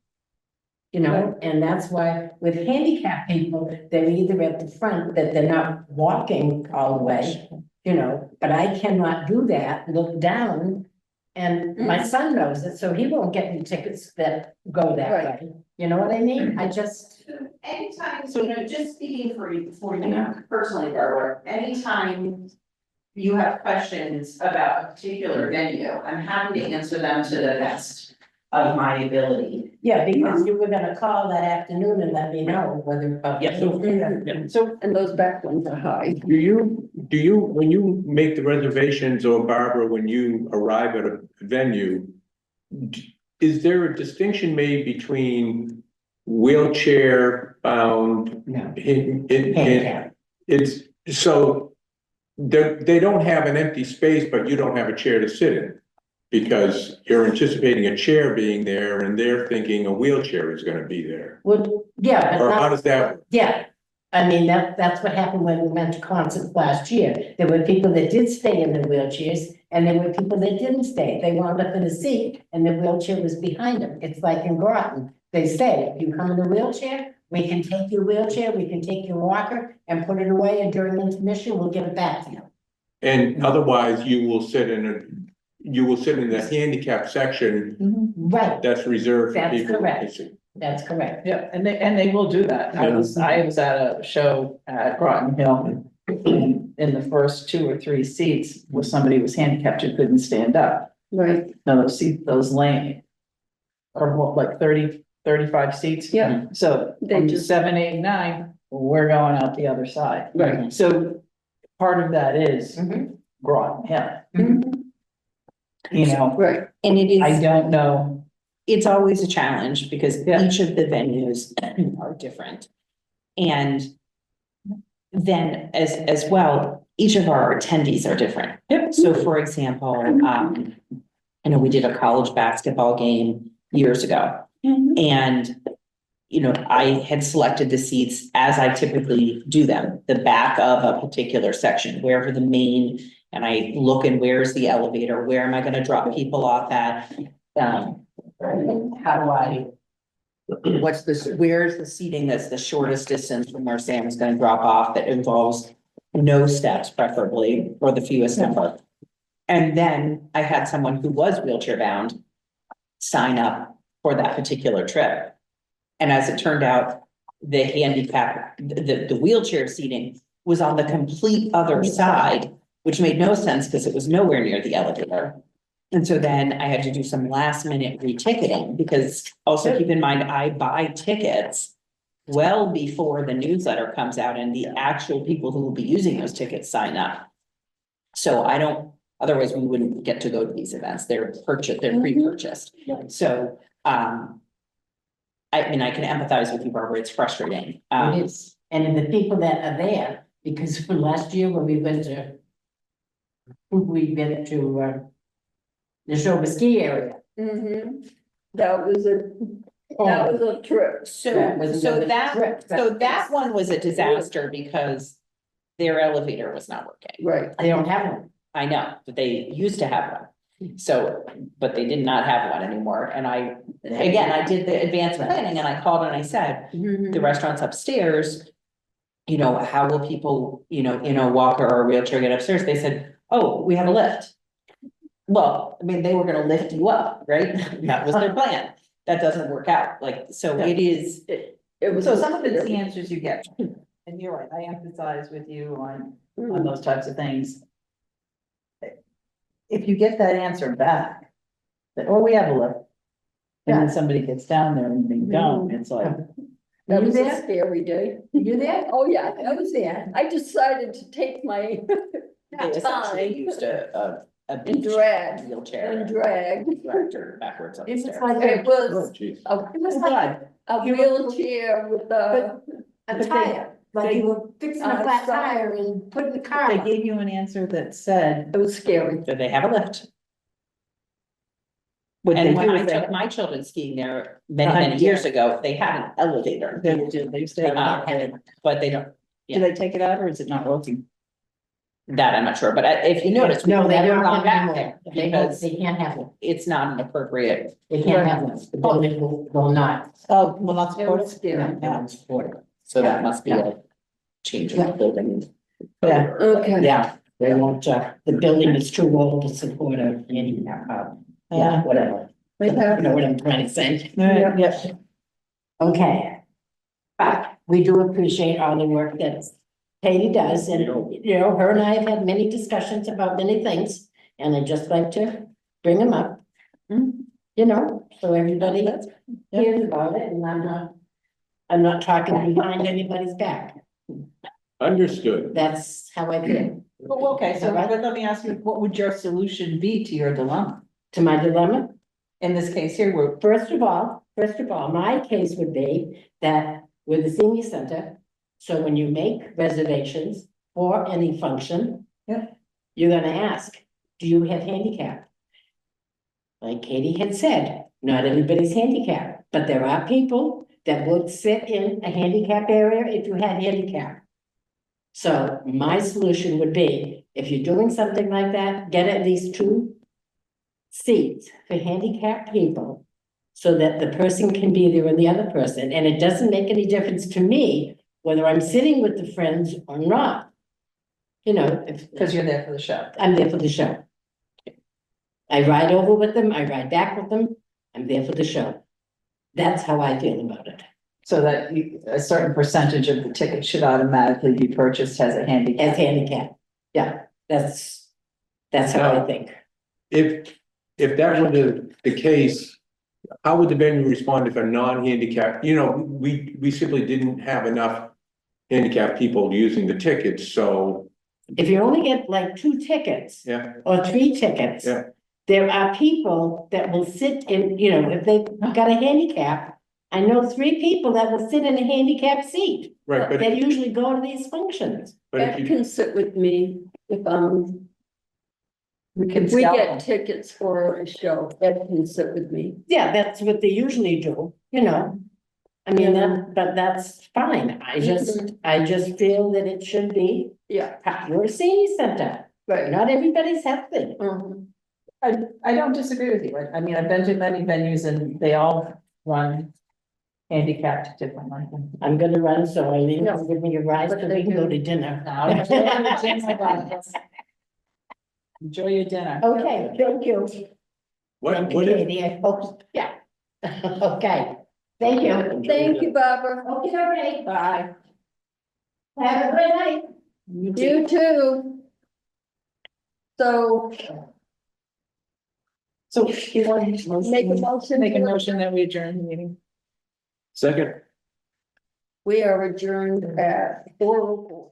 Speaker 5: You know, and that's why with handicapped people, they're either at the front, that they're not walking all the way, you know, but I cannot do that, look down. And my son knows it, so he won't get me tickets that go that
Speaker 1: Right.
Speaker 5: way. You know what I mean? I just,
Speaker 4: Anytime, so just speaking for you personally, Barbara, anytime you have questions about a particular venue, I'm happy to answer them to the best of my ability.
Speaker 5: yeah, because you were gonna call that afternoon and let me know whether.
Speaker 1: So, and those back ones are high.
Speaker 3: Do you, when you make the reservations, or Barbara, when you arrive at a venue, is there a distinction made between wheelchair bound?
Speaker 5: No.
Speaker 3: Handicap. It's, so they don't have an empty space, but you don't have a chair to sit in. Because you're anticipating a chair being there and they're thinking a wheelchair is gonna be there.
Speaker 5: Well, yeah, but
Speaker 3: Or how
Speaker 5: not,
Speaker 3: does that?
Speaker 5: yeah. I mean, that's what happened when we went to concerts last year. There were people that did stay in the wheelchairs and there were people that didn't stay. They wound up in a seat and the wheelchair was behind them. It's like in Groton. They say, if you come in a wheelchair, we can take your wheelchair, we can take your walker and put it away, and during intermission, we'll give it back to you.
Speaker 3: And otherwise you will sit in the handicap section
Speaker 5: Right,
Speaker 3: that's reserved for
Speaker 5: That's
Speaker 3: people.
Speaker 5: correct. that's correct.
Speaker 2: Yeah, and they will do that. I was at a show at Groton Hill. In the first 2 or 3 seats where somebody was handicapped who couldn't stand up.
Speaker 1: Right.
Speaker 2: Now those lane are what, like 30, 35 seats?
Speaker 1: Yeah.
Speaker 2: So
Speaker 1: They
Speaker 2: from
Speaker 1: just-
Speaker 2: 7, 8, 9, we're going out the other side.
Speaker 1: Right.
Speaker 2: So part of that is
Speaker 5: Mhm.
Speaker 2: Groton Hill,
Speaker 5: Mhm.
Speaker 2: you know,
Speaker 1: Right.
Speaker 4: And it
Speaker 2: I
Speaker 4: is,
Speaker 2: don't know.
Speaker 4: it's always a challenge because
Speaker 2: Yeah.
Speaker 4: each of the venues are different. And then as well, each of our attendees are different.
Speaker 2: Yep.
Speaker 4: So for example, I know we did a college basketball game years ago. And, you know, I had selected the seats as I typically do them, the back of a particular section, wherever the main, and I look and where's the elevator, where am I gonna drop people off at? How do I? What's this, where's the seating that's the shortest distance from where Sam's gonna drop off that involves no steps preferably, or the fewest number? And then I had someone who was wheelchair bound sign up for that particular trip. And as it turned out, the handicap, the wheelchair seating was on the complete other side, which made no sense because it was nowhere near the elevator. And so then I had to do some last minute reticketing, because also keep in mind, I buy tickets well before the newsletter comes out and the actual people who will be using those tickets sign up. So I don't, otherwise we wouldn't get to go to these events. They're pre-purchased. So, I mean, I can empathize with you, Barbara. It's frustrating.
Speaker 5: It is, and the people that are there, because from last year when we've been to the Showa ski area.
Speaker 1: That was a trip.
Speaker 5: That was another trip.
Speaker 4: That one was a disaster because their elevator was not working.
Speaker 1: Right.
Speaker 5: They don't have one.
Speaker 4: I know, but they used to have one. So, but they did not have one anymore. And I did the advanced planning and I called and I said, the restaurant's upstairs. You know, how will people, you know, in a walker or a wheelchair get upstairs? They said, oh, we have a lift. Well, I mean, they were gonna lift you up, right? That was their plan. That doesn't work out, like, so it is.
Speaker 1: It was.
Speaker 2: So some of it's the answers you get. And you're right, I empathize with you on those types of things. If you get that answer back, Or we have a lift. And then somebody gets down there and they don't, it's like,
Speaker 1: That
Speaker 5: You
Speaker 1: was a
Speaker 5: there?
Speaker 1: scary day.
Speaker 5: You there?
Speaker 1: Oh, yeah, I was there. I decided to take my
Speaker 4: They essentially
Speaker 1: time
Speaker 4: used a
Speaker 1: and
Speaker 4: beach
Speaker 1: drag
Speaker 4: wheelchair
Speaker 1: and drag.
Speaker 4: dragged her backwards up the
Speaker 5: It was
Speaker 4: stairs.
Speaker 5: like
Speaker 1: It
Speaker 3: Oh,
Speaker 1: was
Speaker 3: jeez.
Speaker 1: a,
Speaker 5: It was like
Speaker 1: a wheelchair with the,
Speaker 5: a tire, like you were fixing a flat tire and putting the car
Speaker 8: They
Speaker 5: on.
Speaker 8: gave you an answer that said,
Speaker 1: it was scary.
Speaker 4: Did they have a lift?
Speaker 8: what they
Speaker 4: And when
Speaker 8: do
Speaker 4: I
Speaker 8: is they,
Speaker 4: took my children skiing there many years ago, they had an elevator.
Speaker 8: they used to have.
Speaker 4: But they don't,
Speaker 8: Do they take it out or is it not working?
Speaker 4: that I'm not sure, but if you notice, we've
Speaker 5: No, they
Speaker 4: never
Speaker 5: don't
Speaker 4: gone
Speaker 5: have
Speaker 4: back
Speaker 5: anymore.
Speaker 4: there
Speaker 5: They don't,
Speaker 4: because
Speaker 5: they can't have it.
Speaker 4: it's not an appropriate.
Speaker 5: They can't have it. The building will not.
Speaker 8: Oh, well, not
Speaker 1: It
Speaker 8: support
Speaker 1: was
Speaker 8: it?
Speaker 1: scary.
Speaker 5: Not support it.
Speaker 4: So that must be a change in the building.
Speaker 8: Yeah.
Speaker 1: Okay.
Speaker 5: Yeah, they won't, the building is too old to support a handicap, yeah, whatever. You know what I'm trying to say.
Speaker 8: Alright, yes.
Speaker 5: Okay. But we do appreciate all the work that Katie does, and, you know, her and I have had many discussions about many things, and I'd just like to bring them up. You know, so everybody hears about it, and I'm not talking behind anybody's back.
Speaker 3: Understood.
Speaker 5: That's how I feel.
Speaker 8: Well, okay, so
Speaker 5: Alright.
Speaker 8: but let me ask you, what would your solution be to your dilemma?
Speaker 5: To my dilemma,
Speaker 8: In this case here, we're,
Speaker 5: first of all, my case would be that with the senior center, so when you make reservations for any function.
Speaker 8: Yeah.
Speaker 5: You're gonna ask, do you have handicap? Like Katie had said, not everybody's handicapped, but there are people that would sit in a handicap area if you had handicap. So my solution would be, if you're doing something like that, get at least 2 seats for handicapped people, so that the person can be there and the other person, and it doesn't make any difference to me whether I'm sitting with the friends or not. You know,
Speaker 8: because you're there for the show.
Speaker 5: I'm there for the show. I ride over with them, I ride back with them, I'm there for the show. That's how I feel about it,
Speaker 8: So that a certain percentage of the ticket should automatically be purchased as a
Speaker 5: as
Speaker 8: handicap.
Speaker 5: handicap. Yeah, that's how I think.
Speaker 3: If that were the case, how would the venue respond if a non-handicapped, we simply didn't have enough handicapped people using the tickets, so,
Speaker 5: If you only get like 2 tickets.
Speaker 3: yeah.
Speaker 5: Or 3 tickets.
Speaker 3: Yeah.
Speaker 5: There are people that will sit in, you know, if they've got a handicap. I know 3 people that will sit in a handicap seat.
Speaker 3: Right, but
Speaker 5: They usually go to these functions.
Speaker 3: if
Speaker 1: Ed
Speaker 3: you,
Speaker 1: can sit with me if
Speaker 8: We can
Speaker 1: if we
Speaker 8: sell
Speaker 1: get
Speaker 8: them.
Speaker 1: tickets for a show, Ed can sit with me.
Speaker 5: Yeah, that's what they usually do, you know. I mean, but that's fine. I just feel that it should be,
Speaker 1: Yeah,
Speaker 5: you're a senior center.
Speaker 1: right.
Speaker 5: Not everybody's healthy.
Speaker 1: Mhm.
Speaker 8: I don't disagree with you. I mean, I've been to many venues and they all run handicapped differently.
Speaker 5: I'm gonna run, so Eileen will give me a ride so we can go to dinner.
Speaker 8: Enjoy your dinner.
Speaker 5: Okay, thank you.
Speaker 3: what,
Speaker 5: Thank
Speaker 3: what
Speaker 5: you,
Speaker 3: if,
Speaker 5: Katie. I hope, yeah. Okay, thank you.
Speaker 1: Thank you, Barbara.
Speaker 5: Okay,
Speaker 1: Bye.
Speaker 5: have a great night.
Speaker 1: You too. So
Speaker 8: So you want to
Speaker 1: make a motion.
Speaker 8: make a motion that we adjourn the meeting?
Speaker 3: second?
Speaker 1: We are adjourned at 4:04.